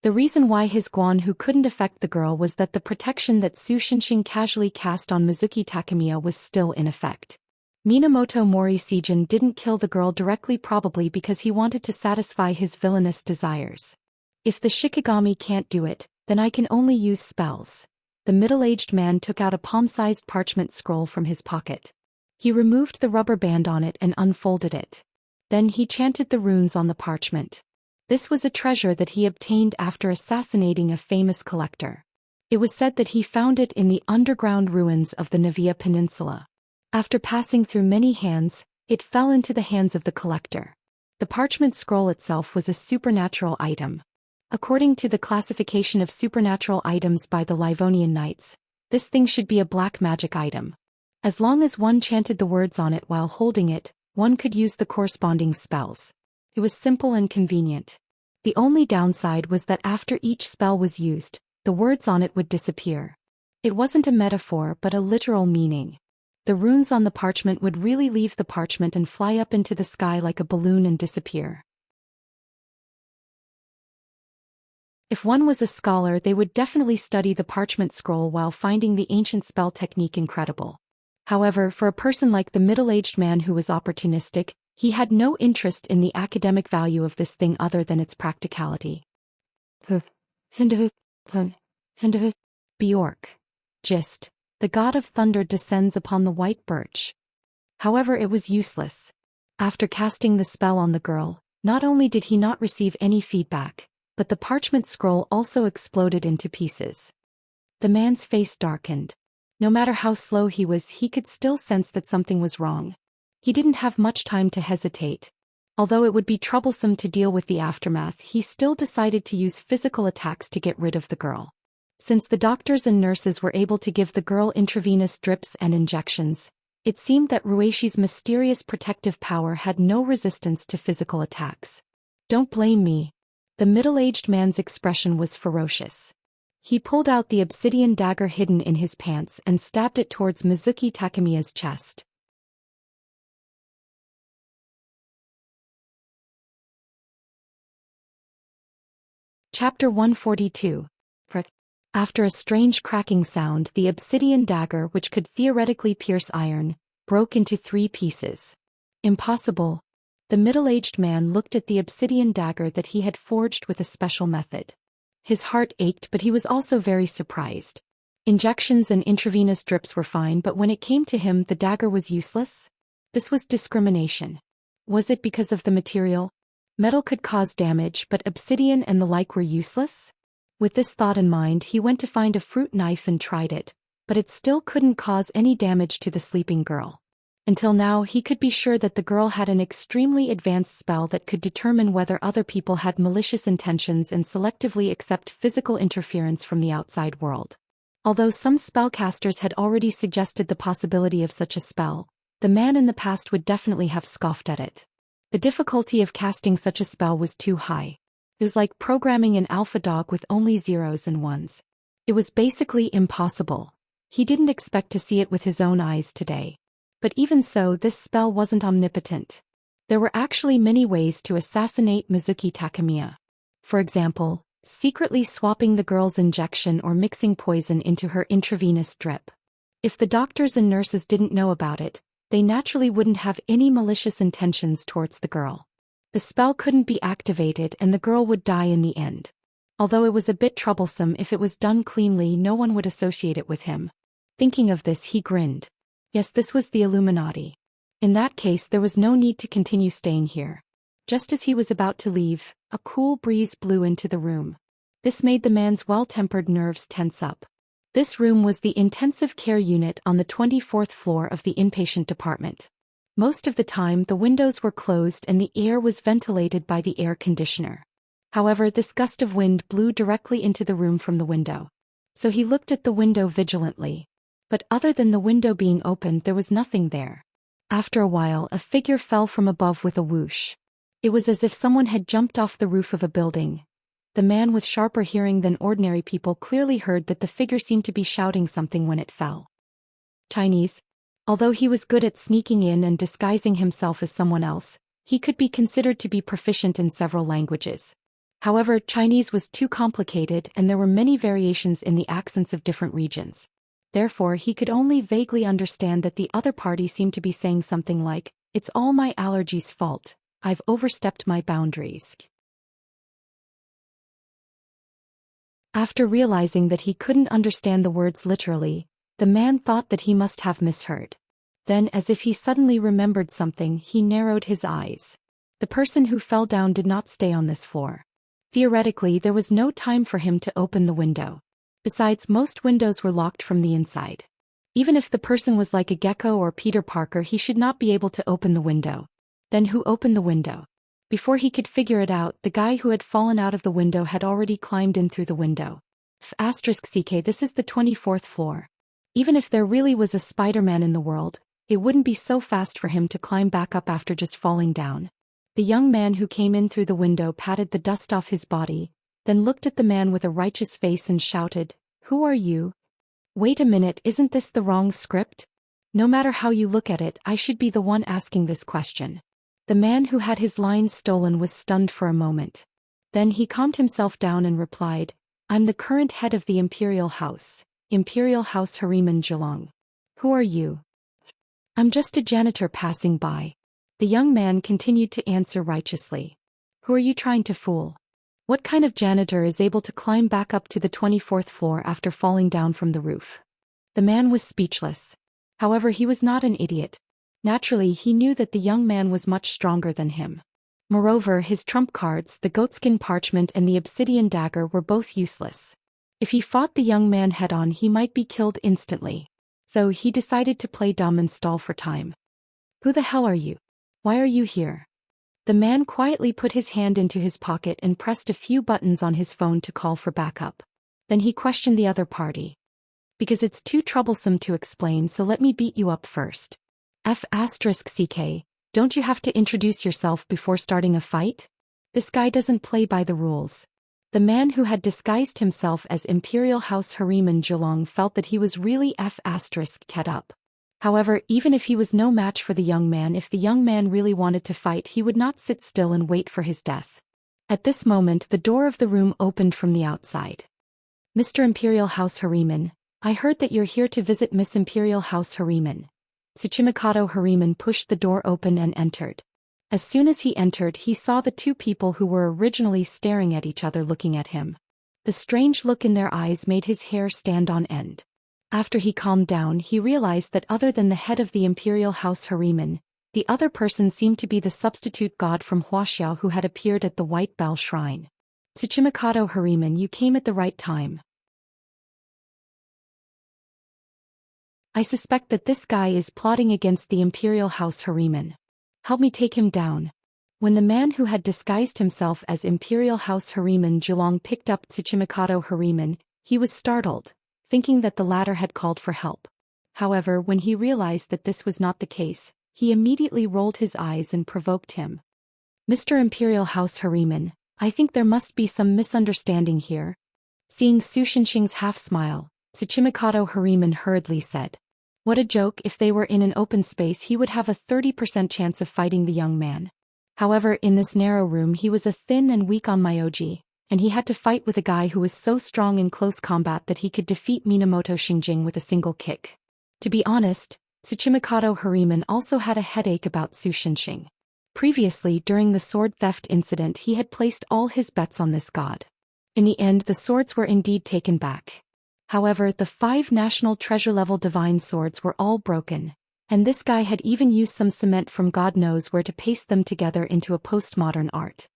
The reason why his Guanhu couldn't affect the girl was that the protection that Su Shinshin casually cast on Mizuki Takemiya was still in effect. Minamoto Mori Seijin didn't kill the girl directly, probably because he wanted to satisfy his villainous desires. If the Shikigami can't do it, then I can only use spells. The middle-aged man took out a palm-sized parchment scroll from his pocket. He removed the rubber band on it and unfolded it. Then he chanted the runes on the parchment. This was a treasure that he obtained after assassinating a famous collector. It was said that he found it in the underground ruins of the Navia Peninsula. After passing through many hands, it fell into the hands of the collector. The parchment scroll itself was a supernatural item. According to the classification of supernatural items by the Livonian Knights, this thing should be a black magic item. As long as one chanted the words on it while holding it, one could use the corresponding spells. It was simple and convenient. The only downside was that after each spell was used, the words on it would disappear. It wasn't a metaphor but a literal meaning. The runes on the parchment would really leave the parchment and fly up into the sky like a balloon and disappear. If one was a scholar, they would definitely study the parchment scroll while finding the ancient spell technique incredible. However, for a person like the middle-aged man who was opportunistic, he had no interest in the academic value of this thing other than its practicality. Bjork. Gist. The god of thunder descends upon the white birch. However, it was useless. After casting the spell on the girl, not only did he not receive any feedback, but the parchment scroll also exploded into pieces. The man's face darkened. No matter how slow he was, he could still sense that something was wrong. He didn't have much time to hesitate. Although it would be troublesome to deal with the aftermath, he still decided to use physical attacks to get rid of the girl. Since the doctors and nurses were able to give the girl intravenous drips and injections, it seemed that Rueishi's mysterious protective power had no resistance to physical attacks. Don't blame me. The middle-aged man's expression was ferocious. He pulled out the obsidian dagger hidden in his pants and stabbed it towards Mizuki Takemiya's chest. Chapter 142. After a strange cracking sound, the obsidian dagger, which could theoretically pierce iron, broke into 3 pieces. Impossible. The middle-aged man looked at the obsidian dagger that he had forged with a special method. His heart ached, but he was also very surprised. Injections and intravenous drips were fine, but when it came to him, the dagger was useless? This was discrimination. Was it because of the material? Metal could cause damage, but obsidian and the like were useless? With this thought in mind, he went to find a fruit knife and tried it, but it still couldn't cause any damage to the sleeping girl. Until now, he could be sure that the girl had an extremely advanced spell that could determine whether other people had malicious intentions and selectively accept physical interference from the outside world. Although some spellcasters had already suggested the possibility of such a spell, the man in the past would definitely have scoffed at it. The difficulty of casting such a spell was too high. It was like programming an alpha dog with only zeros and ones. It was basically impossible. He didn't expect to see it with his own eyes today. But even so, this spell wasn't omnipotent. There were actually many ways to assassinate Mizuki Takemiya. For example, secretly swapping the girl's injection or mixing poison into her intravenous drip. If the doctors and nurses didn't know about it, they naturally wouldn't have any malicious intentions towards the girl. The spell couldn't be activated and the girl would die in the end. Although it was a bit troublesome, if it was done cleanly, no one would associate it with him. Thinking of this, he grinned. Yes, this was the Illuminati. In that case, there was no need to continue staying here. Just as he was about to leave, a cool breeze blew into the room. This made the man's well-tempered nerves tense up. This room was the intensive care unit on the 24th floor of the inpatient department. Most of the time, the windows were closed and the air was ventilated by the air conditioner. However, this gust of wind blew directly into the room from the window. So he looked at the window vigilantly. But other than the window being opened, there was nothing there. After a while, a figure fell from above with a whoosh. It was as if someone had jumped off the roof of a building. The man with sharper hearing than ordinary people clearly heard that the figure seemed to be shouting something when it fell. Chinese. Although he was good at sneaking in and disguising himself as someone else, He could be considered to be proficient in several languages. However, Chinese was too complicated and there were many variations in the accents of different regions. Therefore, he could only vaguely understand that the other party seemed to be saying something like, "It's all my allergies' fault. I've overstepped my boundaries." After realizing that he couldn't understand the words literally, the man thought that he must have misheard. Then, as if he suddenly remembered something, he narrowed his eyes. The person who fell down did not stay on this floor. Theoretically, there was no time for him to open the window. Besides, most windows were locked from the inside. Even if the person was like a gecko or Peter Parker, he should not be able to open the window. Then who opened the window? Before he could figure it out, the guy who had fallen out of the window had already climbed in through the window. *CK, this is the 24th floor. Even if there really was a Spider-Man in the world, it wouldn't be so fast for him to climb back up after just falling down. The young man who came in through the window patted the dust off his body, then looked at the man with a righteous face and shouted, "Who are you?" Wait a minute, isn't this the wrong script? No matter how you look at it, I should be the one asking this question. The man who had his lines stolen was stunned for a moment. Then he calmed himself down and replied, "I'm the current head of the Imperial House Hariman Geelong. Who are you?" "I'm just a janitor passing by." The young man continued to answer righteously. "Who are you trying to fool? What kind of janitor is able to climb back up to the 24th floor after falling down from the roof?" The man was speechless. However, he was not an idiot. Naturally, he knew that the young man was much stronger than him. Moreover, his trump cards, the goatskin parchment and the obsidian dagger, were both useless. If he fought the young man head-on, he might be killed instantly. So he decided to play dumb and stall for time. "Who the hell are you? Why are you here?" The man quietly put his hand into his pocket and pressed a few buttons on his phone to call for backup. Then he questioned the other party. "Because it's too troublesome to explain, so let me beat you up first. *CK, don't you have to introduce yourself before starting a fight? This guy doesn't play by the rules." The man who had disguised himself as Imperial House Hariman Geelong felt that he was really *ket up. However, even if he was no match for the young man, if the young man really wanted to fight, he would not sit still and wait for his death. At this moment, the door of the room opened from the outside. "Mr. Imperial House Hariman, I heard that you're here to visit Miss Imperial House Hariman." Tsuchimikado Hariman pushed the door open and entered. As soon as he entered, he saw the two people who were originally staring at each other looking at him. The strange look in their eyes made his hair stand on end. After he calmed down, he realized that other than the head of the Imperial House Hariman, the other person seemed to be the substitute god from Huaxiao who had appeared at the White Bell Shrine. "Tsuchimikado Hariman, you came at the right time. I suspect that this guy is plotting against the Imperial House Hariman. Help me take him down." When the man who had disguised himself as Imperial House Hariman Geelong picked up Tsuchimikado Hariman, he was startled, thinking that the latter had called for help. However, when he realized that this was not the case, he immediately rolled his eyes and provoked him. "Mr. Imperial House Hariman, I think there must be some misunderstanding here." Seeing Su Shinxing's half-smile, Tsuchimikado Hariman hurriedly said, "What a joke! If they were in an open space, he would have a 30% chance of fighting the young man. However, in this narrow room he was a thin and weak on Myoji, and he had to fight with a guy who was so strong in close combat that he could defeat Minamoto Shinjing with a single kick." To be honest, Tsuchimikado Hariman also had a headache about Su Shinxing. Previously, during the sword theft incident, he had placed all his bets on this god. In the end, the swords were indeed taken back. However, the 5 national treasure-level divine swords were all broken, and this guy had even used some cement from God knows where to paste them together into a postmodern art.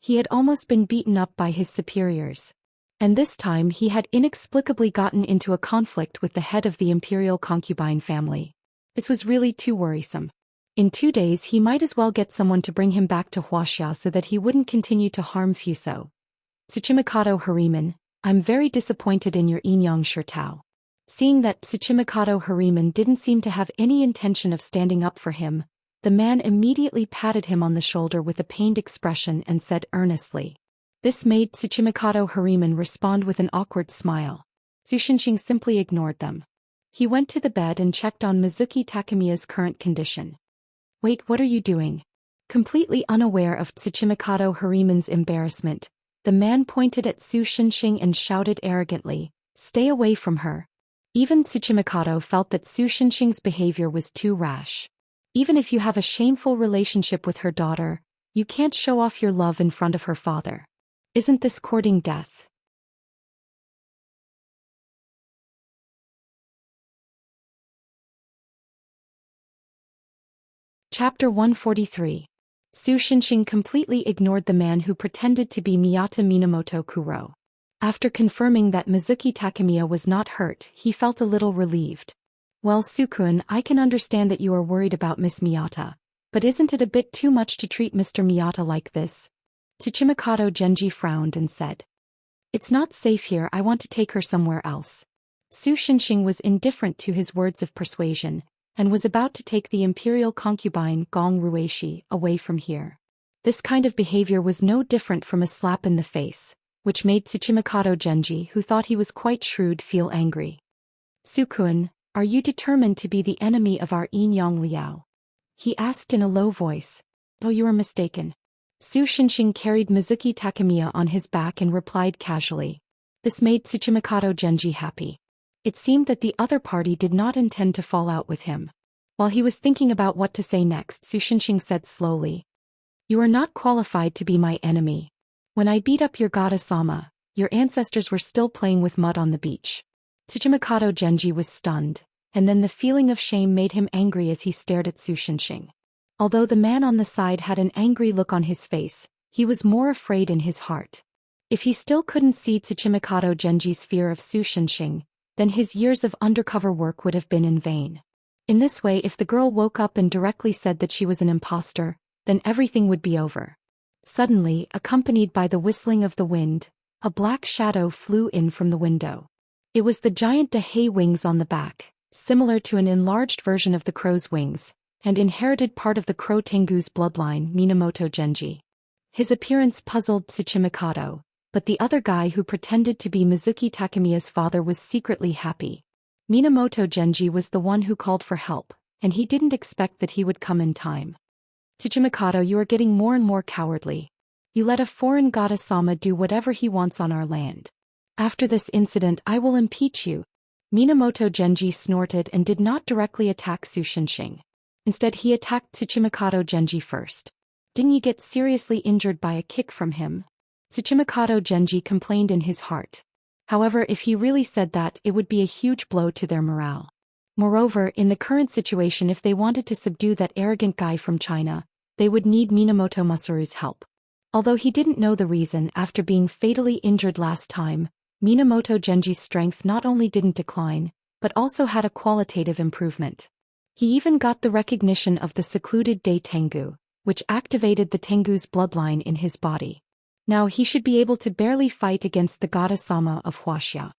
He had almost been beaten up by his superiors. And this time he had inexplicably gotten into a conflict with the head of the imperial concubine family. This was really too worrisome. In 2 days he might as well get someone to bring him back to Huaxia so that he wouldn't continue to harm Fuso. "Tsuchimikado Hariman, I'm very disappointed in your Inyang Shirtao." Seeing that Tsuchimikado Hariman didn't seem to have any intention of standing up for him, the man immediately patted him on the shoulder with a pained expression and said earnestly. This made Tsuchimikado Hariman respond with an awkward smile. Su Shinxing simply ignored them. He went to the bed and checked on Mizuki Takemiya's current condition. "Wait, what are you doing?" Completely unaware of Tsuchimikado Hariman's embarrassment, the man pointed at Su Shinshing and shouted arrogantly, "Stay away from her." Even Tsuchimikado felt that Su Shinshing's behavior was too rash. Even if you have a shameful relationship with her daughter, you can't show off your love in front of her father. Isn't this courting death? Chapter 143. Su Shinshing completely ignored the man who pretended to be Miyata Minamoto Kuro. After confirming that Mizuki Takemiya was not hurt, he felt a little relieved. "Well, Sukun, I can understand that you are worried about Miss Miyata, but isn't it a bit too much to treat Mr. Miyata like this?" Tsuchimikado Genji frowned and said, "It's not safe here, I want to take her somewhere else." Su Shinshing was indifferent to his words of persuasion, and was about to take the imperial concubine Gong Rueishi away from here. This kind of behavior was no different from a slap in the face, which made Tsuchimikado Genji, who thought he was quite shrewd, feel angry. "Sukun, are you determined to be the enemy of our Yin Liao?" he asked in a low voice. "Oh, you are mistaken." Su Shinshing carried Mizuki Takemiya on his back and replied casually. This made Tsuchimikado Genji happy. It seemed that the other party did not intend to fall out with him. While he was thinking about what to say next, Su Shinshing said slowly, "You are not qualified to be my enemy. When I beat up your Gata-sama, your ancestors were still playing with mud on the beach." Tsuchimikado Genji was stunned, and then the feeling of shame made him angry as he stared at Su Shinshing. Although the man on the side had an angry look on his face, he was more afraid in his heart. If he still couldn't see Tsuchimikado Genji's fear of Su Shinshing, then his years of undercover work would have been in vain. In this way, if the girl woke up and directly said that she was an imposter, then everything would be over. Suddenly, accompanied by the whistling of the wind, a black shadow flew in from the window. It was the giant Dehei wings on the back, similar to an enlarged version of the crow's wings, and inherited part of the crow Tengu's bloodline, Minamoto Genji. His appearance puzzled Tsuchimikado, but the other guy who pretended to be Mizuki Takemiya's father was secretly happy. Minamoto Genji was the one who called for help, and he didn't expect that he would come in time. "Tsuchimikado, you are getting more and more cowardly. You let a foreign Gata-sama do whatever he wants on our land. After this incident I will impeach you." Minamoto Genji snorted and did not directly attack Su Shinshing. Instead he attacked Tsuchimikado Genji first. "Didn't you get seriously injured by a kick from him?" Tsuchimikado Genji complained in his heart. However, if he really said that, it would be a huge blow to their morale. Moreover, in the current situation, if they wanted to subdue that arrogant guy from China, they would need Minamoto Masuru's help. Although he didn't know the reason, after being fatally injured last time, Minamoto Genji's strength not only didn't decline, but also had a qualitative improvement. He even got the recognition of the secluded Dei Tengu, which activated the Tengu's bloodline in his body. Now he should be able to barely fight against the Gata-sama of Huaxia.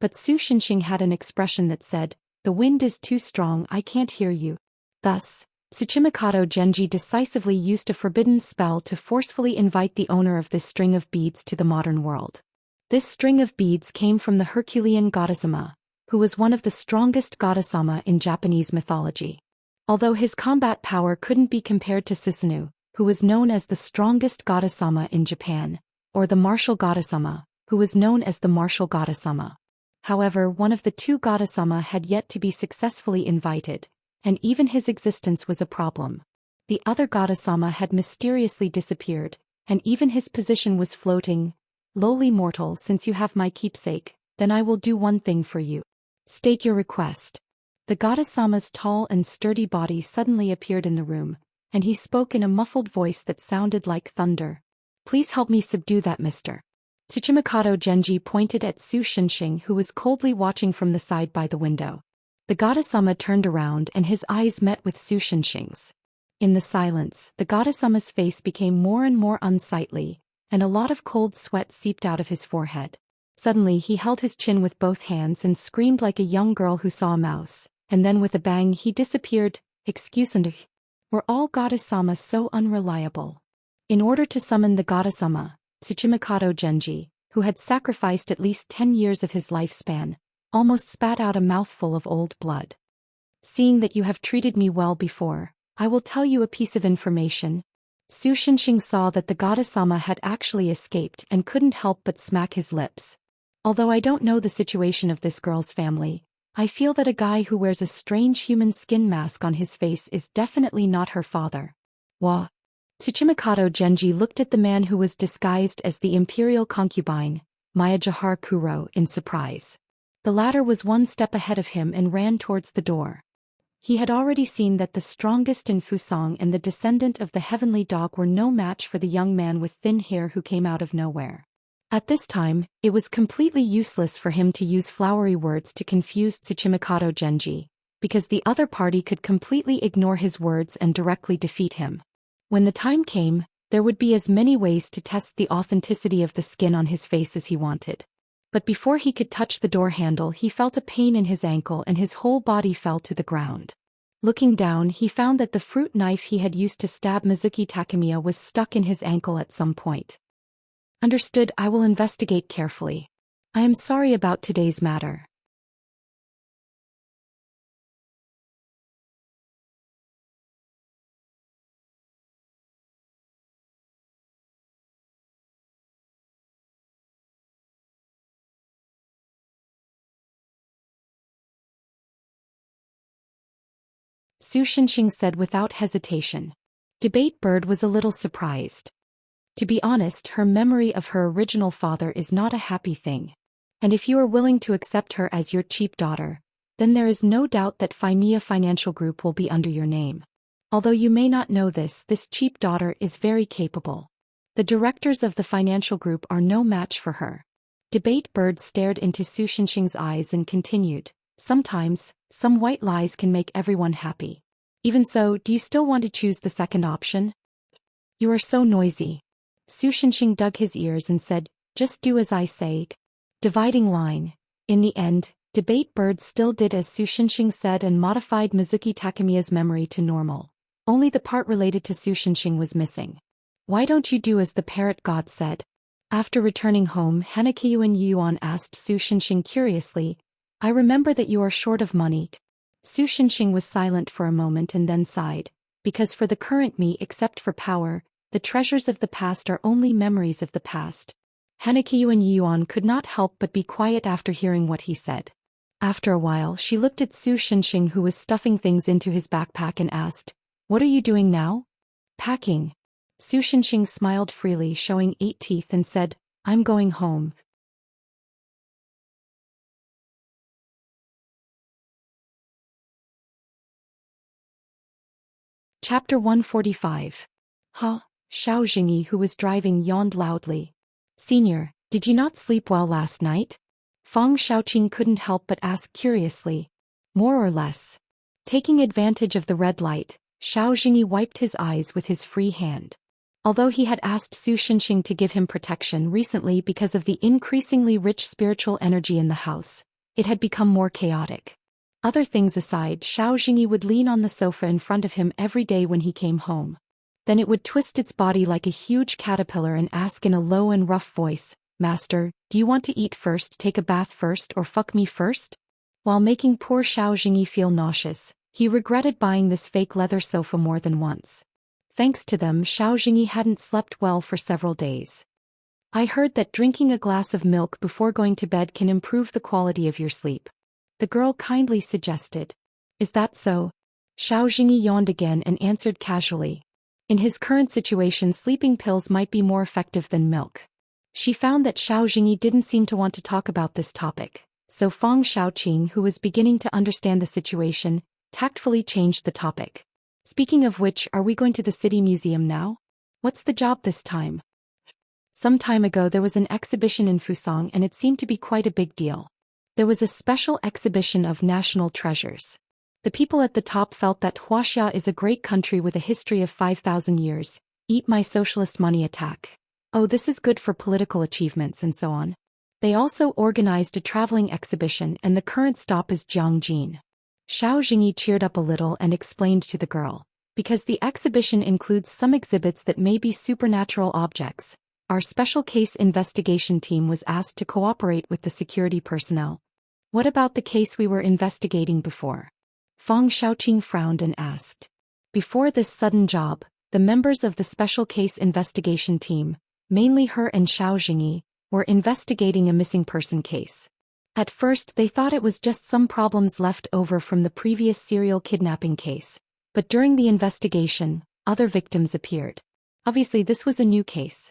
But Su Shinshing had an expression that said, "The wind is too strong, I can't hear you." Thus, Tsuchimikado Genji decisively used a forbidden spell to forcefully invite the owner of this string of beads to the modern world. This string of beads came from the Herculean Gata-sama, who was one of the strongest Gata-sama in Japanese mythology. Although his combat power couldn't be compared to Susanoo, who was known as the strongest Gata-sama in Japan, or the martial Gata-sama, who was known as the martial Gata-sama. However, one of the two Gata-sama had yet to be successfully invited, and even his existence was a problem. The other Gata-sama had mysteriously disappeared, and even his position was floating. "Lowly mortal, since you have my keepsake, then I will do one thing for you. State your request." The Gata-sama's tall and sturdy body suddenly appeared in the room, and he spoke in a muffled voice that sounded like thunder. "Please help me subdue that Mr." Tsuchimikado Genji pointed at Su Shinshing, who was coldly watching from the side by the window. The Gata-sama turned around and his eyes met with Su Shinshing's. In the silence, the Gata-sama's face became more and more unsightly, and a lot of cold sweat seeped out of his forehead. Suddenly he held his chin with both hands and screamed like a young girl who saw a mouse, and then with a bang he disappeared. "Excuse me. Were all Gata-sama so unreliable?" In order to summon the Gata-sama, Tsuchimikado Genji, who had sacrificed at least 10 years of his lifespan, almost spat out a mouthful of old blood. Seeing that you have treated me well before, I will tell you a piece of information. Su Shenxing saw that the goddess-sama had actually escaped and couldn't help but smack his lips. Although I don't know the situation of this girl's family, I feel that a guy who wears a strange human skin mask on his face is definitely not her father. Wa. Tsuchimikado Genji looked at the man who was disguised as the imperial concubine, Miyajihara Kuro, in surprise. The latter was one step ahead of him and ran towards the door. He had already seen that the strongest in Fusang and the descendant of the heavenly dog were no match for the young man with thin hair who came out of nowhere. At this time, it was completely useless for him to use flowery words to confuse Tsuchimikado Genji, because the other party could completely ignore his words and directly defeat him. When the time came, there would be as many ways to test the authenticity of the skin on his face as he wanted. But before he could touch the door handle, he felt a pain in his ankle and his whole body fell to the ground. Looking down, he found that the fruit knife he had used to stab Mizuki Takemiya was stuck in his ankle at some point. Understood, I will investigate carefully. I am sorry about today's matter. Su Shenxing said without hesitation. Debate Bird was a little surprised. To be honest, her memory of her original father is not a happy thing. And if you are willing to accept her as your cheap daughter, then there is no doubt that Phimea Financial Group will be under your name. Although you may not know this cheap daughter is very capable. The directors of the financial group are no match for her. Debate Bird stared into Su Shenxing's eyes and continued. Sometimes, some white lies can make everyone happy. Even so, do you still want to choose the second option? You are so noisy. Su Shenxing dug his ears and said, just do as I say. Dividing line. In the end, Debate Bird still did as Su Shenxing said and modified Mizuki Takemiya's memory to normal. Only the part related to Su Shenxing was missing. Why don't you do as the parrot god said? After returning home, Hanakiyuan Yuan asked Su Shenxing curiously, I remember that you are short of money. Su Shenxing was silent for a moment and then sighed, because for the current me except for power, the treasures of the past are only memories of the past. Hanakiyuan Yuan could not help but be quiet after hearing what he said. After a while she looked at Su Shenxing who was stuffing things into his backpack and asked, what are you doing now? Packing. Su Shenxing smiled freely showing 8 teeth and said, I'm going home. Chapter 145. Xiao Jingyi who was driving yawned loudly. Senior, did you not sleep well last night? Fang Xiaoqing couldn't help but ask curiously. More or less. Taking advantage of the red light, Xiao Jingyi wiped his eyes with his free hand. Although he had asked Su Shenxing to give him protection recently because of the increasingly rich spiritual energy in the house, it had become more chaotic. Other things aside, Xiao Jingyi would lean on the sofa in front of him every day when he came home. Then it would twist its body like a huge caterpillar and ask in a low and rough voice, Master, do you want to eat first, take a bath first, or fuck me first? While making poor Xiao Jingyi feel nauseous, he regretted buying this fake leather sofa more than once. Thanks to them, Xiao Jingyi hadn't slept well for several days. I heard that drinking a glass of milk before going to bed can improve the quality of your sleep. The girl kindly suggested. Is that so? Xiao Jingyi yawned again and answered casually. In his current situation, sleeping pills might be more effective than milk. She found that Xiao Jingyi didn't seem to want to talk about this topic, so Fang Xiaoqing, who was beginning to understand the situation, tactfully changed the topic. Speaking of which, are we going to the city museum now? What's the job this time? Some time ago there was an exhibition in Fusang and it seemed to be quite a big deal. There was a special exhibition of national treasures. The people at the top felt that Huaxia is a great country with a history of 5,000 years. Eat my socialist money attack. Oh, this is good for political achievements and so on. They also organized a traveling exhibition and the current stop is Jiangjin. Xiao Jingyi cheered up a little and explained to the girl. Because the exhibition includes some exhibits that may be supernatural objects, our special case investigation team was asked to cooperate with the security personnel. What about the case we were investigating before? Fang Xiaoqing frowned and asked. Before this sudden job, the members of the special case investigation team, mainly her and Xiao Jingyi, were investigating a missing person case. At first they thought it was just some problems left over from the previous serial kidnapping case, but during the investigation, other victims appeared. Obviously this was a new case.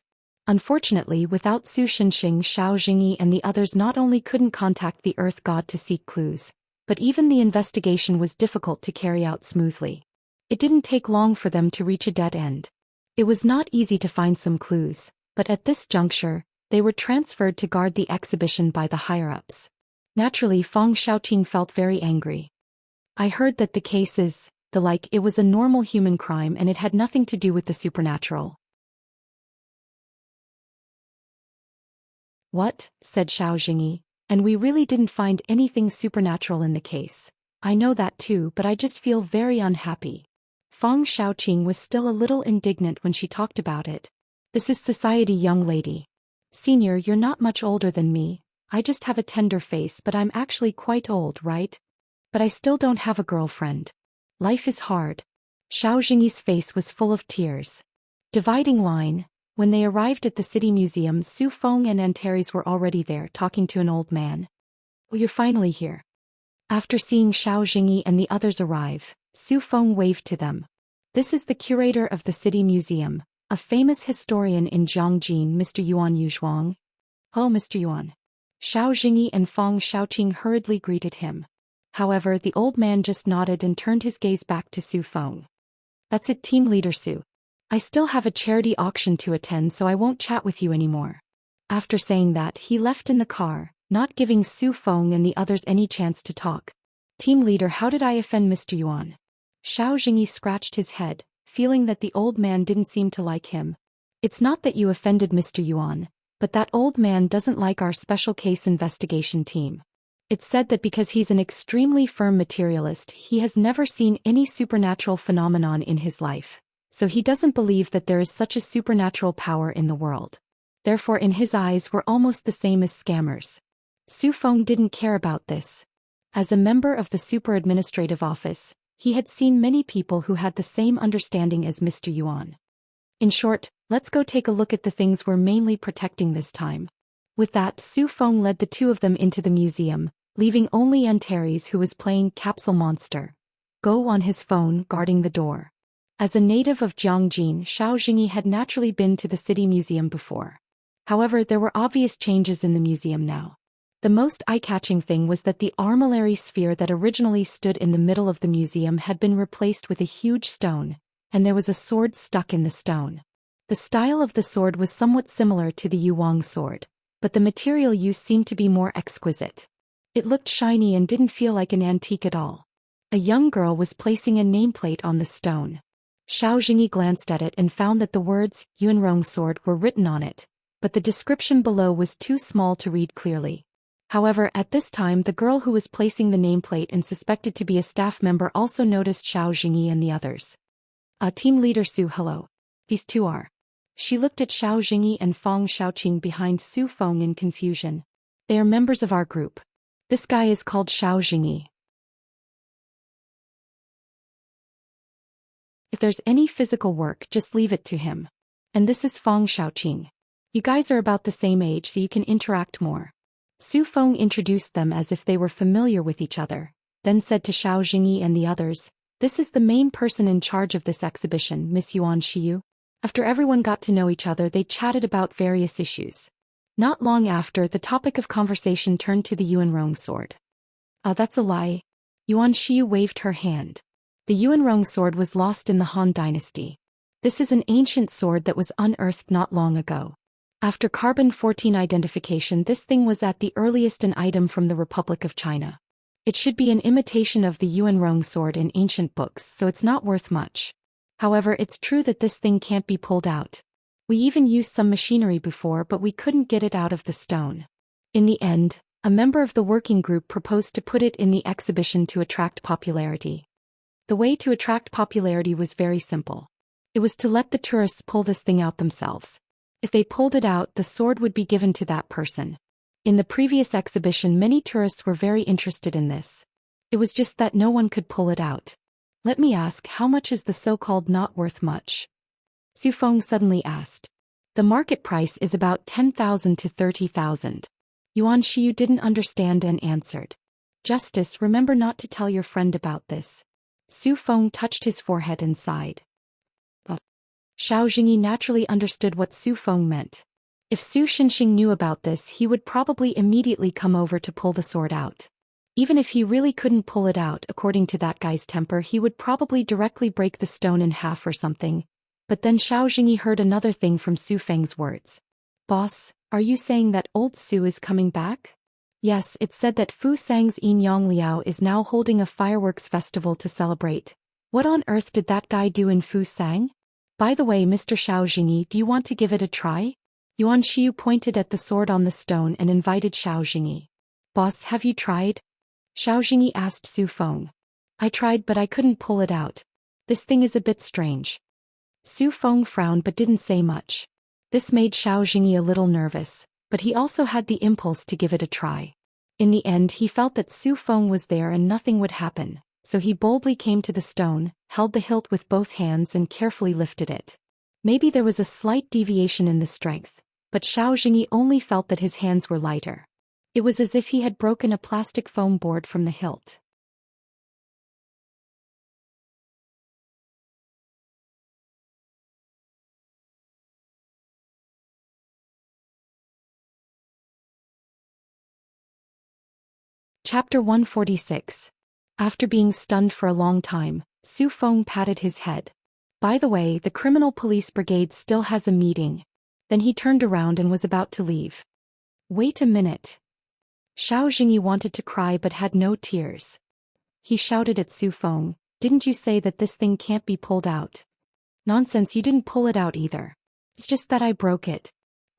Unfortunately, without Su Shenxing, Xiao Jingyi and the others not only couldn't contact the Earth God to seek clues, but even the investigation was difficult to carry out smoothly. It didn't take long for them to reach a dead end. It was not easy to find some clues, but at this juncture, they were transferred to guard the exhibition by the higher-ups. Naturally, Fang Xiaoqing felt very angry. I heard that the case is, it was a normal human crime and it had nothing to do with the supernatural. What? Said Xiao Jingyi, and we really didn't find anything supernatural in the case. I know that too, but I just feel very unhappy. Fang Xiaoqing was still a little indignant when she talked about it. This is society, young lady. Senior, you're not much older than me. I just have a tender face, but I'm actually quite old, right? But I still don't have a girlfriend. Life is hard. Xiao Jingyi's face was full of tears. Dividing line. When they arrived at the city museum, Su Feng and Antares were already there talking to an old man. Oh, you're finally here. After seeing Xiao Jingyi and the others arrive, Su Feng waved to them. This is the curator of the city museum, a famous historian in Jiangjin, Mr. Yuan Yuzhuang. Oh, Mr. Yuan. Xiao Jingyi and Fang Xiaoqing hurriedly greeted him. However, the old man just nodded and turned his gaze back to Su Feng. That's it, team leader Su. I still have a charity auction to attend, so I won't chat with you anymore. After saying that, he left in the car, not giving Su Feng and the others any chance to talk. Team leader, how did I offend Mr. Yuan? Xiao Jingyi scratched his head, feeling that the old man didn't seem to like him. It's not that you offended Mr. Yuan, but that old man doesn't like our special case investigation team. It's said that because he's an extremely firm materialist, he has never seen any supernatural phenomenon in his life. So he doesn't believe that there is such a supernatural power in the world. Therefore in his eyes we're almost the same as scammers. Su Feng didn't care about this. As a member of the super administrative office, he had seen many people who had the same understanding as Mr. Yuan. In short, let's go take a look at the things we're mainly protecting this time. With that, Su Feng led the two of them into the museum, leaving only Antares, who was playing Capsule Monster Go on his phone, guarding the door. As a native of Jiangjin, Xiao Jingyi had naturally been to the city museum before. However, there were obvious changes in the museum now. The most eye-catching thing was that the armillary sphere that originally stood in the middle of the museum had been replaced with a huge stone, and there was a sword stuck in the stone. The style of the sword was somewhat similar to the Yuwang sword, but the material used seemed to be more exquisite. It looked shiny and didn't feel like an antique at all. A young girl was placing a nameplate on the stone. Xiao Jingyi glanced at it and found that the words Yuanrong sword were written on it, but the description below was too small to read clearly. However, at this time the girl who was placing the nameplate and suspected to be a staff member also noticed Xiao Jingyi and the others. Team leader Su, hello. These two are. She looked at Xiao Jingyi and Fang Xiaoqing behind Su Feng in confusion. They are members of our group. This guy is called Xiao Jingyi. If there's any physical work, just leave it to him. And this is Fang Xiaoqing. You guys are about the same age, so you can interact more. Su Feng introduced them as if they were familiar with each other, then said to Xiao Jingyi and the others, this is the main person in charge of this exhibition, Miss Yuan Xiyu. After everyone got to know each other, they chatted about various issues. Not long after, the topic of conversation turned to the Yuanrong sword. That's a lie. Yuan Xiyu waved her hand. The Yuanrong sword was lost in the Han Dynasty. This is an ancient sword that was unearthed not long ago. After carbon-14 identification, this thing was at the earliest an item from the Republic of China. It should be an imitation of the Yuanrong sword in ancient books, so it's not worth much. However, it's true that this thing can't be pulled out. We even used some machinery before, but we couldn't get it out of the stone. In the end, a member of the working group proposed to put it in the exhibition to attract popularity. The way to attract popularity was very simple. It was to let the tourists pull this thing out themselves. If they pulled it out, the sword would be given to that person. In the previous exhibition, many tourists were very interested in this. It was just that no one could pull it out. Let me ask, how much is the so-called not worth much? Su Feng suddenly asked. The market price is about 10,000 to 30,000. Yuan Shiyu didn't understand and answered. Justice, remember not to tell your friend about this. Su Feng touched his forehead and sighed. Xiao Jingyi naturally understood what Su Feng meant. If Su Xinxing knew about this, he would probably immediately come over to pull the sword out. Even if he really couldn't pull it out, according to that guy's temper, he would probably directly break the stone in half or something. But then Xiao Jingyi heard another thing from Su Feng's words. Boss, are you saying that old Su is coming back? Yes, it said that Fu Sang's Yinyang Liao is now holding a fireworks festival to celebrate. What on earth did that guy do in Fu Sang? By the way, Mr. Xiao Jingyi, do you want to give it a try? Yuan Shiyu pointed at the sword on the stone and invited Xiao Jingyi. Boss, have you tried? Xiao Jingyi asked Su Feng. I tried, but I couldn't pull it out. This thing is a bit strange. Su Feng frowned but didn't say much. This made Xiao Jingyi a little nervous, but he also had the impulse to give it a try. In the end, he felt that Su Feng was there and nothing would happen, so he boldly came to the stone, held the hilt with both hands and carefully lifted it. Maybe there was a slight deviation in the strength, but Xiao Jingyi only felt that his hands were lighter. It was as if he had broken a plastic foam board from the hilt. Chapter 146. After being stunned for a long time, Su Feng patted his head. By the way, the criminal police brigade still has a meeting. Then he turned around and was about to leave. Wait a minute. Xiao Jingyi wanted to cry but had no tears. He shouted at Su Feng, didn't you say that this thing can't be pulled out? Nonsense, you didn't pull it out either. It's just that I broke it.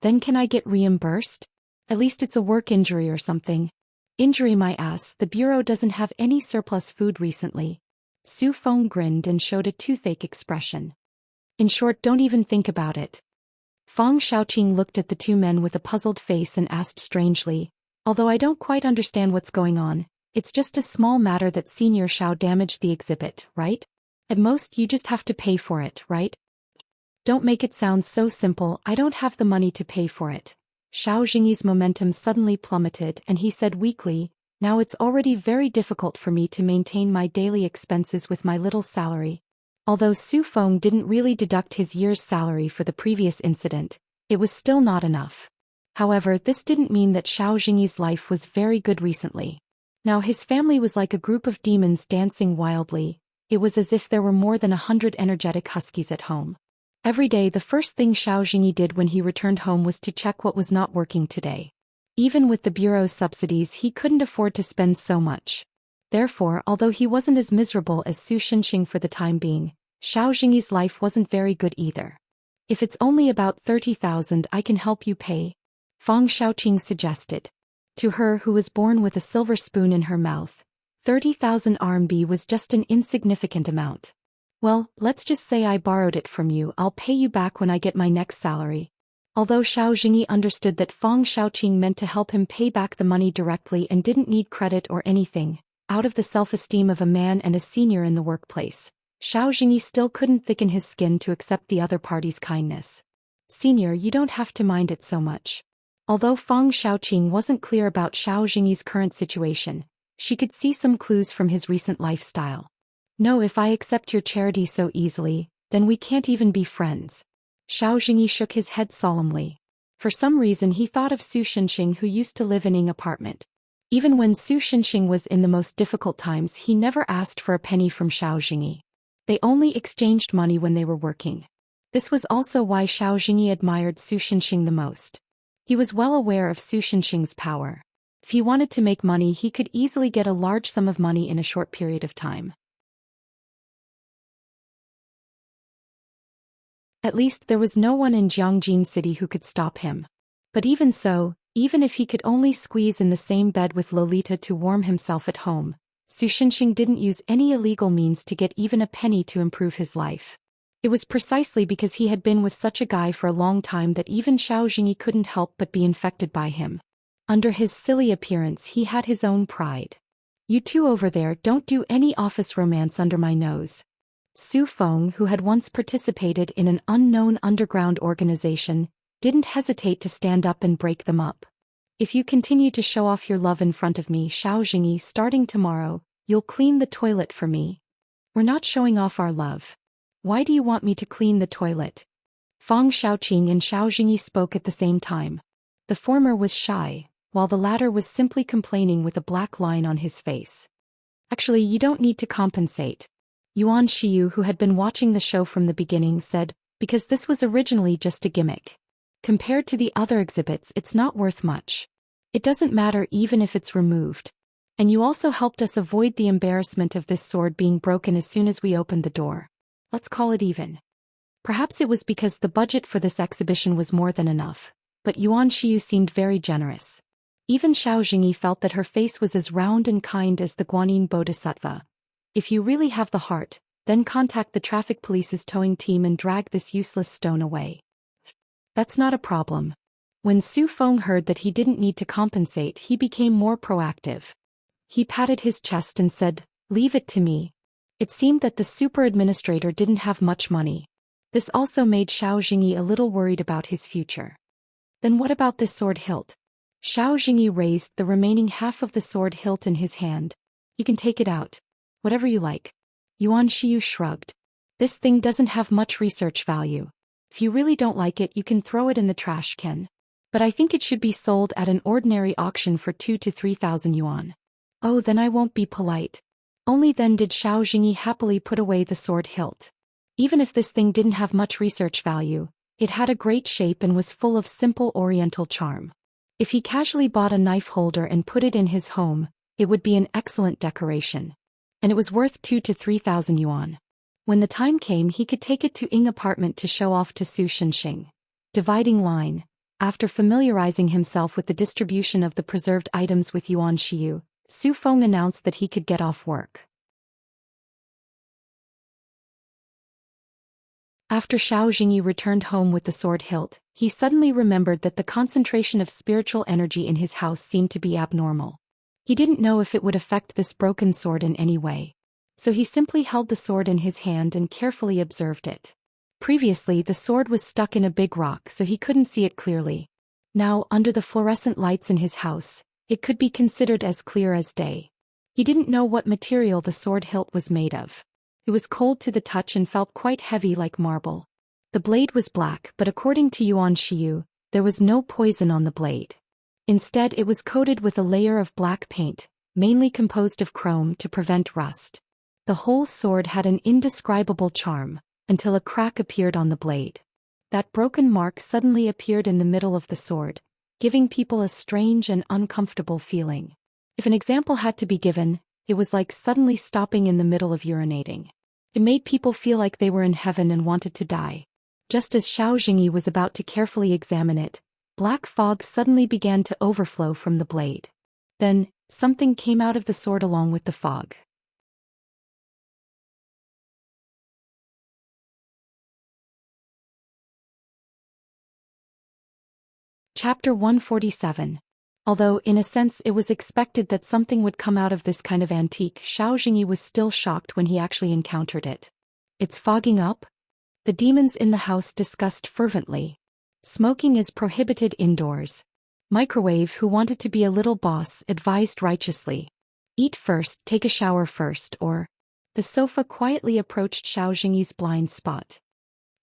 Then can I get reimbursed? At least it's a work injury or something. Injury my ass, the bureau doesn't have any surplus food recently. Su Feng grinned and showed a toothache expression. In short, don't even think about it. Fang Xiaoqing looked at the two men with a puzzled face and asked strangely, although I don't quite understand what's going on, it's just a small matter that Senior Xiao damaged the exhibit, right? At most you just have to pay for it, right? Don't make it sound so simple, I don't have the money to pay for it. Xiao Jingyi's momentum suddenly plummeted and he said weakly, now it's already very difficult for me to maintain my daily expenses with my little salary. Although Su Feng didn't really deduct his year's salary for the previous incident, it was still not enough. However, this didn't mean that Xiao Jingyi's life was very good recently. Now his family was like a group of demons dancing wildly. It was as if there were more than 100 energetic huskies at home. Every day the first thing Xiao Jingyi did when he returned home was to check what was not working today. Even with the bureau's subsidies he couldn't afford to spend so much. Therefore, although he wasn't as miserable as Su Xinxing for the time being, Xiao Jingyi's life wasn't very good either. If it's only about 30,000 I can help you pay, Fang Xiaoqing suggested. To her who was born with a silver spoon in her mouth, 30,000 RMB was just an insignificant amount. Well, let's just say I borrowed it from you, I'll pay you back when I get my next salary. Although Xiao Jingyi understood that Fang Xiaoqing meant to help him pay back the money directly and didn't need credit or anything, out of the self-esteem of a man and a senior in the workplace, Xiao Jingyi still couldn't thicken his skin to accept the other party's kindness. Senior, you don't have to mind it so much. Although Fang Xiaoqing wasn't clear about Xiao Jingyi's current situation, she could see some clues from his recent lifestyle. No, if I accept your charity so easily, then we can't even be friends. Xiao Jingyi shook his head solemnly. For some reason he thought of Su Xinxing who used to live in Ying apartment. Even when Su Xinxing was in the most difficult times he never asked for a penny from Xiao Jingyi. They only exchanged money when they were working. This was also why Xiao Jingyi admired Su Xinxing the most. He was well aware of Su Xinxing's power. If he wanted to make money he could easily get a large sum of money in a short period of time. At least there was no one in Jiangjin City who could stop him. But even so, even if he could only squeeze in the same bed with Lolita to warm himself at home, Su Xinxing didn't use any illegal means to get even a penny to improve his life. It was precisely because he had been with such a guy for a long time that even Xiao Jingyi couldn't help but be infected by him. Under his silly appearance he had his own pride. "You two over there don't do any office romance under my nose." Su Feng, who had once participated in an unknown underground organization, didn't hesitate to stand up and break them up. "If you continue to show off your love in front of me, Xiao Jingyi, starting tomorrow, you'll clean the toilet for me." "We're not showing off our love. Why do you want me to clean the toilet?" Fang Xiaoqing and Xiao Jingyi spoke at the same time. The former was shy, while the latter was simply complaining with a black line on his face. "Actually, you don't need to compensate," Yuan Xiyu, who had been watching the show from the beginning, said, "because this was originally just a gimmick. Compared to the other exhibits, it's not worth much. It doesn't matter even if it's removed. And you also helped us avoid the embarrassment of this sword being broken as soon as we opened the door. Let's call it even." Perhaps it was because the budget for this exhibition was more than enough, but Yuan Xiyu seemed very generous. Even Xiao Jingyi felt that her face was as round and kind as the Guanyin Bodhisattva. "If you really have the heart, then contact the traffic police's towing team and drag this useless stone away." "That's not a problem." When Su Feng heard that he didn't need to compensate, he became more proactive. He patted his chest and said, "Leave it to me." It seemed that the super administrator didn't have much money. This also made Xiao Jingyi a little worried about his future. "Then what about this sword hilt?" Xiao Jingyi raised the remaining half of the sword hilt in his hand. "You can take it out. Whatever you like." Yuan Xiyu shrugged. "This thing doesn't have much research value. If you really don't like it, you can throw it in the trash can. But I think it should be sold at an ordinary auction for 2,000 to 3,000 yuan. "Oh, then I won't be polite." Only then did Xiao Jingyi happily put away the sword hilt. Even if this thing didn't have much research value, it had a great shape and was full of simple oriental charm. If he casually bought a knife holder and put it in his home, it would be an excellent decoration. And it was worth 2,000 to 3,000 yuan. When the time came, he could take it to Ying apartment to show off to Su Shenxing. Dividing line. After familiarizing himself with the distribution of the preserved items with Yuan Xiyu, Su Feng announced that he could get off work. After Xiao Jingyi returned home with the sword hilt, he suddenly remembered that the concentration of spiritual energy in his house seemed to be abnormal. He didn't know if it would affect this broken sword in any way. So he simply held the sword in his hand and carefully observed it. Previously, the sword was stuck in a big rock, so he couldn't see it clearly. Now, under the fluorescent lights in his house, it could be considered as clear as day. He didn't know what material the sword hilt was made of. It was cold to the touch and felt quite heavy like marble. The blade was black, but according to Yuan Xiyu, there was no poison on the blade. Instead, it was coated with a layer of black paint, mainly composed of chrome to prevent rust. The whole sword had an indescribable charm, until a crack appeared on the blade. That broken mark suddenly appeared in the middle of the sword, giving people a strange and uncomfortable feeling. If an example had to be given, it was like suddenly stopping in the middle of urinating. It made people feel like they were in heaven and wanted to die. Just as Xiao Jingyi was about to carefully examine it, black fog suddenly began to overflow from the blade. Then, something came out of the sword along with the fog. Chapter 147. Although, in a sense, it was expected that something would come out of this kind of antique, Xiao Jingyi was still shocked when he actually encountered it. "It's fogging up?" The demons in the house discussed fervently. "Smoking is prohibited indoors." Microwave, who wanted to be a little boss, advised righteously. "Eat first, take a shower first, or..." The sofa quietly approached Xiao Jingyi's blind spot.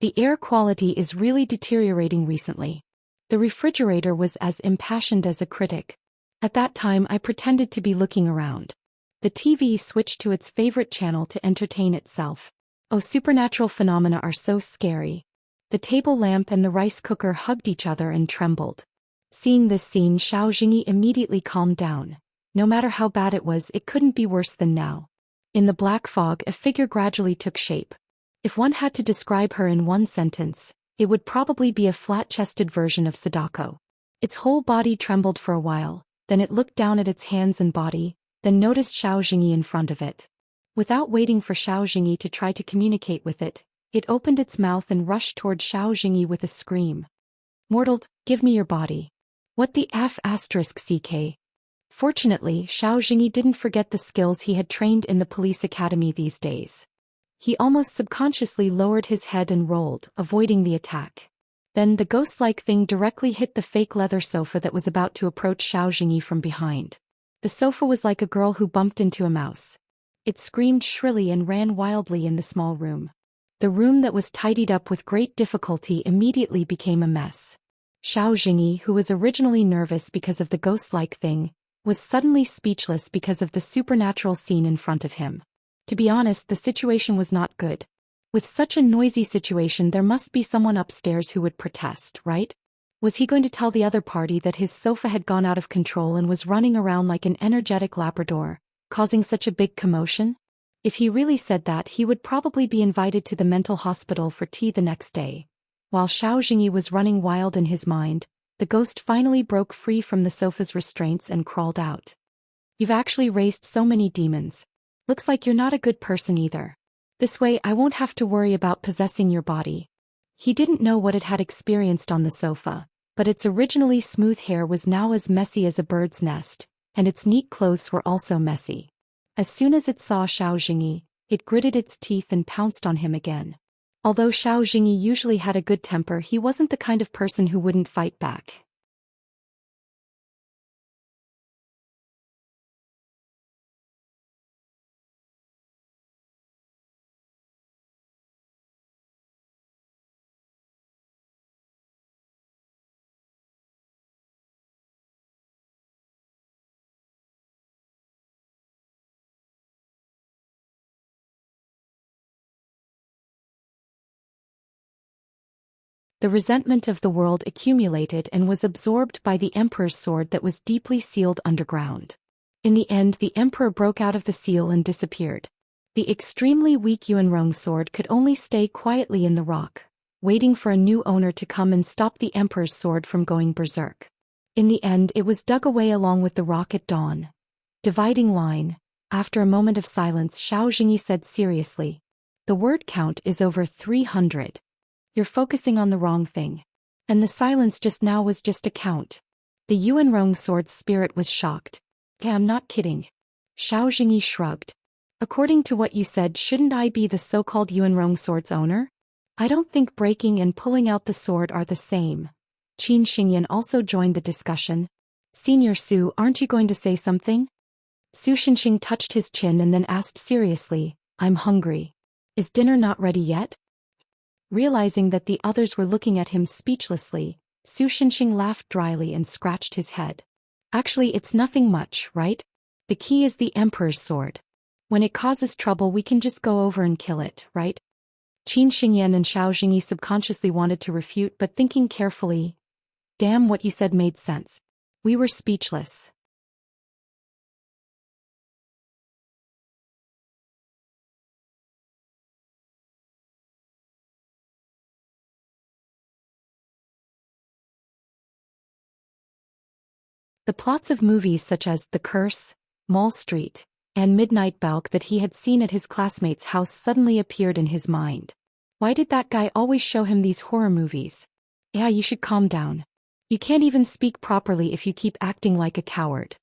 "The air quality is really deteriorating recently." The refrigerator was as impassioned as a critic. At that time I pretended to be looking around. The TV switched to its favorite channel to entertain itself. Oh, supernatural phenomena are so scary. The table lamp and the rice cooker hugged each other and trembled. Seeing this scene, Xiao Jingyi immediately calmed down. No matter how bad it was, it couldn't be worse than now. In the black fog, a figure gradually took shape. If one had to describe her in one sentence, it would probably be a flat-chested version of Sadako. Its whole body trembled for a while, then it looked down at its hands and body, then noticed Xiao Jingyi in front of it. Without waiting for Xiao Jingyi to try to communicate with it, it opened its mouth and rushed toward Xiao Jingyi with a scream. "Mortal, give me your body." What the F asterisk CK? Fortunately, Xiao Jingyi didn't forget the skills he had trained in the police academy these days. He almost subconsciously lowered his head and rolled, avoiding the attack. Then the ghost-like thing directly hit the fake leather sofa that was about to approach Xiao Jingyi from behind. The sofa was like a girl who bumped into a mouse. It screamed shrilly and ran wildly in the small room. The room that was tidied up with great difficulty immediately became a mess. Xiao Jingyi, who was originally nervous because of the ghost-like thing, was suddenly speechless because of the supernatural scene in front of him. To be honest, the situation was not good. With such a noisy situation, there must be someone upstairs who would protest, right? Was he going to tell the other party that his sofa had gone out of control and was running around like an energetic Labrador, causing such a big commotion? If he really said that, he would probably be invited to the mental hospital for tea the next day. While Xiao Jingyi was running wild in his mind, the ghost finally broke free from the sofa's restraints and crawled out. You've actually raised so many demons. Looks like you're not a good person either. This way I won't have to worry about possessing your body. He didn't know what it had experienced on the sofa, but its originally smooth hair was now as messy as a bird's nest, and its neat clothes were also messy. As soon as it saw Xiao Jingyi, it gritted its teeth and pounced on him again. Although Xiao Jingyi usually had a good temper, he wasn't the kind of person who wouldn't fight back. The resentment of the world accumulated and was absorbed by the emperor's sword that was deeply sealed underground. In the end, the emperor broke out of the seal and disappeared. The extremely weak Yuanrong sword could only stay quietly in the rock, waiting for a new owner to come and stop the emperor's sword from going berserk. In the end, it was dug away along with the rock at dawn. Dividing line. After a moment of silence, Xiao Jingyi said seriously, "The word count is over 300. You're focusing on the wrong thing. And the silence just now was just a count." The Yuanrong sword's spirit was shocked. "I'm not kidding." Xiao Jingyi shrugged. "According to what you said, shouldn't I be the so-called Yuanrong sword's owner? I don't think breaking and pulling out the sword are the same." Qin Xingyan also joined the discussion. "Senior Su, aren't you going to say something?" Su Xinxing touched his chin and then asked seriously, "I'm hungry. Is dinner not ready yet?" Realizing that the others were looking at him speechlessly, Su Xinxing laughed dryly and scratched his head. "Actually, it's nothing much, right? The key is the Emperor's sword. When it causes trouble, we can just go over and kill it, right?" Qin Xingyan and Xiao Jingyi subconsciously wanted to refute, but thinking carefully, "Damn, what you said made sense." We were speechless. The plots of movies such as The Curse, Mall Street, and Midnight Balk that he had seen at his classmate's house suddenly appeared in his mind. Why did that guy always show him these horror movies? Yeah, you should calm down. You can't even speak properly if you keep acting like a coward.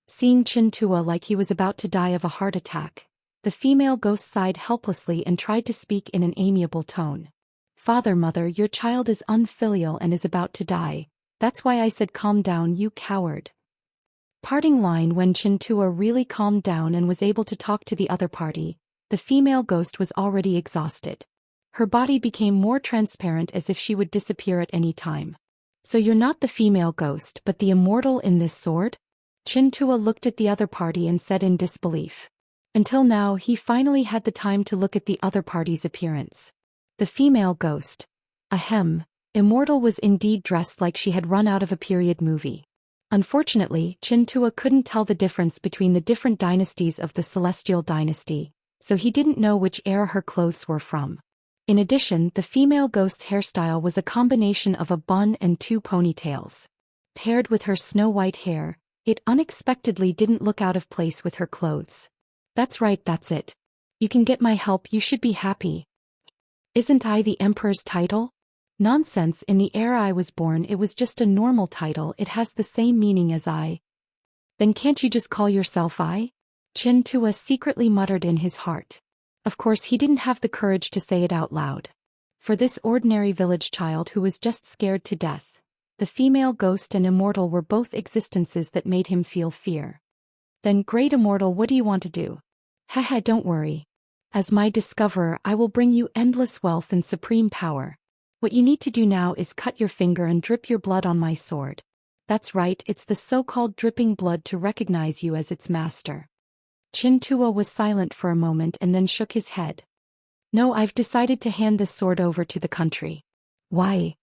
Seeing Chin Tua like he was about to die of a heart attack, the female ghost sighed helplessly and tried to speak in an amiable tone. "Father, mother, your child is unfilial and is about to die. That's why I said calm down, you coward." Parting line. When Chin Tua really calmed down and was able to talk to the other party, the female ghost was already exhausted. Her body became more transparent as if she would disappear at any time. "So you're not the female ghost but the immortal in this sword?" Chin Tua looked at the other party and said in disbelief. Until now, he finally had the time to look at the other party's appearance. The female ghost. Ahem. Immortal was indeed dressed like she had run out of a period movie. Unfortunately, Chin Tua couldn't tell the difference between the different dynasties of the Celestial Dynasty, so he didn't know which era her clothes were from. In addition, the female ghost's hairstyle was a combination of a bun and two ponytails. Paired with her snow-white hair, it unexpectedly didn't look out of place with her clothes. "That's right, that's it. You can get my help, you should be happy. Isn't I the Emperor's title?" Nonsense, in the era I was born it was just a normal title, it has the same meaning as I. Then can't you just call yourself I? Chintua secretly muttered in his heart. Of course he didn't have the courage to say it out loud. For this ordinary village child who was just scared to death, the female ghost and immortal were both existences that made him feel fear. Then, great immortal, what do you want to do? Haha, don't worry. As my discoverer, I will bring you endless wealth and supreme power. What you need to do now is cut your finger and drip your blood on my sword. That's right, it's the so-called dripping blood to recognize you as its master. Chintua was silent for a moment and then shook his head. No, I've decided to hand this sword over to the country. Why?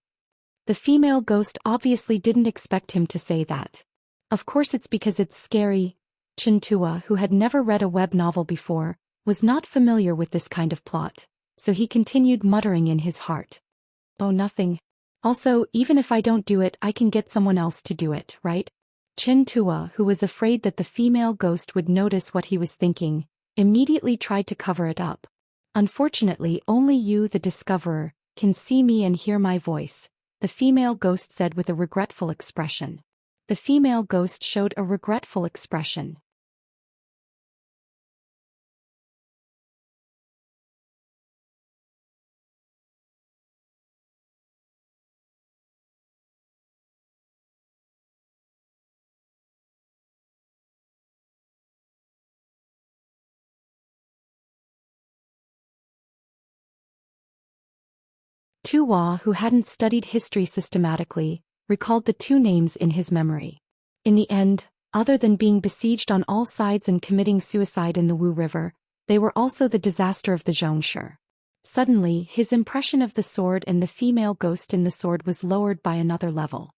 The female ghost obviously didn't expect him to say that. Of course it's because it's scary. Chintua, who had never read a web novel before, was not familiar with this kind of plot, so he continued muttering in his heart. Oh, nothing. Also, even if I don't do it, I can get someone else to do it, right? Chintua, who was afraid that the female ghost would notice what he was thinking, immediately tried to cover it up. Unfortunately, only you, the discoverer, can see me and hear my voice, the female ghost said with a regretful expression. The female ghost showed a regretful expression. Tuwa, who hadn't studied history systematically, recalled the two names in his memory. In the end, other than being besieged on all sides and committing suicide in the Wu River, they were also the disaster of the Zhongshu. Suddenly, his impression of the sword and the female ghost in the sword was lowered by another level.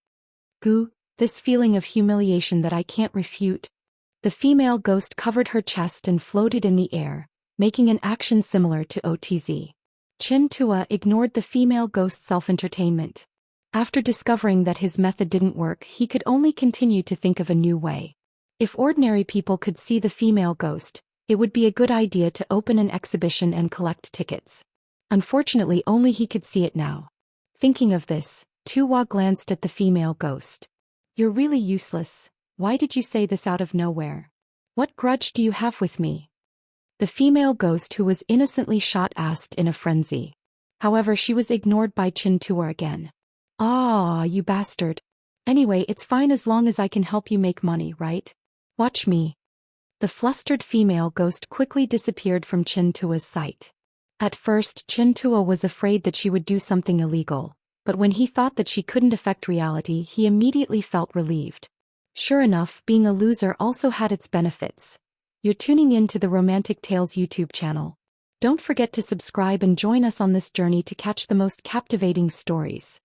Gu, this feeling of humiliation that I can't refute. The female ghost covered her chest and floated in the air, making an action similar to OTZ. Chintua ignored the female ghost's self-entertainment. After discovering that his method didn't work, he could only continue to think of a new way. If ordinary people could see the female ghost, it would be a good idea to open an exhibition and collect tickets. Unfortunately, only he could see it now. Thinking of this, Tuwa glanced at the female ghost. You're really useless. Why did you say this out of nowhere? What grudge do you have with me? The female ghost who was innocently shot asked in a frenzy. However, she was ignored by Chintua again. Ah, you bastard. Anyway, it's fine as long as I can help you make money, right? Watch me. The flustered female ghost quickly disappeared from Chintua's sight. At first, Chintua was afraid that she would do something illegal, but when he thought that she couldn't affect reality, he immediately felt relieved. Sure enough, being a loser also had its benefits. You're tuning in to the Romantic Tales YouTube channel. Don't forget to subscribe and join us on this journey to catch the most captivating stories.